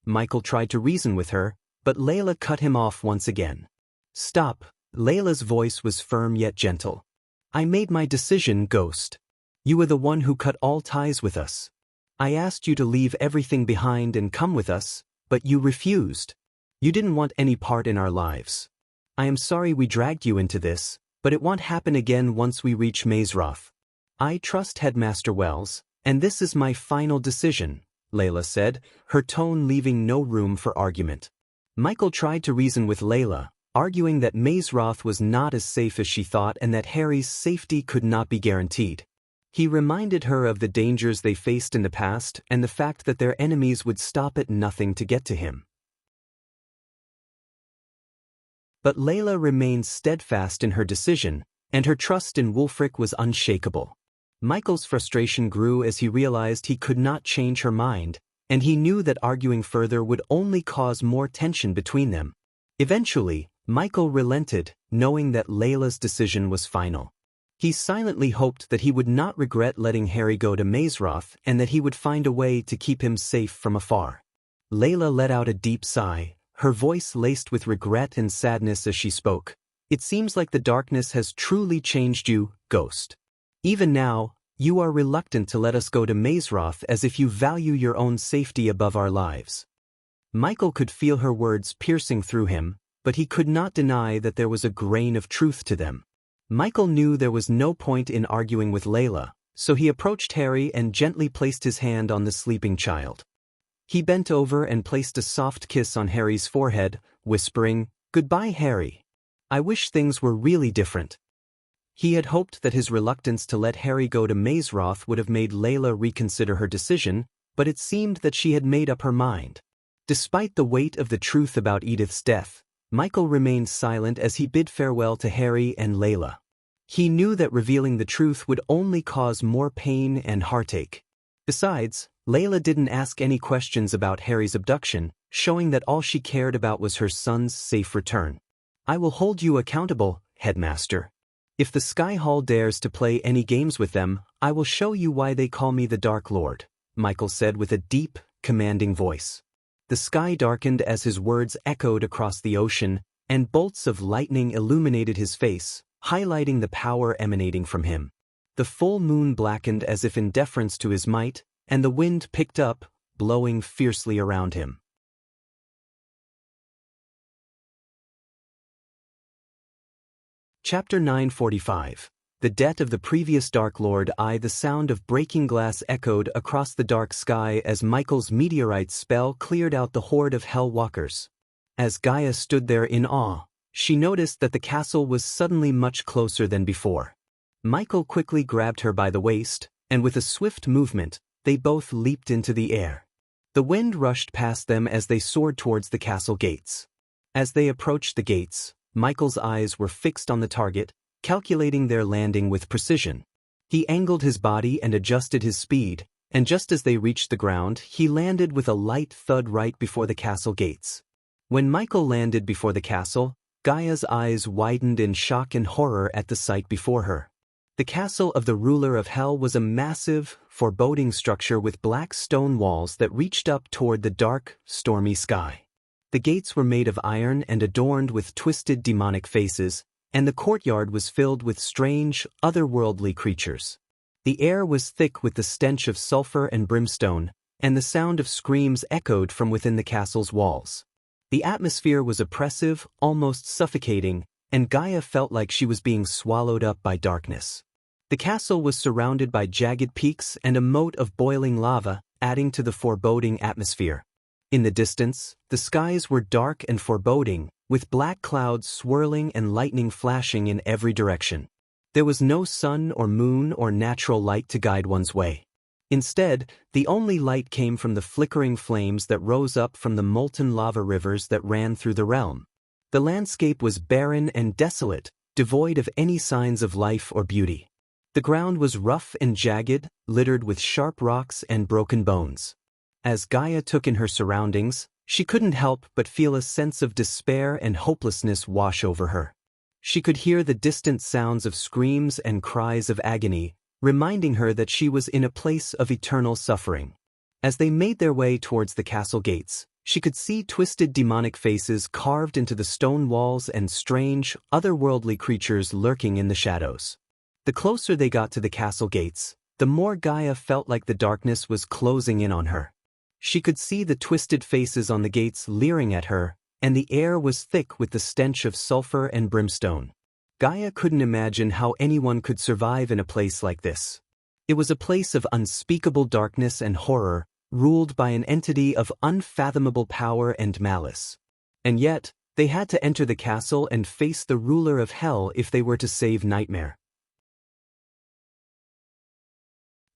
Michael tried to reason with her, but Layla cut him off once again. Stop. Layla's voice was firm yet gentle. I made my decision, Ghost. You were the one who cut all ties with us. I asked you to leave everything behind and come with us, but you refused. You didn't want any part in our lives. I am sorry we dragged you into this, but it won't happen again once we reach Mazeroth. I trust Headmaster Wells, and this is my final decision, Layla said, her tone leaving no room for argument. Michael tried to reason with Layla, arguing that Mazeroth was not as safe as she thought and that Harry's safety could not be guaranteed. He reminded her of the dangers they faced in the past and the fact that their enemies would stop at nothing to get to him. But Layla remained steadfast in her decision, and her trust in Wulfric was unshakable. Michael's frustration grew as he realized he could not change her mind, and he knew that arguing further would only cause more tension between them. Eventually, Michael relented, knowing that Layla's decision was final. He silently hoped that he would not regret letting Harry go to Mazeroth and that he would find a way to keep him safe from afar. Layla let out a deep sigh, her voice laced with regret and sadness as she spoke. It seems like the darkness has truly changed you, Ghost. Even now, you are reluctant to let us go to Mazeroth as if you value your own safety above our lives. Michael could feel her words piercing through him, but he could not deny that there was a grain of truth to them. Michael knew there was no point in arguing with Layla, so he approached Harry and gently placed his hand on the sleeping child. He bent over and placed a soft kiss on Harry's forehead, whispering, "Goodbye, Harry. I wish things were really different." He had hoped that his reluctance to let Harry go to Mazeroth would have made Layla reconsider her decision, but it seemed that she had made up her mind. Despite the weight of the truth about Edith's death, Michael remained silent as he bid farewell to Harry and Layla. He knew that revealing the truth would only cause more pain and heartache. Besides, Layla didn't ask any questions about Harry's abduction, showing that all she cared about was her son's safe return. I will hold you accountable, Headmaster. If the Sky Hall dares to play any games with them, I will show you why they call me the Dark Lord, Michael said with a deep, commanding voice. The sky darkened as his words echoed across the ocean, and bolts of lightning illuminated his face, highlighting the power emanating from him. The full moon blackened as if in deference to his might, and the wind picked up, blowing fiercely around him. Chapter 945. The death of the previous Dark Lord. The sound of breaking glass echoed across the dark sky as Michael's meteorite spell cleared out the horde of hell walkers. As Gaia stood there in awe, she noticed that the castle was suddenly much closer than before. Michael quickly grabbed her by the waist, and with a swift movement, they both leaped into the air. The wind rushed past them as they soared towards the castle gates. As they approached the gates, Michael's eyes were fixed on the target, calculating their landing with precision. He angled his body and adjusted his speed, and just as they reached the ground, he landed with a light thud right before the castle gates. When Michael landed before the castle, Gaia's eyes widened in shock and horror at the sight before her. The castle of the ruler of hell was a massive, foreboding structure with black stone walls that reached up toward the dark, stormy sky. The gates were made of iron and adorned with twisted demonic faces, and the courtyard was filled with strange, otherworldly creatures. The air was thick with the stench of sulfur and brimstone, and the sound of screams echoed from within the castle's walls. The atmosphere was oppressive, almost suffocating, and Gaia felt like she was being swallowed up by darkness. The castle was surrounded by jagged peaks and a moat of boiling lava, adding to the foreboding atmosphere. In the distance, the skies were dark and foreboding, with black clouds swirling and lightning flashing in every direction. There was no sun or moon or natural light to guide one's way. Instead, the only light came from the flickering flames that rose up from the molten lava rivers that ran through the realm. The landscape was barren and desolate, devoid of any signs of life or beauty. The ground was rough and jagged, littered with sharp rocks and broken bones. As Gaia took in her surroundings, she couldn't help but feel a sense of despair and hopelessness wash over her. She could hear the distant sounds of screams and cries of agony, reminding her that she was in a place of eternal suffering. As they made their way towards the castle gates, she could see twisted demonic faces carved into the stone walls and strange, otherworldly creatures lurking in the shadows. The closer they got to the castle gates, the more Gaia felt like the darkness was closing in on her. She could see the twisted faces on the gates leering at her, and the air was thick with the stench of sulfur and brimstone. Gaia couldn't imagine how anyone could survive in a place like this. It was a place of unspeakable darkness and horror, ruled by an entity of unfathomable power and malice. And yet, they had to enter the castle and face the ruler of hell if they were to save Nightmare.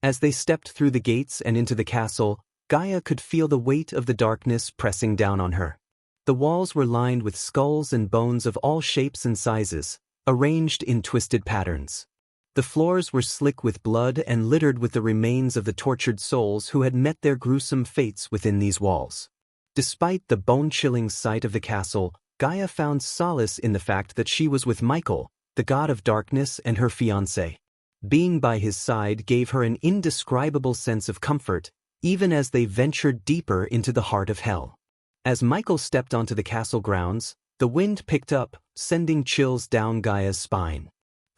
As they stepped through the gates and into the castle, Gaia could feel the weight of the darkness pressing down on her. The walls were lined with skulls and bones of all shapes and sizes, arranged in twisted patterns. The floors were slick with blood and littered with the remains of the tortured souls who had met their gruesome fates within these walls. Despite the bone-chilling sight of the castle, Gaia found solace in the fact that she was with Michael, the god of darkness and her fiancé. Being by his side gave her an indescribable sense of comfort, even as they ventured deeper into the heart of hell. As Michael stepped onto the castle grounds, the wind picked up, sending chills down Gaia's spine.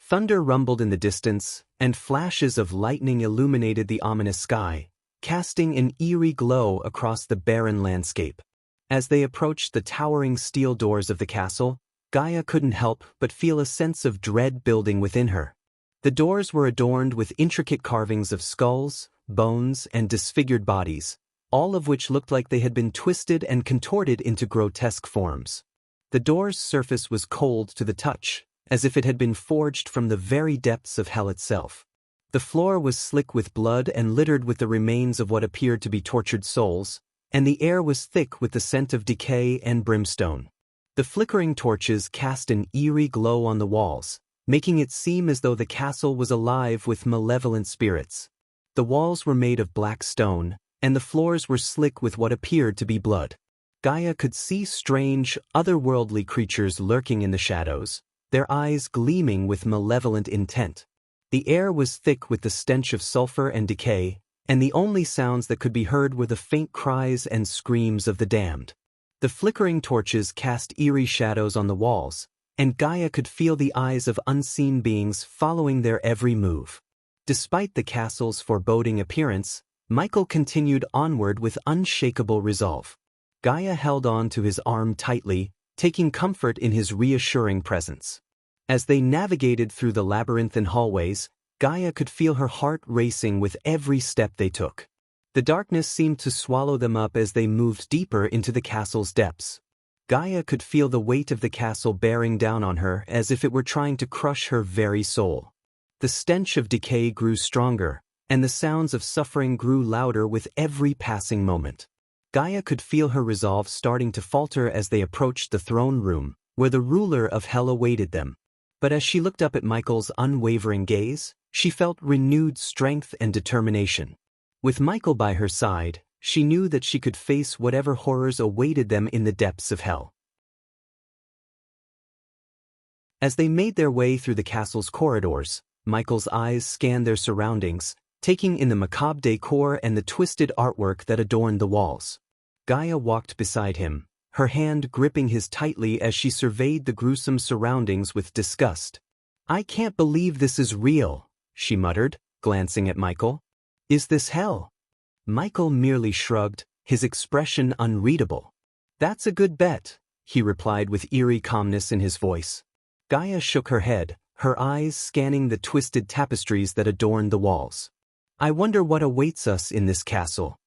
Thunder rumbled in the distance, and flashes of lightning illuminated the ominous sky, casting an eerie glow across the barren landscape. As they approached the towering steel doors of the castle, Gaia couldn't help but feel a sense of dread building within her. The doors were adorned with intricate carvings of skulls, bones, and disfigured bodies, all of which looked like they had been twisted and contorted into grotesque forms. The door's surface was cold to the touch, as if it had been forged from the very depths of hell itself. The floor was slick with blood and littered with the remains of what appeared to be tortured souls, and the air was thick with the scent of decay and brimstone. The flickering torches cast an eerie glow on the walls, making it seem as though the castle was alive with malevolent spirits. The walls were made of black stone, and the floors were slick with what appeared to be blood. Gaia could see strange, otherworldly creatures lurking in the shadows, their eyes gleaming with malevolent intent. The air was thick with the stench of sulfur and decay, and the only sounds that could be heard were the faint cries and screams of the damned. The flickering torches cast eerie shadows on the walls, and Gaia could feel the eyes of unseen beings following their every move. Despite the castle's foreboding appearance, Michael continued onward with unshakable resolve. Gaia held on to his arm tightly, taking comfort in his reassuring presence. As they navigated through the labyrinthine hallways, Gaia could feel her heart racing with every step they took. The darkness seemed to swallow them up as they moved deeper into the castle's depths. Gaia could feel the weight of the castle bearing down on her as if it were trying to crush her very soul. The stench of decay grew stronger, and the sounds of suffering grew louder with every passing moment. Gaia could feel her resolve starting to falter as they approached the throne room, where the ruler of hell awaited them. But as she looked up at Michael's unwavering gaze, she felt renewed strength and determination. With Michael by her side, she knew that she could face whatever horrors awaited them in the depths of hell. As they made their way through the castle's corridors, Michael's eyes scanned their surroundings, taking in the macabre decor and the twisted artwork that adorned the walls. Gaia walked beside him, her hand gripping his tightly as she surveyed the gruesome surroundings with disgust. "I can't believe this is real," she muttered, glancing at Michael. "Is this hell?" Michael merely shrugged, his expression unreadable. "That's a good bet," he replied with eerie calmness in his voice. Gaia shook her head, her eyes scanning the twisted tapestries that adorned the walls. "I wonder what awaits us in this castle.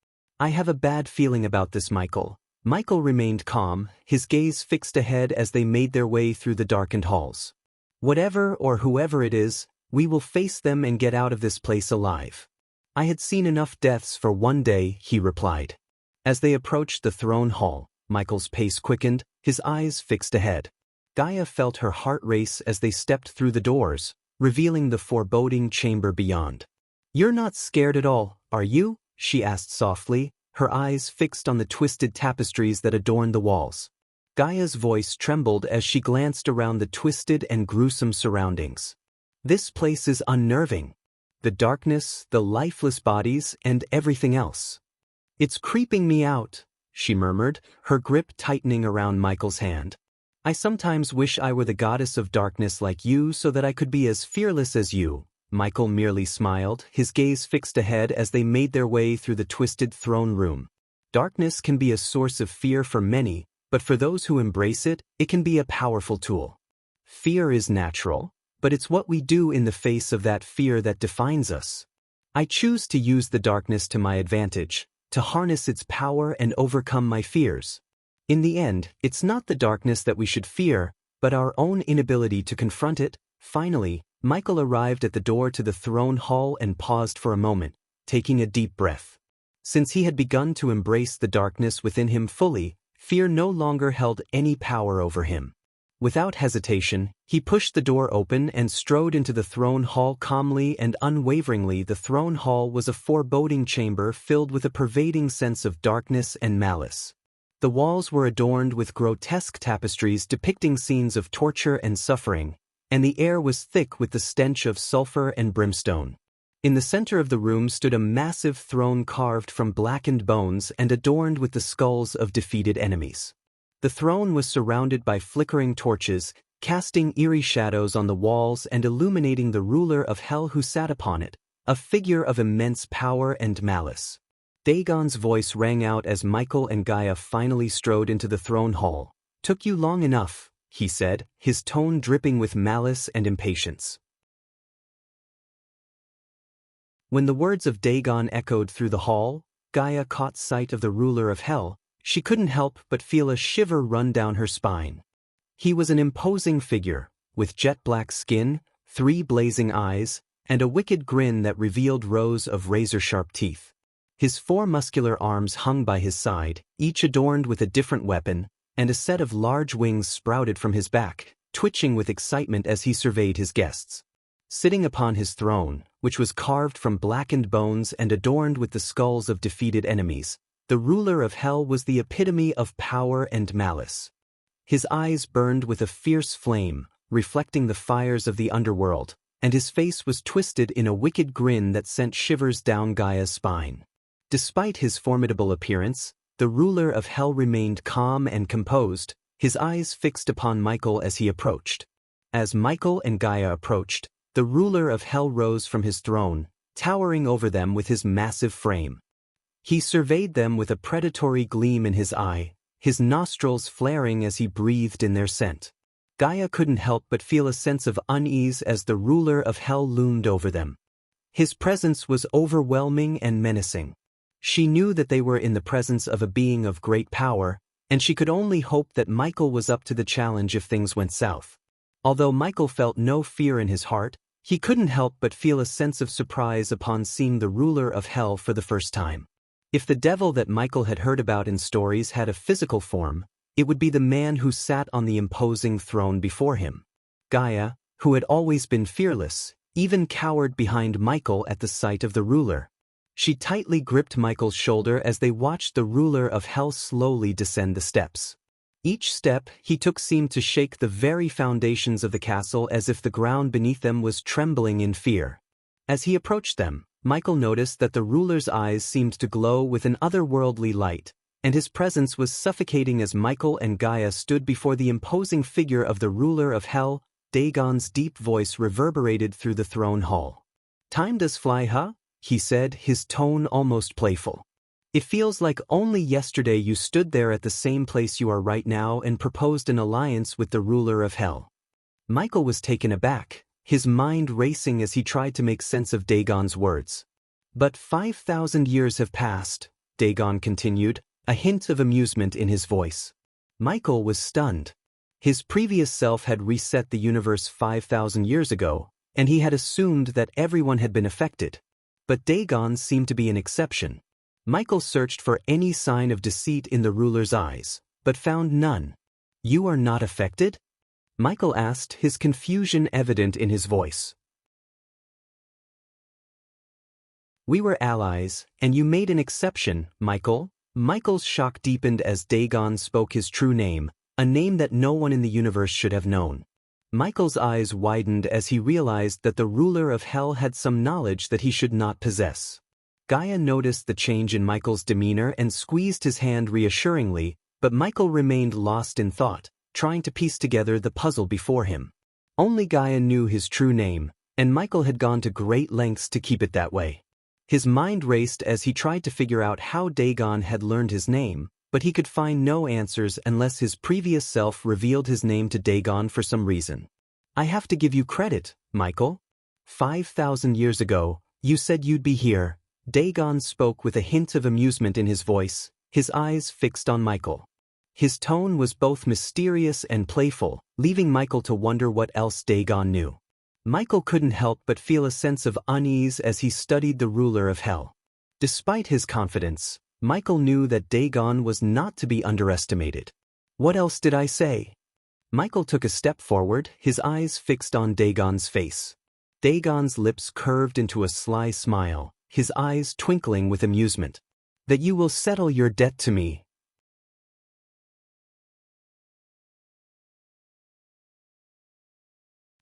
I have a bad feeling about this, Michael." Michael remained calm, his gaze fixed ahead as they made their way through the darkened halls. "Whatever or whoever it is, We will face them and get out of this place alive. I had seen enough deaths for one day, he replied. As they approached the throne hall, Michael's pace quickened, his eyes fixed ahead. Gaia felt her heart race as they stepped through the doors, revealing the foreboding chamber beyond. "You're not scared at all, are you?" she asked softly, her eyes fixed on the twisted tapestries that adorned the walls. Gaia's voice trembled as she glanced around the twisted and gruesome surroundings. "This place is unnerving. The darkness, the lifeless bodies, and everything else. It's creeping me out," she murmured, her grip tightening around Michael's hand. "I sometimes wish I were the goddess of darkness like you so that I could be as fearless as you." Michael merely smiled, his gaze fixed ahead as they made their way through the twisted throne room. Darkness can be a source of fear for many, but for those who embrace it, it can be a powerful tool. Fear is natural, but it's what we do in the face of that fear that defines us. I choose to use the darkness to my advantage, to harness its power and overcome my fears. In the end, it's not the darkness that we should fear, but our own inability to confront it. Finally, Michael arrived at the door to the throne hall and paused for a moment, taking a deep breath. Since he had begun to embrace the darkness within him fully, fear no longer held any power over him. Without hesitation, he pushed the door open and strode into the throne hall calmly and unwaveringly. The throne hall was a foreboding chamber filled with a pervading sense of darkness and malice. The walls were adorned with grotesque tapestries depicting scenes of torture and suffering, and the air was thick with the stench of sulfur and brimstone. In the center of the room stood a massive throne carved from blackened bones and adorned with the skulls of defeated enemies. The throne was surrounded by flickering torches, casting eerie shadows on the walls and illuminating the ruler of hell who sat upon it, a figure of immense power and malice. Dagon's voice rang out as Michael and Gaia finally strode into the throne hall. "Took you long enough," he said, his tone dripping with malice and impatience. When the words of Dagon echoed through the hall, Gaia caught sight of the ruler of hell. She couldn't help but feel a shiver run down her spine. He was an imposing figure, with jet-black skin, 3 blazing eyes, and a wicked grin that revealed rows of razor-sharp teeth. His 4 muscular arms hung by his side, each adorned with a different weapon, and a set of large wings sprouted from his back, twitching with excitement as he surveyed his guests. Sitting upon his throne, which was carved from blackened bones and adorned with the skulls of defeated enemies, the ruler of hell was the epitome of power and malice. His eyes burned with a fierce flame, reflecting the fires of the underworld, and his face was twisted in a wicked grin that sent shivers down Gaia's spine. Despite his formidable appearance, the ruler of hell remained calm and composed, his eyes fixed upon Michael as he approached. As Michael and Gaia approached, the ruler of hell rose from his throne, towering over them with his massive frame. He surveyed them with a predatory gleam in his eye, his nostrils flaring as he breathed in their scent. Gaia couldn't help but feel a sense of unease as the ruler of hell loomed over them. His presence was overwhelming and menacing. She knew that they were in the presence of a being of great power, and she could only hope that Michael was up to the challenge if things went south. Although Michael felt no fear in his heart, he couldn't help but feel a sense of surprise upon seeing the ruler of hell for the first time. If the devil that Michael had heard about in stories had a physical form, it would be the man who sat on the imposing throne before him. Gaia, who had always been fearless, even cowered behind Michael at the sight of the ruler. She tightly gripped Michael's shoulder as they watched the ruler of hell slowly descend the steps. Each step he took seemed to shake the very foundations of the castle as if the ground beneath them was trembling in fear. As he approached them, Michael noticed that the ruler's eyes seemed to glow with an otherworldly light, and his presence was suffocating as Michael and Gaia stood before the imposing figure of the ruler of hell. Dagon's deep voice reverberated through the throne hall. "Time does fly, huh?" he said, his tone almost playful. "It feels like only yesterday you stood there at the same place you are right now and proposed an alliance with the ruler of hell." Michael was taken aback, his mind racing as he tried to make sense of Dagon's words. "But 5,000 years have passed," Dagon continued, a hint of amusement in his voice. Michael was stunned. His previous self had reset the universe 5,000 years ago, and he had assumed that everyone had been affected. But Dagon seemed to be an exception. Michael searched for any sign of deceit in the ruler's eyes, but found none. "You are not affected?" Michael asked, his confusion evident in his voice. "We were allies, and you made an exception, Michael." Michael's shock deepened as Dagon spoke his true name, a name that no one in the universe should have known. Michael's eyes widened as he realized that the ruler of hell had some knowledge that he should not possess. Gaia noticed the change in Michael's demeanor and squeezed his hand reassuringly, but Michael remained lost in thought, trying to piece together the puzzle before him. Only Gaia knew his true name, and Michael had gone to great lengths to keep it that way. His mind raced as he tried to figure out how Dagon had learned his name, but he could find no answers unless his previous self revealed his name to Dagon for some reason. "I have to give you credit, Michael. 5,000 years ago, you said you'd be here." Dagon spoke with a hint of amusement in his voice, his eyes fixed on Michael. His tone was both mysterious and playful, leaving Michael to wonder what else Dagon knew. Michael couldn't help but feel a sense of unease as he studied the ruler of hell. Despite his confidence, Michael knew that Dagon was not to be underestimated. "What else did I say?" Michael took a step forward, his eyes fixed on Dagon's face. Dagon's lips curved into a sly smile, his eyes twinkling with amusement. "That you will settle your debt to me."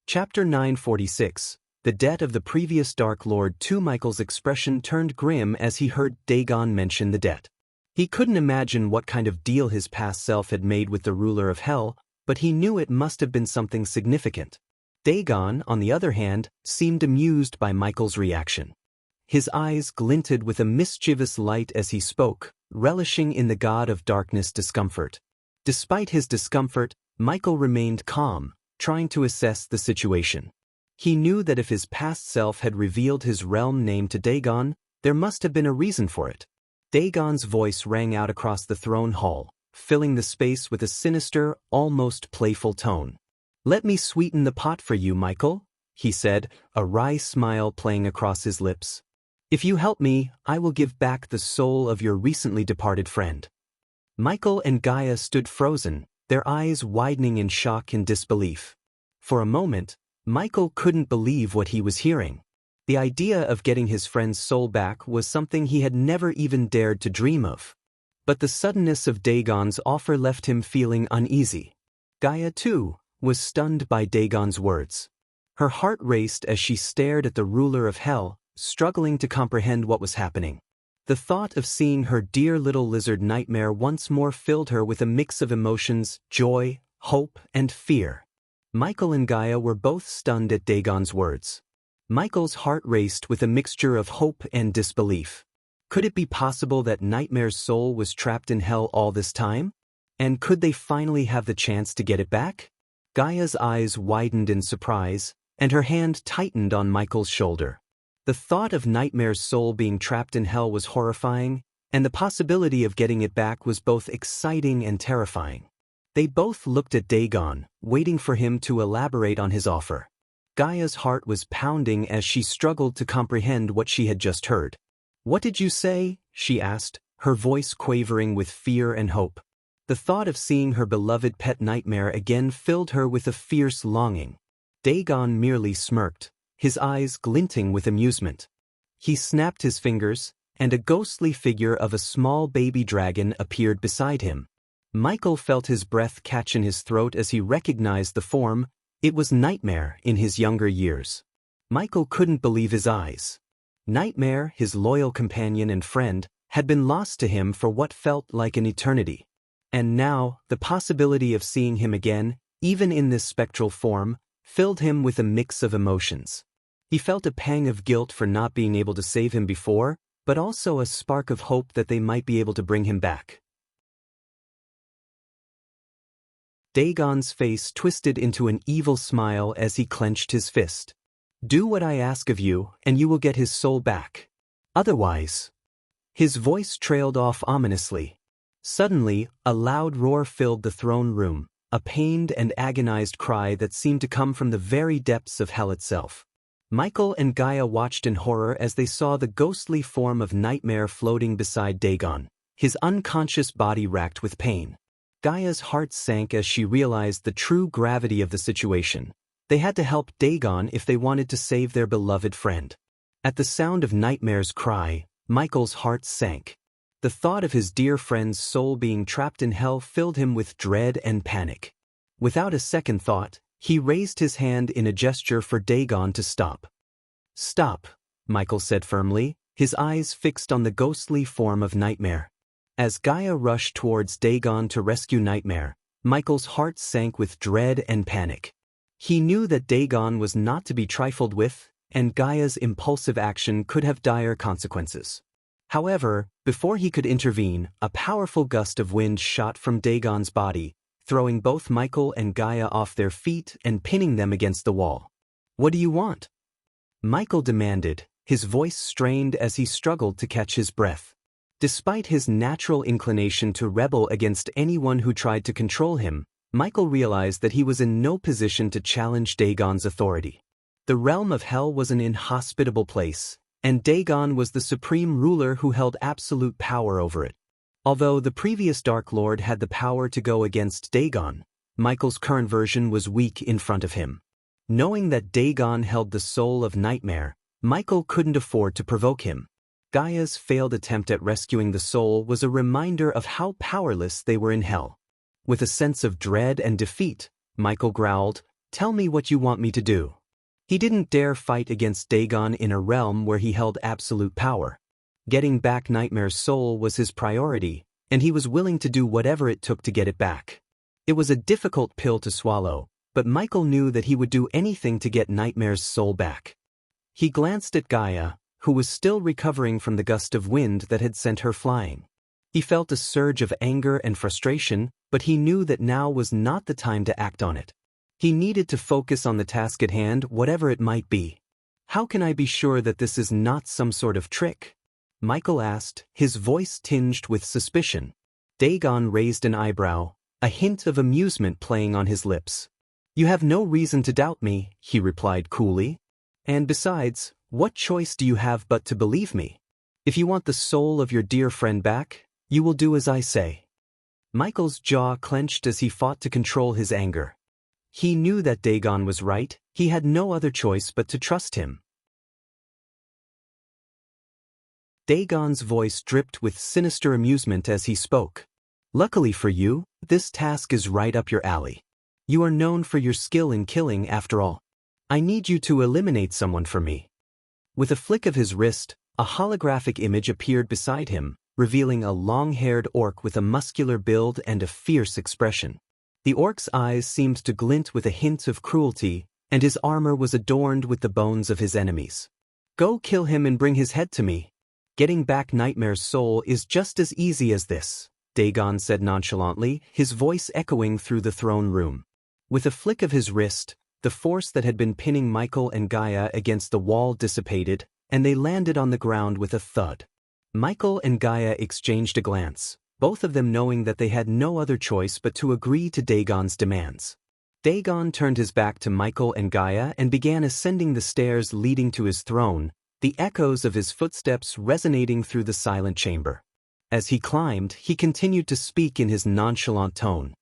Chapter 946. The Debt of the Previous Dark Lord. Michael's expression turned grim as he heard Dagon mention the debt. He couldn't imagine what kind of deal his past self had made with the ruler of hell, but he knew it must have been something significant. Dagon, on the other hand, seemed amused by Michael's reaction. His eyes glinted with a mischievous light as he spoke, relishing in the god of darkness discomfort. Despite his discomfort, Michael remained calm, trying to assess the situation. He knew that if his past self had revealed his realm name to Dagon, there must have been a reason for it. Dagon's voice rang out across the throne hall, filling the space with a sinister, almost playful tone. "Let me sweeten the pot for you, Michael," he said, a wry smile playing across his lips. "If you help me, I will give back the soul of your recently departed friend." Michael and Gaia stood frozen, their eyes widening in shock and disbelief. For a moment, Michael couldn't believe what he was hearing. The idea of getting his friend's soul back was something he had never even dared to dream of. But the suddenness of Dagon's offer left him feeling uneasy. Gaia, too, was stunned by Dagon's words. Her heart raced as she stared at the ruler of hell, struggling to comprehend what was happening. The thought of seeing her dear little lizard Nightmare once more filled her with a mix of emotions, joy, hope, and fear. Michael and Gaia were both stunned at Dagon's words. Michael's heart raced with a mixture of hope and disbelief. Could it be possible that Nightmare's soul was trapped in hell all this time? And could they finally have the chance to get it back? Gaia's eyes widened in surprise, and her hand tightened on Michael's shoulder. The thought of Nightmare's soul being trapped in hell was horrifying, and the possibility of getting it back was both exciting and terrifying. They both looked at Dagon, waiting for him to elaborate on his offer. Gaia's heart was pounding as she struggled to comprehend what she had just heard. "What did you say?" she asked, her voice quavering with fear and hope. The thought of seeing her beloved pet Nightmare again filled her with a fierce longing. Dagon merely smirked, his eyes glinting with amusement. He snapped his fingers, and a ghostly figure of a small baby dragon appeared beside him. Michael felt his breath catch in his throat as he recognized the form. It was Nightmare in his younger years. Michael couldn't believe his eyes. Nightmare, his loyal companion and friend, had been lost to him for what felt like an eternity. And now, the possibility of seeing him again, even in this spectral form, filled him with a mix of emotions. He felt a pang of guilt for not being able to save him before, but also a spark of hope that they might be able to bring him back. Dagon's face twisted into an evil smile as he clenched his fist. "Do what I ask of you, and you will get his soul back. Otherwise..." His voice trailed off ominously. Suddenly, a loud roar filled the throne room, a pained and agonized cry that seemed to come from the very depths of hell itself. Michael and Gaia watched in horror as they saw the ghostly form of Nightmare floating beside Dagon, his unconscious body racked with pain. Gaia's heart sank as she realized the true gravity of the situation. They had to help Dagon if they wanted to save their beloved friend. At the sound of Nightmare's cry, Michael's heart sank. The thought of his dear friend's soul being trapped in hell filled him with dread and panic. Without a second thought, he raised his hand in a gesture for Dagon to stop. "Stop," Michael said firmly, his eyes fixed on the ghostly form of Nightmare. As Gaia rushed towards Dagon to rescue Nightmare, Michael's heart sank with dread and panic. He knew that Dagon was not to be trifled with, and Gaia's impulsive action could have dire consequences. However, before he could intervene, a powerful gust of wind shot from Dagon's body, throwing both Michael and Gaia off their feet and pinning them against the wall. "What do you want?" Michael demanded, his voice strained as he struggled to catch his breath. Despite his natural inclination to rebel against anyone who tried to control him, Michael realized that he was in no position to challenge Dagon's authority. The realm of hell was an inhospitable place, and Dagon was the supreme ruler who held absolute power over it. Although the previous Dark Lord had the power to go against Dagon, Michael's current version was weak in front of him. Knowing that Dagon held the soul of Nightmare, Michael couldn't afford to provoke him. Gaia's failed attempt at rescuing the soul was a reminder of how powerless they were in hell. With a sense of dread and defeat, Michael growled, "Tell me what you want me to do." He didn't dare fight against Dagon in a realm where he held absolute power. Getting back Nightmare's soul was his priority, and he was willing to do whatever it took to get it back. It was a difficult pill to swallow, but Michael knew that he would do anything to get Nightmare's soul back. He glanced at Gaia, who was still recovering from the gust of wind that had sent her flying. He felt a surge of anger and frustration, but he knew that now was not the time to act on it. He needed to focus on the task at hand, whatever it might be. "How can I be sure that this is not some sort of trick?" Michael asked, his voice tinged with suspicion. Dagon raised an eyebrow, a hint of amusement playing on his lips. "You have no reason to doubt me," he replied coolly. "And besides, what choice do you have but to believe me? If you want the soul of your dear friend back, you will do as I say." Michael's jaw clenched as he fought to control his anger. He knew that Dagon was right, he had no other choice but to trust him. Dagon's voice dripped with sinister amusement as he spoke. "Luckily for you, this task is right up your alley. You are known for your skill in killing after all. I need you to eliminate someone for me." With a flick of his wrist, a holographic image appeared beside him, revealing a long-haired orc with a muscular build and a fierce expression. The orc's eyes seemed to glint with a hint of cruelty, and his armor was adorned with the bones of his enemies. "Go kill him and bring his head to me. Getting back Nightmare's soul is just as easy as this," Dagon said nonchalantly, his voice echoing through the throne room. With a flick of his wrist, the force that had been pinning Michael and Gaia against the wall dissipated, and they landed on the ground with a thud. Michael and Gaia exchanged a glance, both of them knowing that they had no other choice but to agree to Dagon's demands. Dagon turned his back to Michael and Gaia and began ascending the stairs leading to his throne, the echoes of his footsteps resonating through the silent chamber. As he climbed, he continued to speak in his nonchalant tone.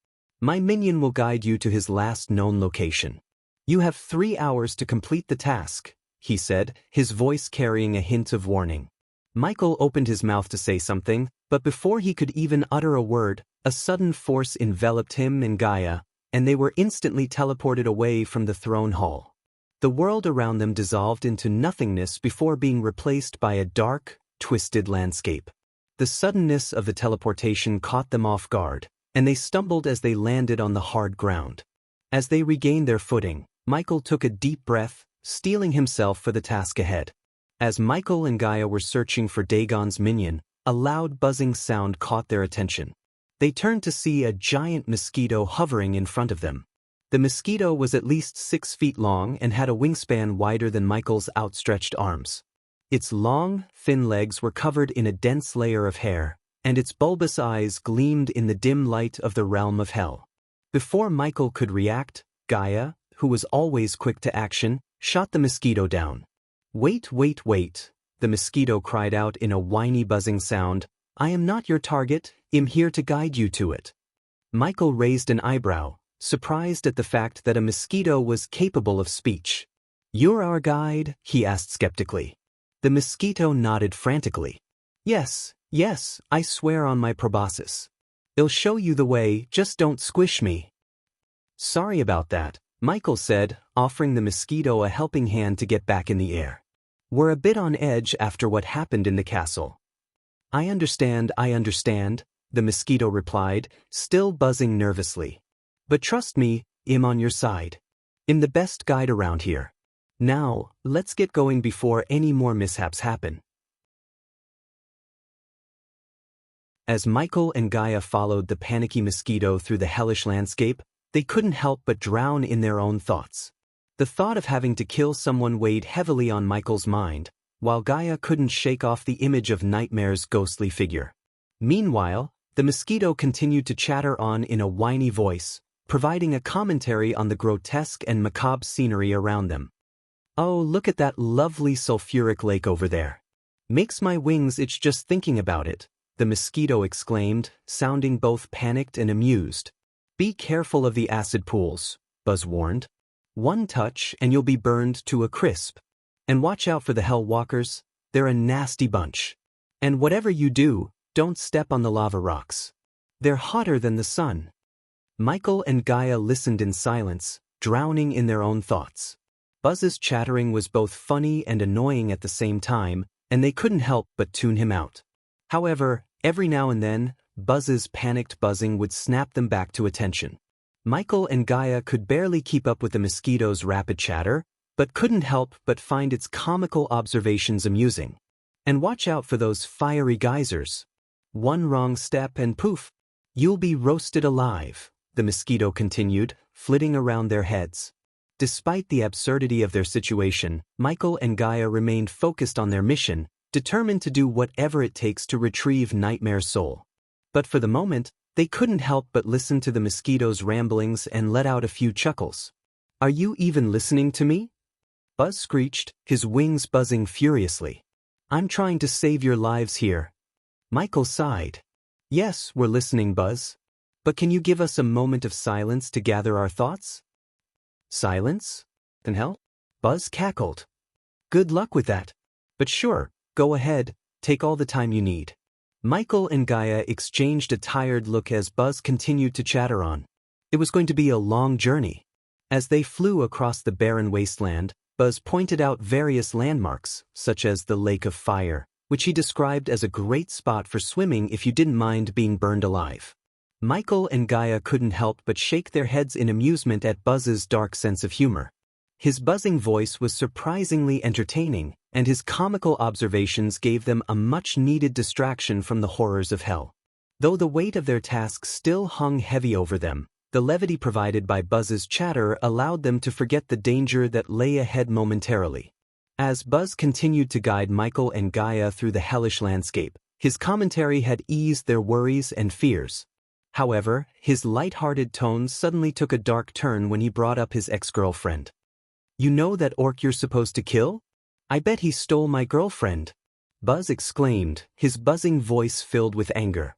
"My minion will guide you to his last known location. You have 3 hours to complete the task," he said, his voice carrying a hint of warning. Michael opened his mouth to say something, but before he could even utter a word, a sudden force enveloped him and Gaia, and they were instantly teleported away from the throne hall. The world around them dissolved into nothingness before being replaced by a dark, twisted landscape. The suddenness of the teleportation caught them off guard, and they stumbled as they landed on the hard ground. As they regained their footing, Michael took a deep breath, steeling himself for the task ahead. As Michael and Gaia were searching for Dagon's minion, a loud buzzing sound caught their attention. They turned to see a giant mosquito hovering in front of them. The mosquito was at least 6 feet long and had a wingspan wider than Michael's outstretched arms. Its long, thin legs were covered in a dense layer of hair, and its bulbous eyes gleamed in the dim light of the realm of hell. Before Michael could react, Gaia, who was always quick to action, shot the mosquito down. Wait, wait, wait, the mosquito cried out in a whiny buzzing sound. I am not your target, I'm here to guide you to it. Michael raised an eyebrow, surprised at the fact that a mosquito was capable of speech. You're our guide? He asked skeptically. The mosquito nodded frantically. Yes, yes, I swear on my proboscis. I'll show you the way, just don't squish me. Sorry about that, Michael said, offering the mosquito a helping hand to get back in the air. We're a bit on edge after what happened in the castle. I understand, the mosquito replied, still buzzing nervously. But trust me, I'm on your side. I'm the best guide around here. Now, let's get going before any more mishaps happen. As Michael and Gaia followed the panicky mosquito through the hellish landscape, they couldn't help but drown in their own thoughts. The thought of having to kill someone weighed heavily on Michael's mind, while Gaia couldn't shake off the image of Nightmare's ghostly figure. Meanwhile, the mosquito continued to chatter on in a whiny voice, providing a commentary on the grotesque and macabre scenery around them. Oh, look at that lovely sulfuric lake over there. Makes my wings itch just thinking about it, the mosquito exclaimed, sounding both panicked and amused. Be careful of the acid pools, Buzz warned. One touch and you'll be burned to a crisp. And watch out for the hell walkers, they're a nasty bunch. And whatever you do, don't step on the lava rocks. They're hotter than the sun. Michael and Gaia listened in silence, drowning in their own thoughts. Buzz's chattering was both funny and annoying at the same time, and they couldn't help but tune him out. However, every now and then, Buzz's panicked buzzing would snap them back to attention. Michael and Gaia could barely keep up with the mosquito's rapid chatter, but couldn't help but find its comical observations amusing. And watch out for those fiery geysers. One wrong step and poof, you'll be roasted alive, the mosquito continued, flitting around their heads. Despite the absurdity of their situation, Michael and Gaia remained focused on their mission, determined to do whatever it takes to retrieve Nightmare's soul. But for the moment, they couldn't help but listen to the mosquito's ramblings and let out a few chuckles. Are you even listening to me? Buzz screeched, his wings buzzing furiously. I'm trying to save your lives here. Michael sighed. Yes, we're listening, Buzz. But can you give us a moment of silence to gather our thoughts? Silence? Then hell? Buzz cackled. Good luck with that. But sure, go ahead, take all the time you need. Michael and Gaia exchanged a tired look as Buzz continued to chatter on. It was going to be a long journey. As they flew across the barren wasteland, Buzz pointed out various landmarks, such as the Lake of Fire, which he described as a great spot for swimming if you didn't mind being burned alive. Michael and Gaia couldn't help but shake their heads in amusement at Buzz's dark sense of humor. His buzzing voice was surprisingly entertaining, and his comical observations gave them a much-needed distraction from the horrors of hell. Though the weight of their task still hung heavy over them, the levity provided by Buzz's chatter allowed them to forget the danger that lay ahead momentarily. As Buzz continued to guide Michael and Gaia through the hellish landscape, his commentary had eased their worries and fears. However, his light-hearted tone suddenly took a dark turn when he brought up his ex-girlfriend. You know that orc you're supposed to kill? I bet he stole my girlfriend, Buzz exclaimed, his buzzing voice filled with anger.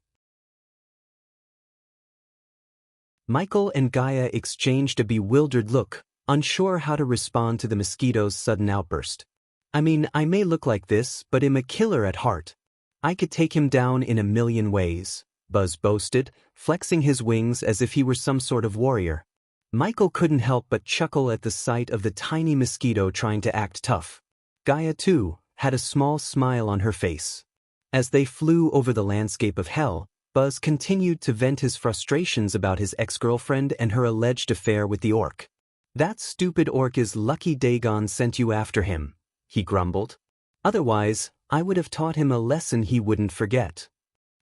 Michael and Gaia exchanged a bewildered look, unsure how to respond to the mosquito's sudden outburst. I mean, I may look like this, but I'm a killer at heart. I could take him down in a million ways, Buzz boasted, flexing his wings as if he were some sort of warrior. Michael couldn't help but chuckle at the sight of the tiny mosquito trying to act tough. Gaia, too, had a small smile on her face. As they flew over the landscape of hell, Buzz continued to vent his frustrations about his ex-girlfriend and her alleged affair with the orc. That stupid orc is lucky Dagon sent you after him, he grumbled. Otherwise, I would have taught him a lesson he wouldn't forget.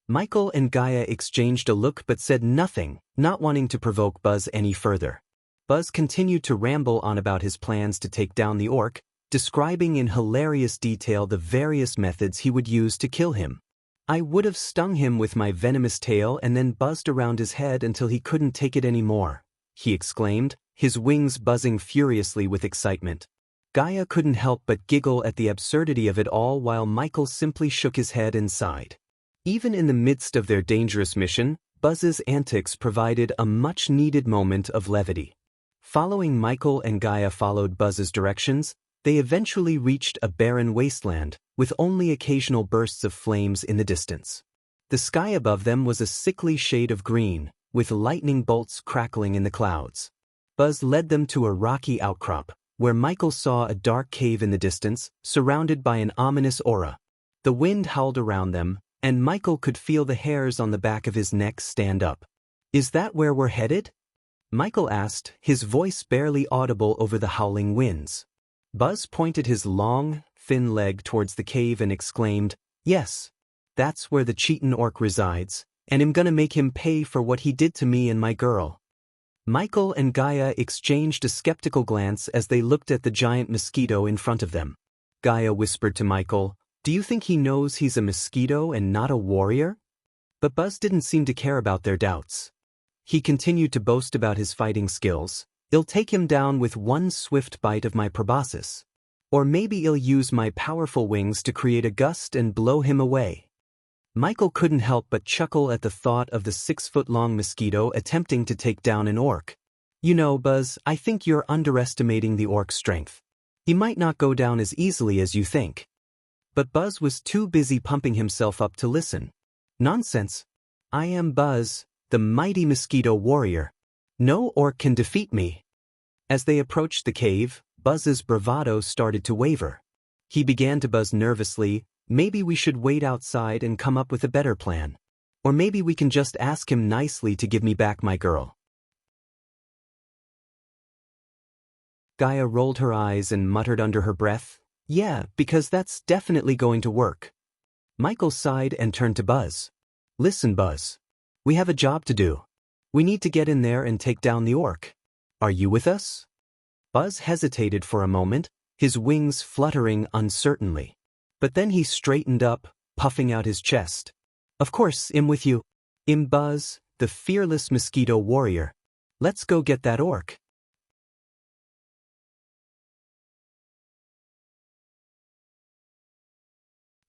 Michael and Gaia exchanged a look but said nothing, not wanting to provoke Buzz any further. Buzz continued to ramble on about his plans to take down the orc, describing in hilarious detail the various methods he would use to kill him. I would have stung him with my venomous tail and then buzzed around his head until he couldn't take it anymore, he exclaimed, his wings buzzing furiously with excitement. Gaia couldn't help but giggle at the absurdity of it all while Michael simply shook his head and sighed. Even in the midst of their dangerous mission, Buzz's antics provided a much-needed moment of levity. Following Michael and Gaia followed Buzz's directions, they eventually reached a barren wasteland, with only occasional bursts of flames in the distance. The sky above them was a sickly shade of green, with lightning bolts crackling in the clouds. Buzz led them to a rocky outcrop, where Michael saw a dark cave in the distance, surrounded by an ominous aura. The wind howled around them, and Michael could feel the hairs on the back of his neck stand up. "Is that where we're headed?" Michael asked, his voice barely audible over the howling winds. Buzz pointed his long, thin leg towards the cave and exclaimed, "Yes, that's where the cheatin' orc resides, and I'm gonna make him pay for what he did to me and my girl." Michael and Gaia exchanged a skeptical glance as they looked at the giant mosquito in front of them. Gaia whispered to Michael, "Do you think he knows he's a mosquito and not a warrior?" But Buzz didn't seem to care about their doubts. He continued to boast about his fighting skills. "I'll take him down with one swift bite of my proboscis. Or maybe I'll use my powerful wings to create a gust and blow him away." Michael couldn't help but chuckle at the thought of the 6-foot-long mosquito attempting to take down an orc. "You know, Buzz, I think you're underestimating the orc's strength. He might not go down as easily as you think." But Buzz was too busy pumping himself up to listen. "Nonsense. I am Buzz, the mighty mosquito warrior. No orc can defeat me." As they approached the cave, Buzz's bravado started to waver. He began to buzz nervously, "Maybe we should wait outside and come up with a better plan. Or maybe we can just ask him nicely to give me back my girl." Gaia rolled her eyes and muttered under her breath, "Yeah, because that's definitely going to work." Michael sighed and turned to Buzz. "Listen, Buzz. We have a job to do. We need to get in there and take down the orc. Are you with us?" Buzz hesitated for a moment, his wings fluttering uncertainly. But then he straightened up, puffing out his chest. "Of course, I'm with you. I'm Buzz, the fearless mosquito warrior. Let's go get that orc."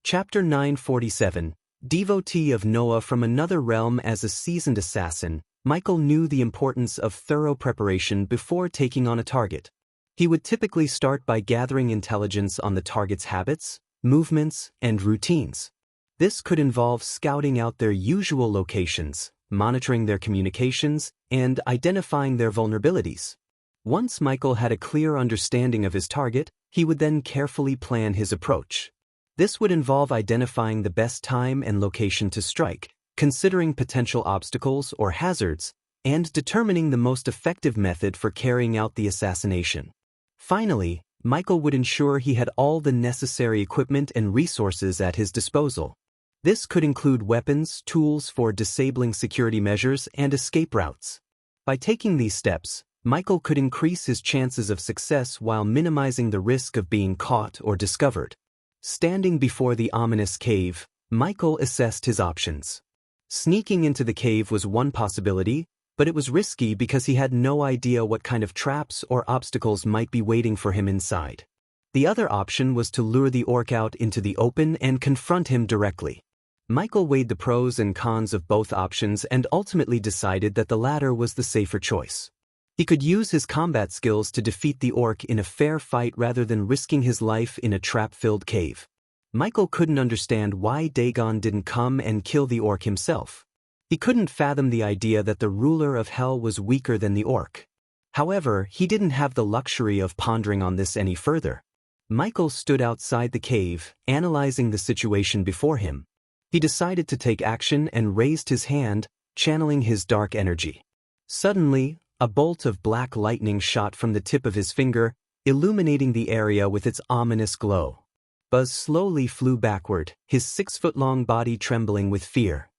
Chapter 947. Devotee of Noah from another realm. As a seasoned assassin, Michael knew the importance of thorough preparation before taking on a target. He would typically start by gathering intelligence on the target's habits, movements, and routines. This could involve scouting out their usual locations, monitoring their communications, and identifying their vulnerabilities. Once Michael had a clear understanding of his target, he would then carefully plan his approach. This would involve identifying the best time and location to strike, considering potential obstacles or hazards, and determining the most effective method for carrying out the assassination. Finally, Michael would ensure he had all the necessary equipment and resources at his disposal. This could include weapons, tools for disabling security measures, and escape routes. By taking these steps, Michael could increase his chances of success while minimizing the risk of being caught or discovered. Standing before the ominous cave, Michael assessed his options. Sneaking into the cave was one possibility, but it was risky because he had no idea what kind of traps or obstacles might be waiting for him inside. The other option was to lure the orc out into the open and confront him directly. Michael weighed the pros and cons of both options and ultimately decided that the latter was the safer choice. He could use his combat skills to defeat the orc in a fair fight rather than risking his life in a trap-filled cave. Michael couldn't understand why Dagon didn't come and kill the orc himself. He couldn't fathom the idea that the ruler of hell was weaker than the orc. However, he didn't have the luxury of pondering on this any further. Michael stood outside the cave, analyzing the situation before him. He decided to take action and raised his hand, channeling his dark energy. Suddenly, a bolt of black lightning shot from the tip of his finger, illuminating the area with its ominous glow. Buzz slowly flew backward, his 6-foot-long body trembling with fear.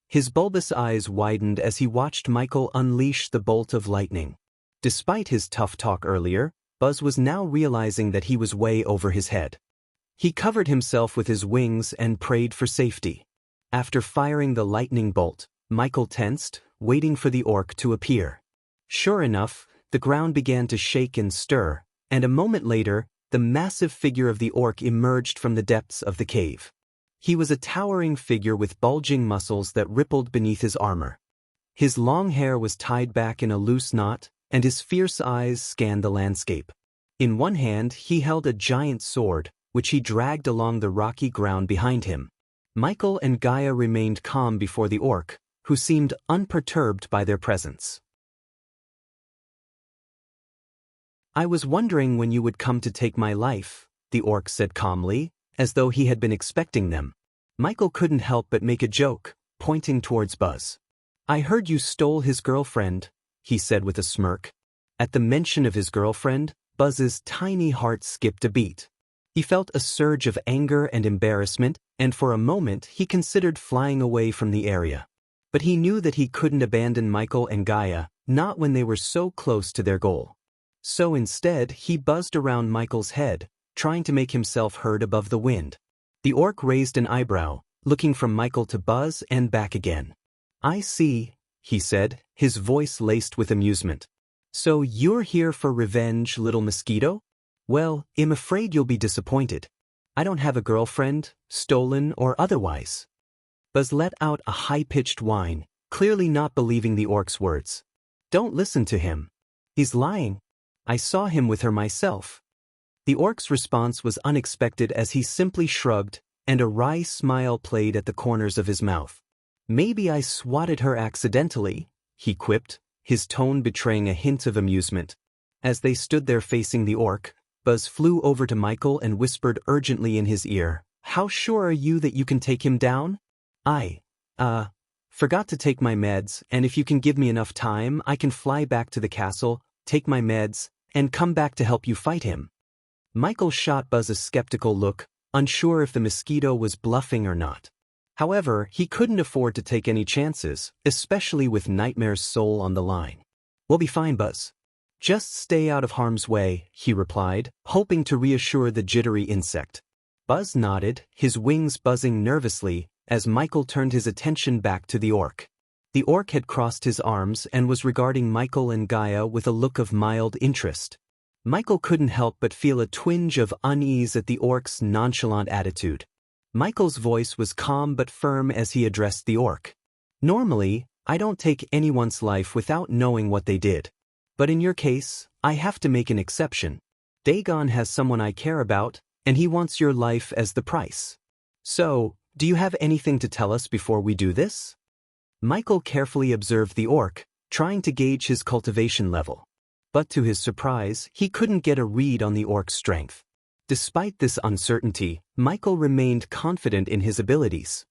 His bulbous eyes widened as he watched Michael unleash the bolt of lightning. Despite his tough talk earlier, Buzz was now realizing that he was way over his head. He covered himself with his wings and prayed for safety. After firing the lightning bolt, Michael tensed, waiting for the orc to appear. Sure enough, the ground began to shake and stir, and a moment later, the massive figure of the orc emerged from the depths of the cave. He was a towering figure with bulging muscles that rippled beneath his armor. His long hair was tied back in a loose knot, and his fierce eyes scanned the landscape. In one hand he held a giant sword, which he dragged along the rocky ground behind him. Michael and Gaia remained calm before the orc, who seemed unperturbed by their presence. "I was wondering when you would come to take my life," the orc said calmly, as though he had been expecting them. Michael couldn't help but make a joke, pointing towards Buzz. "I heard you stole his girlfriend," he said with a smirk. At the mention of his girlfriend, Buzz's tiny heart skipped a beat. He felt a surge of anger and embarrassment, and for a moment he considered flying away from the area. But he knew that he couldn't abandon Michael and Gaia, not when they were so close to their goal. So instead, he buzzed around Michael's head, trying to make himself heard above the wind. The orc raised an eyebrow, looking from Michael to Buzz and back again. "I see," he said, his voice laced with amusement. "So you're here for revenge, little mosquito? Well, I'm afraid you'll be disappointed. I don't have a girlfriend, stolen or otherwise." Buzz let out a high-pitched whine, clearly not believing the orc's words. "Don't listen to him. He's lying. I saw him with her myself." The orc's response was unexpected as he simply shrugged, and a wry smile played at the corners of his mouth. "Maybe I swatted her accidentally," he quipped, his tone betraying a hint of amusement. As they stood there facing the orc, Buzz flew over to Michael and whispered urgently in his ear, "How sure are you that you can take him down?" "I forgot to take my meds, and if you can give me enough time, I can fly back to the castle, take my meds, and come back to help you fight him." Michael shot Buzz a skeptical look, unsure if the mosquito was bluffing or not. However, he couldn't afford to take any chances, especially with Nightmare's soul on the line. "We'll be fine, Buzz. Just stay out of harm's way," he replied, hoping to reassure the jittery insect. Buzz nodded, his wings buzzing nervously, as Michael turned his attention back to the orc. The orc had crossed his arms and was regarding Michael and Gaia with a look of mild interest. Michael couldn't help but feel a twinge of unease at the orc's nonchalant attitude. Michael's voice was calm but firm as he addressed the orc. "Normally, I don't take anyone's life without knowing what they did. But in your case, I have to make an exception. Dagon has someone I care about, and he wants your life as the price. So, do you have anything to tell us before we do this?" Michael carefully observed the orc, trying to gauge his cultivation level. But to his surprise, he couldn't get a read on the orc's strength. Despite this uncertainty, Michael remained confident in his abilities.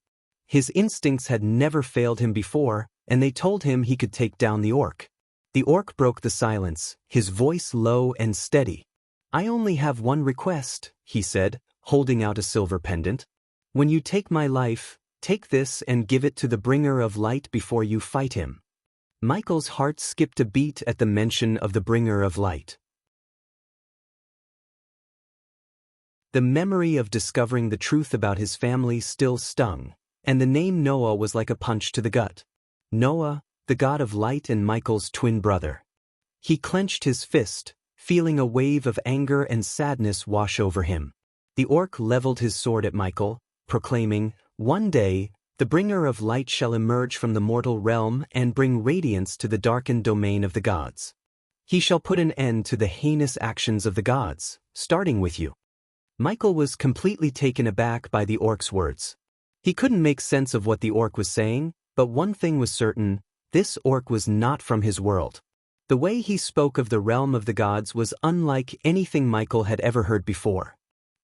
His instincts had never failed him before, and they told him he could take down the orc. The orc broke the silence, his voice low and steady. "I only have one request," he said, holding out a silver pendant. "When you take my life, take this and give it to the bringer of light before you fight him." Michael's heart skipped a beat at the mention of the bringer of light. The memory of discovering the truth about his family still stung, and the name Noah was like a punch to the gut. Noah, the god of light and Michael's twin brother. He clenched his fist, feeling a wave of anger and sadness wash over him. The orc leveled his sword at Michael, proclaiming, "One day, the bringer of light shall emerge from the mortal realm and bring radiance to the darkened domain of the gods. He shall put an end to the heinous actions of the gods, starting with you." Michael was completely taken aback by the orc's words. He couldn't make sense of what the orc was saying, but one thing was certain: this orc was not from his world. The way he spoke of the realm of the gods was unlike anything Michael had ever heard before.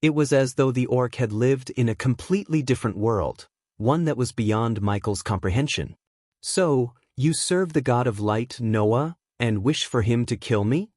It was as though the orc had lived in a completely different world, one that was beyond Michael's comprehension. "So, you serve the god of light, Noah, and wish for him to kill me?"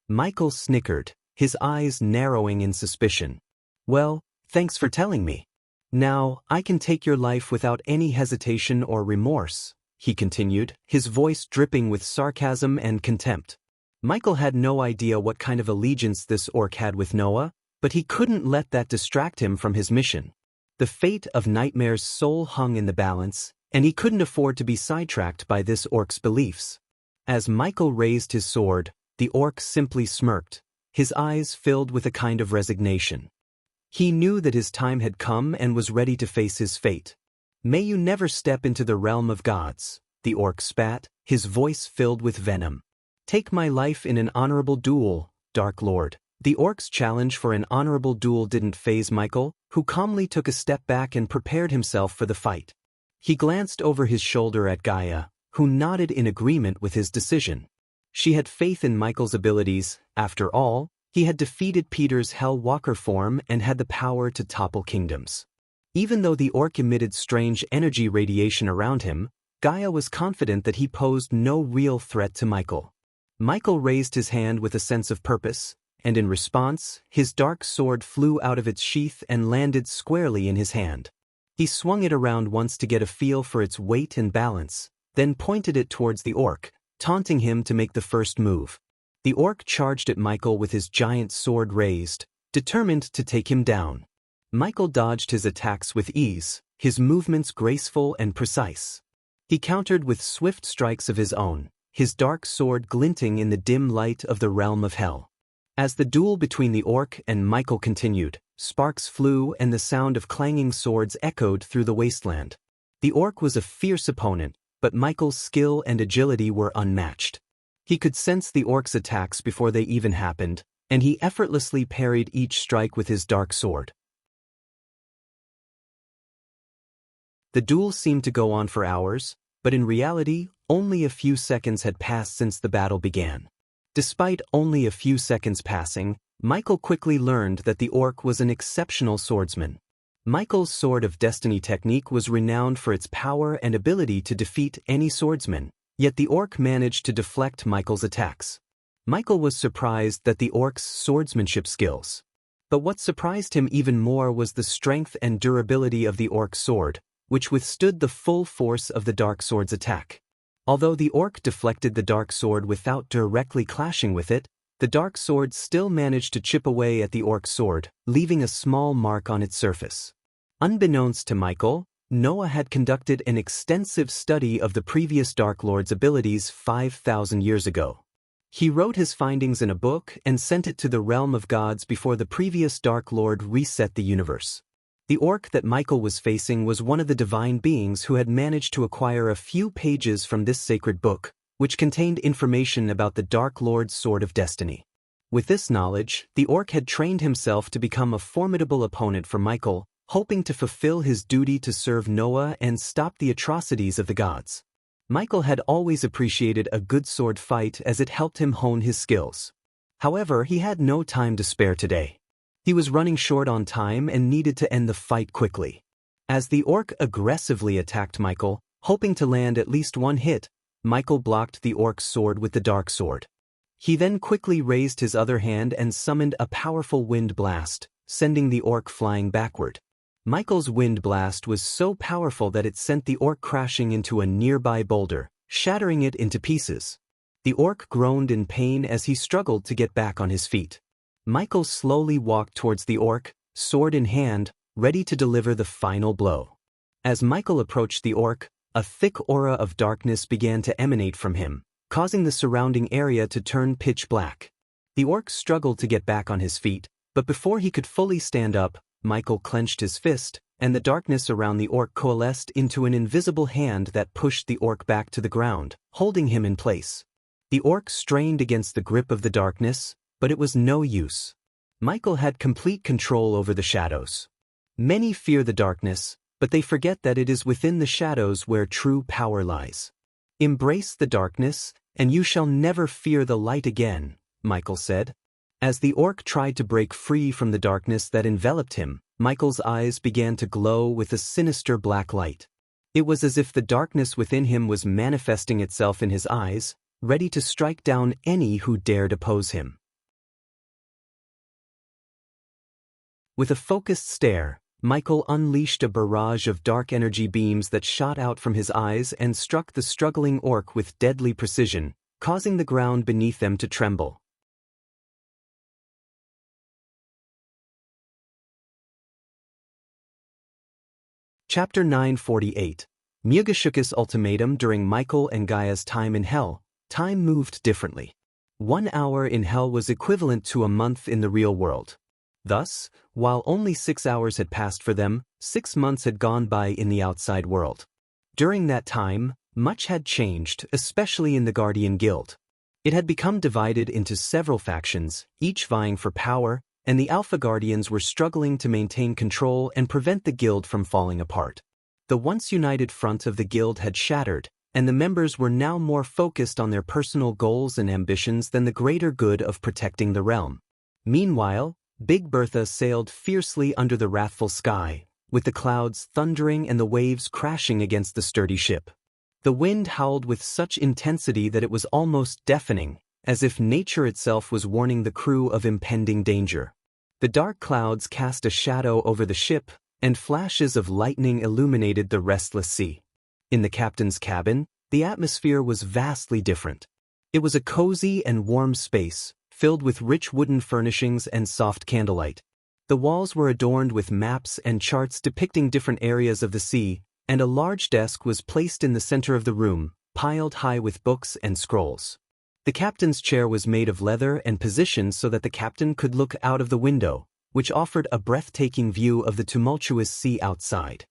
Michael snickered, his eyes narrowing in suspicion. "Well, thanks for telling me. Now, I can take your life without any hesitation or remorse," he continued, his voice dripping with sarcasm and contempt. Michael had no idea what kind of allegiance this orc had with Noah, but he couldn't let that distract him from his mission. The fate of Nightmare's soul hung in the balance, and he couldn't afford to be sidetracked by this orc's beliefs. As Michael raised his sword, the orc simply smirked, his eyes filled with a kind of resignation. He knew that his time had come and was ready to face his fate. "May you never step into the realm of gods," the orc spat, his voice filled with venom. "Take my life in an honorable duel, Dark Lord." The orc's challenge for an honorable duel didn't faze Michael, who calmly took a step back and prepared himself for the fight. He glanced over his shoulder at Gaia, who nodded in agreement with his decision. She had faith in Michael's abilities. After all, he had defeated Peter's Hell Walker form and had the power to topple kingdoms. Even though the orc emitted strange energy radiation around him, Gaia was confident that he posed no real threat to Michael. Michael raised his hand with a sense of purpose, and in response, his dark sword flew out of its sheath and landed squarely in his hand. He swung it around once to get a feel for its weight and balance, then pointed it towards the orc, taunting him to make the first move. The orc charged at Michael with his giant sword raised, determined to take him down. Michael dodged his attacks with ease, his movements graceful and precise. He countered with swift strikes of his own, his dark sword glinting in the dim light of the realm of hell. As the duel between the orc and Michael continued, sparks flew and the sound of clanging swords echoed through the wasteland. The orc was a fierce opponent, but Michael's skill and agility were unmatched. He could sense the orc's attacks before they even happened, and he effortlessly parried each strike with his dark sword. The duel seemed to go on for hours, but in reality, only a few seconds had passed since the battle began. Despite only a few seconds passing, Michael quickly learned that the orc was an exceptional swordsman. Michael's Sword of Destiny technique was renowned for its power and ability to defeat any swordsman, yet the orc managed to deflect Michael's attacks. Michael was surprised at the orc's swordsmanship skills. But what surprised him even more was the strength and durability of the orc's sword, which withstood the full force of the dark sword's attack. Although the orc deflected the dark sword without directly clashing with it, the dark sword still managed to chip away at the orc's sword, leaving a small mark on its surface. Unbeknownst to Michael, Noah had conducted an extensive study of the previous Dark Lord's abilities 5,000 years ago. He wrote his findings in a book and sent it to the realm of gods before the previous Dark Lord reset the universe. The orc that Michael was facing was one of the divine beings who had managed to acquire a few pages from this sacred book, which contained information about the Dark Lord's Sword of Destiny. With this knowledge, the orc had trained himself to become a formidable opponent for Michael, hoping to fulfill his duty to serve Noah and stop the atrocities of the gods. Michael had always appreciated a good sword fight as it helped him hone his skills. However, he had no time to spare today. He was running short on time and needed to end the fight quickly. As the orc aggressively attacked Michael, hoping to land at least one hit, Michael blocked the orc's sword with the dark sword. He then quickly raised his other hand and summoned a powerful wind blast, sending the orc flying backward. Michael's wind blast was so powerful that it sent the orc crashing into a nearby boulder, shattering it into pieces. The orc groaned in pain as he struggled to get back on his feet. Michael slowly walked towards the orc, sword in hand, ready to deliver the final blow. As Michael approached the orc, a thick aura of darkness began to emanate from him, causing the surrounding area to turn pitch black. The orc struggled to get back on his feet, but before he could fully stand up, Michael clenched his fist, and the darkness around the orc coalesced into an invisible hand that pushed the orc back to the ground, holding him in place. The orc strained against the grip of the darkness, but it was no use. Michael had complete control over the shadows. Many fear the darkness, but they forget that it is within the shadows where true power lies. "Embrace the darkness, and you shall never fear the light again," Michael said. As the orc tried to break free from the darkness that enveloped him, Michael's eyes began to glow with a sinister black light. It was as if the darkness within him was manifesting itself in his eyes, ready to strike down any who dared oppose him. With a focused stare, Michael unleashed a barrage of dark energy beams that shot out from his eyes and struck the struggling orc with deadly precision, causing the ground beneath them to tremble. Chapter 948. Mugashuk's ultimatum. During Michael and Gaia's time in Hell, time moved differently. 1 hour in hell was equivalent to a month in the real world. Thus, while only 6 hours had passed for them, 6 months had gone by in the outside world. During that time, much had changed, especially in the Guardian Guild. It had become divided into several factions, each vying for power, and the Alpha Guardians were struggling to maintain control and prevent the guild from falling apart. The once united front of the guild had shattered, and the members were now more focused on their personal goals and ambitions than the greater good of protecting the realm. Meanwhile, Big Bertha sailed fiercely under the wrathful sky, with the clouds thundering and the waves crashing against the sturdy ship. The wind howled with such intensity that it was almost deafening, as if nature itself was warning the crew of impending danger. The dark clouds cast a shadow over the ship, and flashes of lightning illuminated the restless sea. In the captain's cabin, the atmosphere was vastly different. It was a cozy and warm space, filled with rich wooden furnishings and soft candlelight. The walls were adorned with maps and charts depicting different areas of the sea, and a large desk was placed in the center of the room, piled high with books and scrolls. The captain's chair was made of leather and positioned so that the captain could look out of the window, which offered a breathtaking view of the tumultuous sea outside.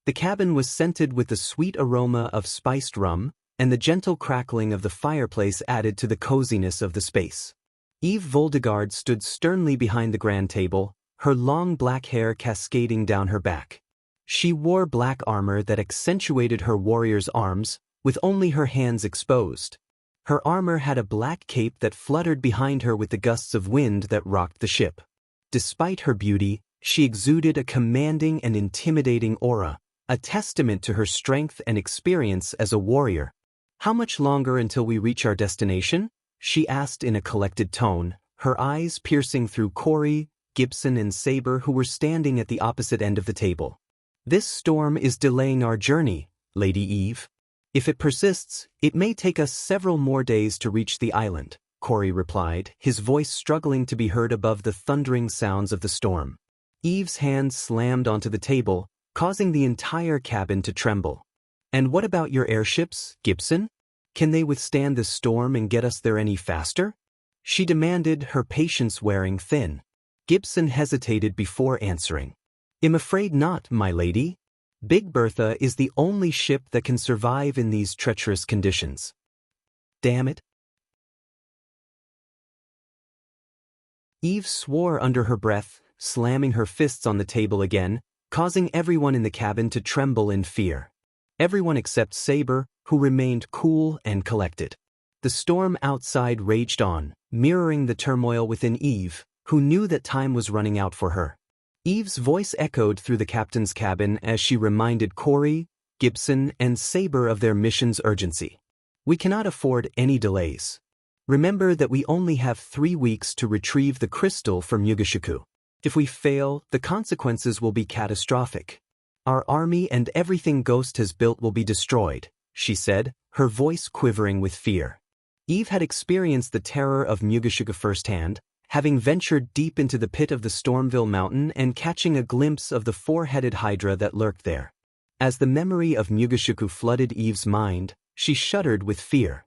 The cabin was scented with the sweet aroma of spiced rum, and the gentle crackling of the fireplace added to the coziness of the space. Eve Voldegard stood sternly behind the grand table, her long black hair cascading down her back. She wore black armor that accentuated her warrior's arms, with only her hands exposed. Her armor had a black cape that fluttered behind her with the gusts of wind that rocked the ship. Despite her beauty, she exuded a commanding and intimidating aura, a testament to her strength and experience as a warrior. "How much longer until we reach our destination?" she asked in a collected tone, her eyes piercing through Corey, Gibson and Saber who were standing at the opposite end of the table. "This storm is delaying our journey, Lady Eve. If it persists, it may take us several more days to reach the island," Corey replied, his voice struggling to be heard above the thundering sounds of the storm. Eve's hand slammed onto the table, causing the entire cabin to tremble. "And what about your airships, Gibson? Can they withstand the storm and get us there any faster?" she demanded, her patience wearing thin. Gibson hesitated before answering. "I'm afraid not, my lady. Big Bertha is the only ship that can survive in these treacherous conditions." "Damn it." Eve swore under her breath, slamming her fists on the table again, causing everyone in the cabin to tremble in fear. Everyone except Saber, who remained cool and collected. The storm outside raged on, mirroring the turmoil within Eve, who knew that time was running out for her. Eve's voice echoed through the captain's cabin as she reminded Corey, Gibson, and Saber of their mission's urgency. "We cannot afford any delays. Remember that we only have 3 weeks to retrieve the crystal from Yugashiku. If we fail, the consequences will be catastrophic. Our army and everything Ghost has built will be destroyed," she said, her voice quivering with fear. Eve had experienced the terror of Yugashiku firsthand, having ventured deep into the pit of the Stormville Mountain and catching a glimpse of the four-headed hydra that lurked there. As the memory of Mugashiku flooded Eve's mind, she shuddered with fear.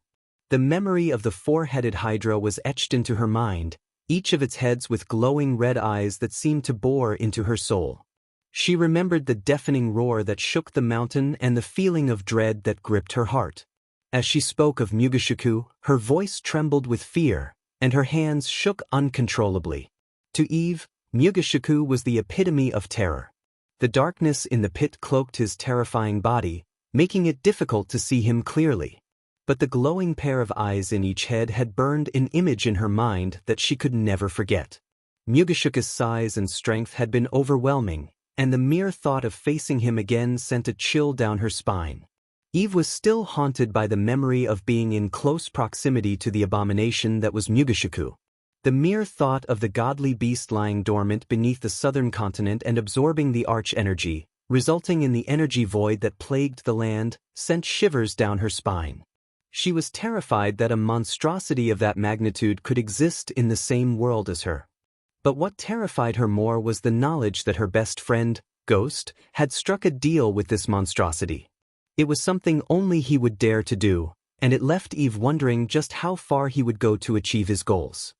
The memory of the four-headed hydra was etched into her mind, each of its heads with glowing red eyes that seemed to bore into her soul. She remembered the deafening roar that shook the mountain and the feeling of dread that gripped her heart. As she spoke of Mugashiku, her voice trembled with fear, and her hands shook uncontrollably. To Eve, Mugashiku was the epitome of terror. The darkness in the pit cloaked his terrifying body, making it difficult to see him clearly. But the glowing pair of eyes in each head had burned an image in her mind that she could never forget. Mugashiku's size and strength had been overwhelming, and the mere thought of facing him again sent a chill down her spine. Eve was still haunted by the memory of being in close proximity to the abomination that was Mugashiku. The mere thought of the godly beast lying dormant beneath the southern continent and absorbing the arch-energy, resulting in the energy void that plagued the land, sent shivers down her spine. She was terrified that a monstrosity of that magnitude could exist in the same world as her. But what terrified her more was the knowledge that her best friend, Ghost, had struck a deal with this monstrosity. It was something only he would dare to do, and it left Eve wondering just how far he would go to achieve his goals.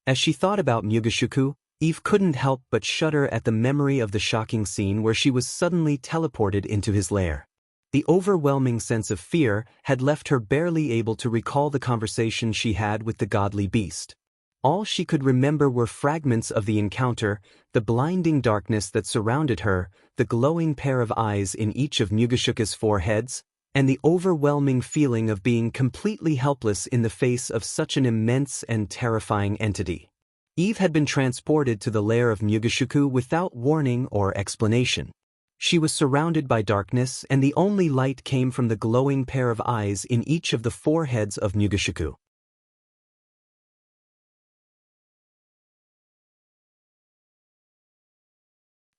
As she thought about Mugeshuku, Eve couldn't help but shudder at the memory of the shocking scene where she was suddenly teleported into his lair. The overwhelming sense of fear had left her barely able to recall the conversation she had with the godly beast. All she could remember were fragments of the encounter, the blinding darkness that surrounded her, the glowing pair of eyes in each of Mugeshuka's 4 heads, and the overwhelming feeling of being completely helpless in the face of such an immense and terrifying entity. Eve had been transported to the lair of Mugeshuku without warning or explanation. She was surrounded by darkness, and the only light came from the glowing pair of eyes in each of the 4 heads of Mugeshuku.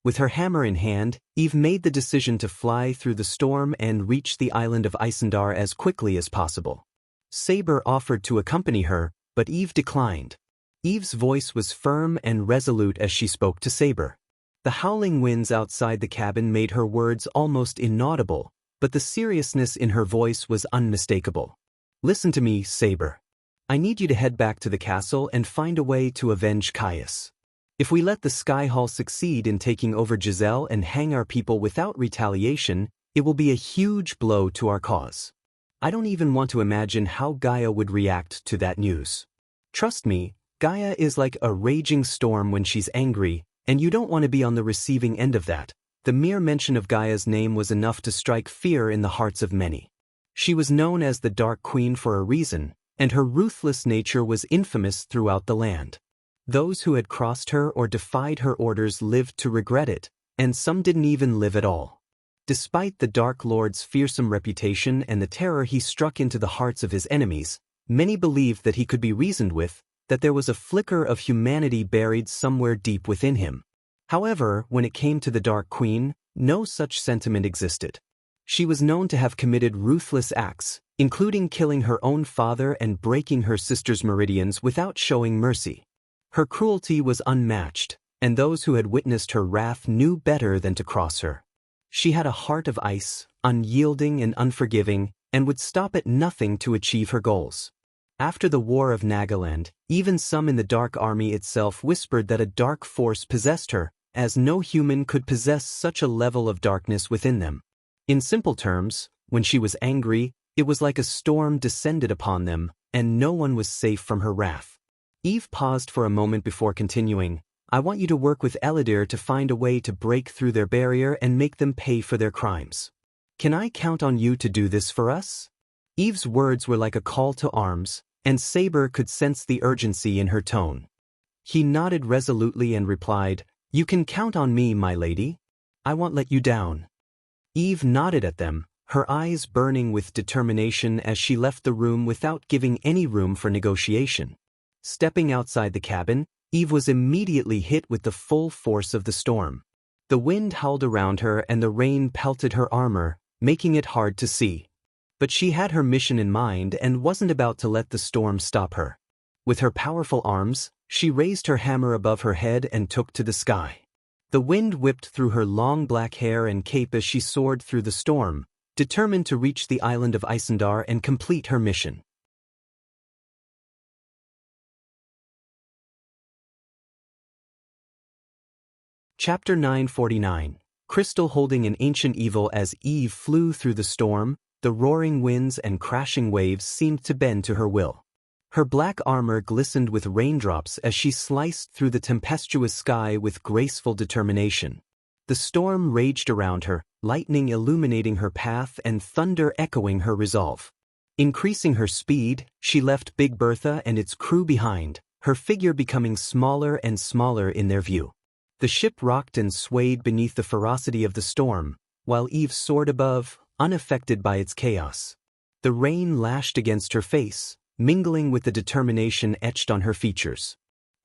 With her hammer in hand, Eve made the decision to fly through the storm and reach the island of Isendar as quickly as possible. Saber offered to accompany her, but Eve declined. Eve's voice was firm and resolute as she spoke to Saber. The howling winds outside the cabin made her words almost inaudible, but the seriousness in her voice was unmistakable. "Listen to me, Saber. I need you to head back to the castle and find a way to avenge Caius. If we let the Sky Hall succeed in taking over Giselle and hang our people without retaliation, it will be a huge blow to our cause. I don't even want to imagine how Gaia would react to that news. Trust me, Gaia is like a raging storm when she's angry, and you don't want to be on the receiving end of that." The mere mention of Gaia's name was enough to strike fear in the hearts of many. She was known as the Dark Queen for a reason, and her ruthless nature was infamous throughout the land. Those who had crossed her or defied her orders lived to regret it, and some didn't even live at all. Despite the Dark Lord's fearsome reputation and the terror he struck into the hearts of his enemies, many believed that he could be reasoned with, that there was a flicker of humanity buried somewhere deep within him. However, when it came to the Dark Queen, no such sentiment existed. She was known to have committed ruthless acts, including killing her own father and breaking her sister's meridians without showing mercy. Her cruelty was unmatched, and those who had witnessed her wrath knew better than to cross her. She had a heart of ice, unyielding and unforgiving, and would stop at nothing to achieve her goals. After the War of Nagaland, even some in the Dark Army itself whispered that a dark force possessed her, as no human could possess such a level of darkness within them. In simple terms, when she was angry, it was like a storm descended upon them, and no one was safe from her wrath. Eve paused for a moment before continuing. "I want you to work with Elidir to find a way to break through their barrier and make them pay for their crimes. Can I count on you to do this for us?" Eve's words were like a call to arms, and Saber could sense the urgency in her tone. He nodded resolutely and replied, "You can count on me, my lady. I won't let you down." Eve nodded at them, her eyes burning with determination as she left the room without giving any room for negotiation. Stepping outside the cabin, Eve was immediately hit with the full force of the storm. The wind howled around her and the rain pelted her armor, making it hard to see. But she had her mission in mind and wasn't about to let the storm stop her. With her powerful arms, she raised her hammer above her head and took to the sky. The wind whipped through her long black hair and cape as she soared through the storm, determined to reach the island of Isendar and complete her mission. Chapter 949. Crystal holding an ancient evil. As Eve flew through the storm, the roaring winds and crashing waves seemed to bend to her will. Her black armor glistened with raindrops as she sliced through the tempestuous sky with graceful determination. The storm raged around her, lightning illuminating her path and thunder echoing her resolve. Increasing her speed, she left Big Bertha and its crew behind, her figure becoming smaller and smaller in their view. The ship rocked and swayed beneath the ferocity of the storm, while Eve soared above, unaffected by its chaos. The rain lashed against her face, mingling with the determination etched on her features.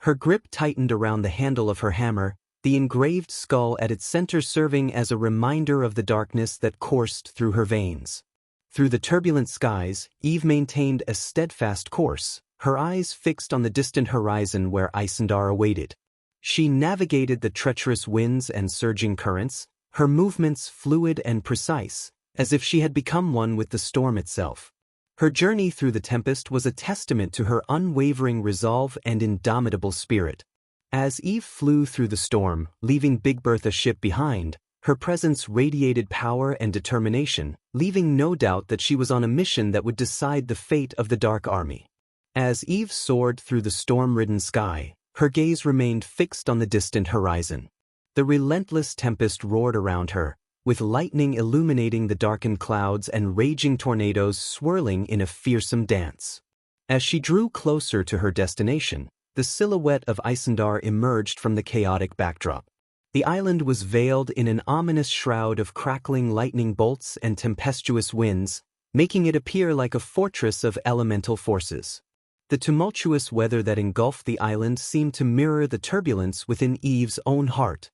Her grip tightened around the handle of her hammer, the engraved skull at its center serving as a reminder of the darkness that coursed through her veins. Through the turbulent skies, Eve maintained a steadfast course, her eyes fixed on the distant horizon where Isendar awaited. She navigated the treacherous winds and surging currents, her movements fluid and precise, as if she had become one with the storm itself. Her journey through the tempest was a testament to her unwavering resolve and indomitable spirit. As Eve flew through the storm, leaving Big Bertha's ship behind, her presence radiated power and determination, leaving no doubt that she was on a mission that would decide the fate of the Dark Army. As Eve soared through the storm-ridden sky, her gaze remained fixed on the distant horizon. The relentless tempest roared around her, with lightning illuminating the darkened clouds and raging tornadoes swirling in a fearsome dance. As she drew closer to her destination, the silhouette of Isendar emerged from the chaotic backdrop. The island was veiled in an ominous shroud of crackling lightning bolts and tempestuous winds, making it appear like a fortress of elemental forces. The tumultuous weather that engulfed the island seemed to mirror the turbulence within Eve's own heart.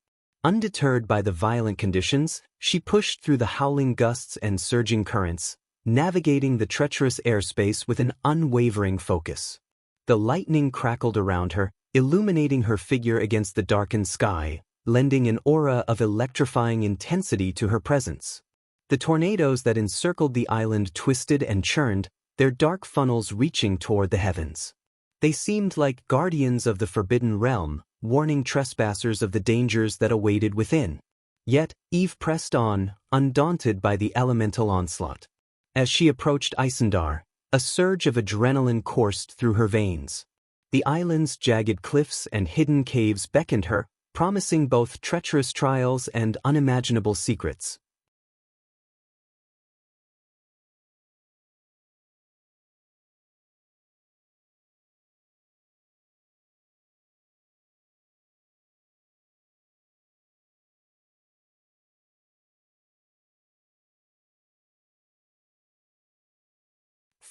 Undeterred by the violent conditions, she pushed through the howling gusts and surging currents, navigating the treacherous airspace with an unwavering focus. The lightning crackled around her, illuminating her figure against the darkened sky, lending an aura of electrifying intensity to her presence. The tornadoes that encircled the island twisted and churned, their dark funnels reaching toward the heavens. They seemed like guardians of the forbidden realm, warning trespassers of the dangers that awaited within. Yet, Eve pressed on, undaunted by the elemental onslaught. As she approached Isendar, a surge of adrenaline coursed through her veins. The island's jagged cliffs and hidden caves beckoned her, promising both treacherous trials and unimaginable secrets.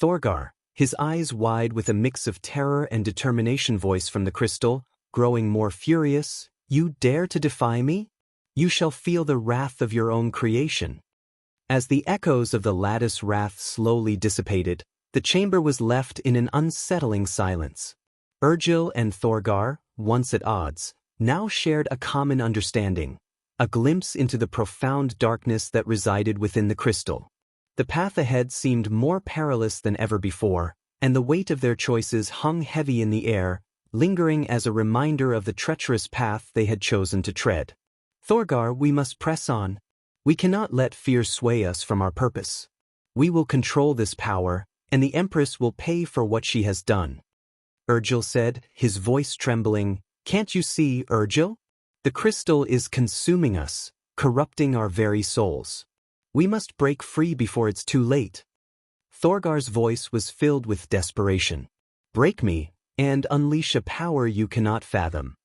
Thorgar, his eyes wide with a mix of terror and determination, voice from the crystal, growing more furious, "You dare to defy me? You shall feel the wrath of your own creation." As the echoes of the lattice wrath slowly dissipated, the chamber was left in an unsettling silence. Urgil and Thorgar, once at odds, now shared a common understanding, a glimpse into the profound darkness that resided within the crystal. The path ahead seemed more perilous than ever before, and the weight of their choices hung heavy in the air, lingering as a reminder of the treacherous path they had chosen to tread. "Thorgar, we must press on. We cannot let fear sway us from our purpose. We will control this power, and the Empress will pay for what she has done." Urgil said, his voice trembling. "Can't you see, Urgil? The crystal is consuming us, corrupting our very souls. We must break free before it's too late." Thorgar's voice was filled with desperation. "Break me, and unleash a power you cannot fathom."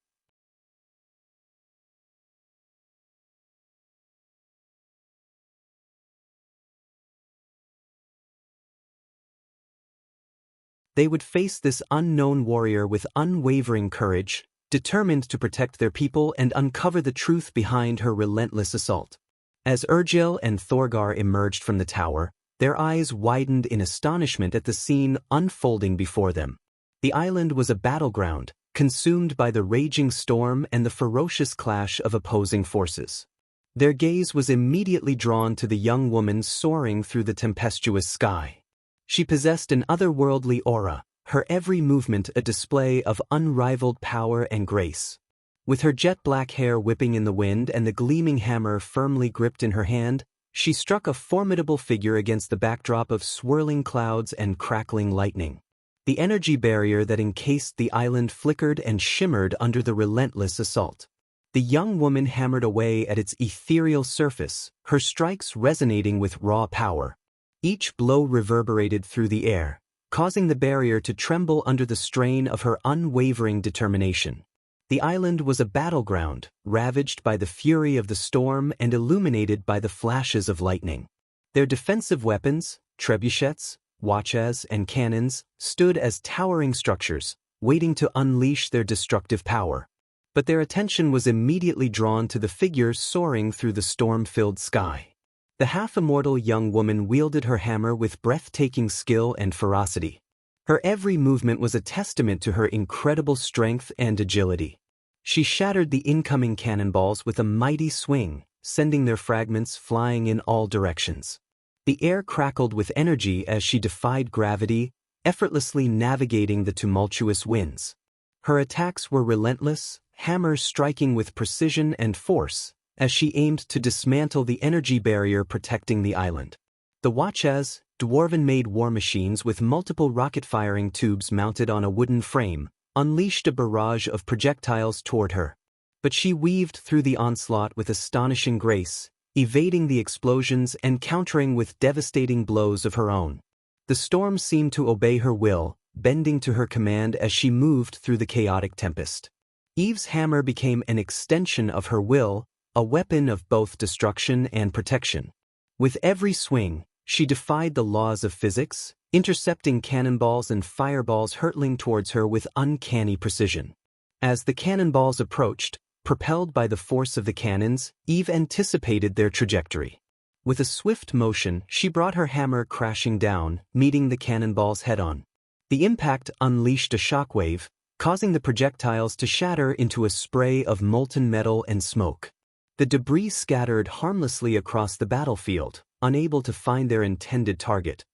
They would face this unknown warrior with unwavering courage, determined to protect their people and uncover the truth behind her relentless assault. As Urgil and Thorgar emerged from the tower, their eyes widened in astonishment at the scene unfolding before them. The island was a battleground, consumed by the raging storm and the ferocious clash of opposing forces. Their gaze was immediately drawn to the young woman soaring through the tempestuous sky. She possessed an otherworldly aura, her every movement a display of unrivaled power and grace. With her jet-black hair whipping in the wind and the gleaming hammer firmly gripped in her hand, she struck a formidable figure against the backdrop of swirling clouds and crackling lightning. The energy barrier that encased the island flickered and shimmered under the relentless assault. The young woman hammered away at its ethereal surface, her strikes resonating with raw power. Each blow reverberated through the air, causing the barrier to tremble under the strain of her unwavering determination. The island was a battleground, ravaged by the fury of the storm and illuminated by the flashes of lightning. Their defensive weapons, trebuchets, wachas, and cannons, stood as towering structures, waiting to unleash their destructive power. But their attention was immediately drawn to the figure soaring through the storm-filled sky. The half-immortal young woman wielded her hammer with breathtaking skill and ferocity. Her every movement was a testament to her incredible strength and agility. She shattered the incoming cannonballs with a mighty swing, sending their fragments flying in all directions. The air crackled with energy as she defied gravity, effortlessly navigating the tumultuous winds. Her attacks were relentless, hammers striking with precision and force, as she aimed to dismantle the energy barrier protecting the island. The Wuxias, dwarven-made war machines with multiple rocket-firing tubes mounted on a wooden frame, unleashed a barrage of projectiles toward her. But she weaved through the onslaught with astonishing grace, evading the explosions and countering with devastating blows of her own. The storm seemed to obey her will, bending to her command as she moved through the chaotic tempest. Eve's hammer became an extension of her will, a weapon of both destruction and protection. With every swing, she defied the laws of physics, intercepting cannonballs and fireballs hurtling towards her with uncanny precision. As the cannonballs approached, propelled by the force of the cannons, Eve anticipated their trajectory. With a swift motion, she brought her hammer crashing down, meeting the cannonballs head-on. The impact unleashed a shockwave, causing the projectiles to shatter into a spray of molten metal and smoke. The debris scattered harmlessly across the battlefield, unable to find their intended target.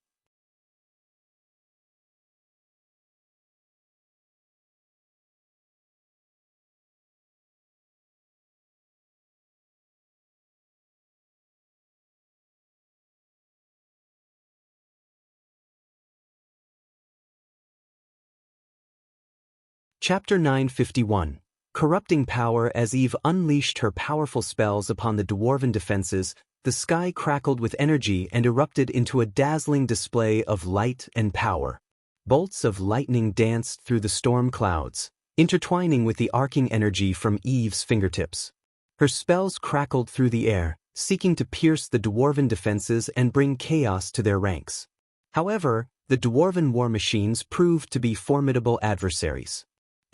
Chapter 951. Corrupting Power. As Eve unleashed her powerful spells upon the dwarven defenses, the sky crackled with energy and erupted into a dazzling display of light and power. Bolts of lightning danced through the storm clouds, intertwining with the arcing energy from Eve's fingertips. Her spells crackled through the air, seeking to pierce the dwarven defenses and bring chaos to their ranks. However, the dwarven war machines proved to be formidable adversaries.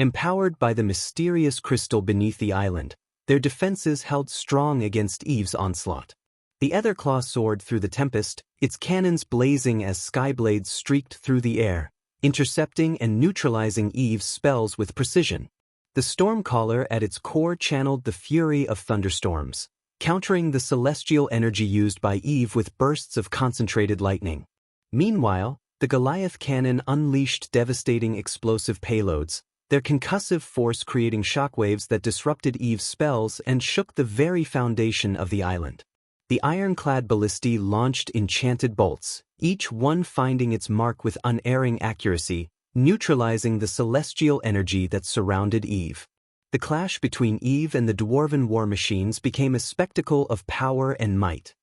Empowered by the mysterious crystal beneath the island, their defenses held strong against Eve's onslaught. The Etherclaw soared through the tempest, its cannons blazing as skyblades streaked through the air, intercepting and neutralizing Eve's spells with precision. The Stormcaller at its core channeled the fury of thunderstorms, countering the celestial energy used by Eve with bursts of concentrated lightning. Meanwhile, the Goliath cannon unleashed devastating explosive payloads, their concussive force creating shockwaves that disrupted Eve's spells and shook the very foundation of the island. The ironclad ballistae launched enchanted bolts, each one finding its mark with unerring accuracy, neutralizing the celestial energy that surrounded Eve. The clash between Eve and the dwarven war machines became a spectacle of power and might.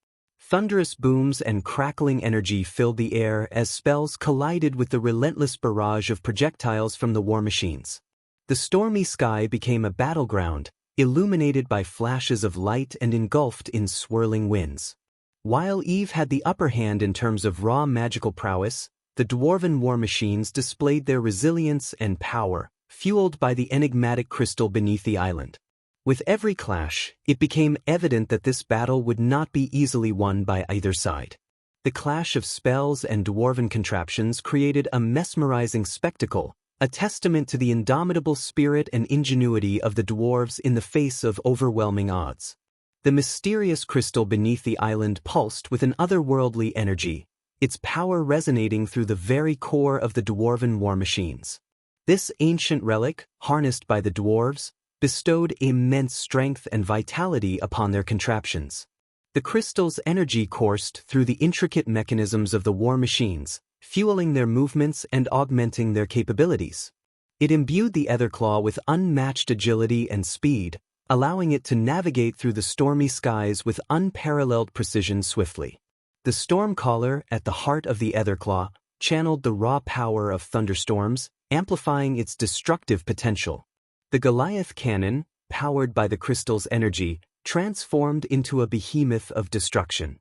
Thunderous booms and crackling energy filled the air as spells collided with the relentless barrage of projectiles from the war machines. The stormy sky became a battleground, illuminated by flashes of light and engulfed in swirling winds. While Eve had the upper hand in terms of raw magical prowess, the dwarven war machines displayed their resilience and power, fueled by the enigmatic crystal beneath the island. With every clash, it became evident that this battle would not be easily won by either side. The clash of spells and dwarven contraptions created a mesmerizing spectacle, a testament to the indomitable spirit and ingenuity of the dwarves in the face of overwhelming odds. The mysterious crystal beneath the island pulsed with an otherworldly energy, its power resonating through the very core of the dwarven war machines. This ancient relic, harnessed by the dwarves, bestowed immense strength and vitality upon their contraptions. The crystal's energy coursed through the intricate mechanisms of the war machines, fueling their movements and augmenting their capabilities. It imbued the Etherclaw with unmatched agility and speed, allowing it to navigate through the stormy skies with unparalleled precision swiftly. The Stormcaller, at the heart of the Etherclaw, channeled the raw power of thunderstorms, amplifying its destructive potential. The Goliath cannon, powered by the crystal's energy, transformed into a behemoth of destruction.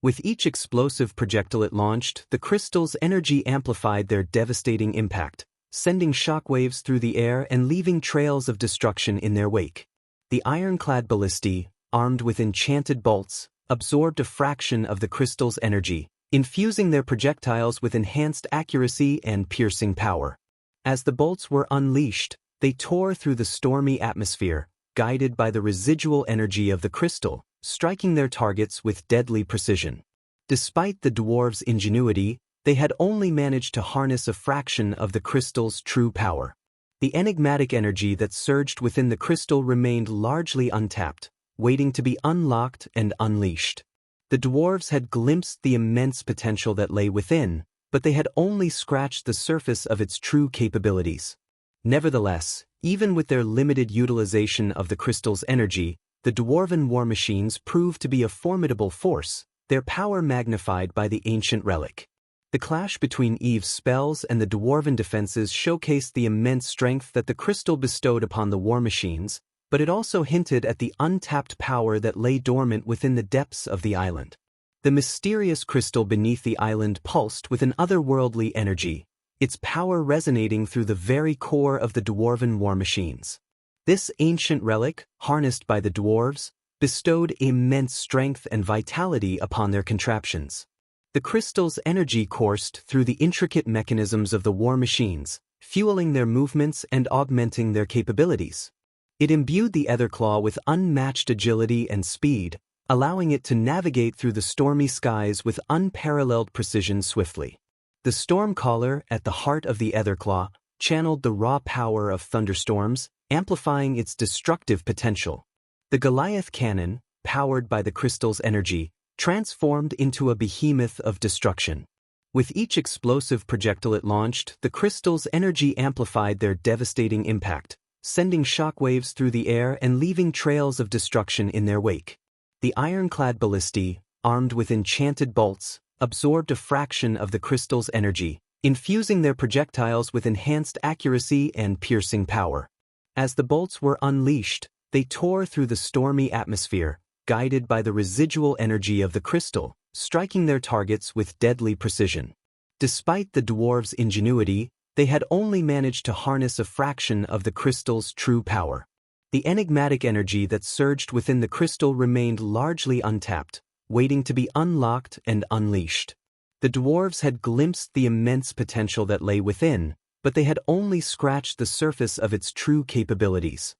With each explosive projectile it launched, the crystal's energy amplified their devastating impact, sending shockwaves through the air and leaving trails of destruction in their wake. The ironclad ballistae, armed with enchanted bolts, absorbed a fraction of the crystal's energy, infusing their projectiles with enhanced accuracy and piercing power. As the bolts were unleashed, they tore through the stormy atmosphere, guided by the residual energy of the crystal, striking their targets with deadly precision. Despite the dwarves' ingenuity, they had only managed to harness a fraction of the crystal's true power. The enigmatic energy that surged within the crystal remained largely untapped, waiting to be unlocked and unleashed. The dwarves had glimpsed the immense potential that lay within, but they had only scratched the surface of its true capabilities. Nevertheless, even with their limited utilization of the crystal's energy, the dwarven war machines proved to be a formidable force, their power magnified by the ancient relic. The clash between Eve's spells and the dwarven defenses showcased the immense strength that the crystal bestowed upon the war machines, but it also hinted at the untapped power that lay dormant within the depths of the island. The mysterious crystal beneath the island pulsed with an otherworldly energy, its power resonating through the very core of the dwarven war machines. This ancient relic, harnessed by the dwarves, bestowed immense strength and vitality upon their contraptions. The crystal's energy coursed through the intricate mechanisms of the war machines, fueling their movements and augmenting their capabilities. It imbued the Etherclaw with unmatched agility and speed, allowing it to navigate through the stormy skies with unparalleled precision swiftly. The Stormcaller, at the heart of the Etherclaw, channeled the raw power of thunderstorms, amplifying its destructive potential. The Goliath cannon, powered by the crystal's energy, transformed into a behemoth of destruction. With each explosive projectile it launched, the crystal's energy amplified their devastating impact, sending shockwaves through the air and leaving trails of destruction in their wake. The ironclad ballistae, armed with enchanted bolts, absorbed a fraction of the crystal's energy, infusing their projectiles with enhanced accuracy and piercing power. As the bolts were unleashed, they tore through the stormy atmosphere, guided by the residual energy of the crystal, striking their targets with deadly precision. Despite the dwarves' ingenuity, they had only managed to harness a fraction of the crystal's true power. The enigmatic energy that surged within the crystal remained largely untapped, waiting to be unlocked and unleashed. The dwarves had glimpsed the immense potential that lay within, but they had only scratched the surface of its true capabilities.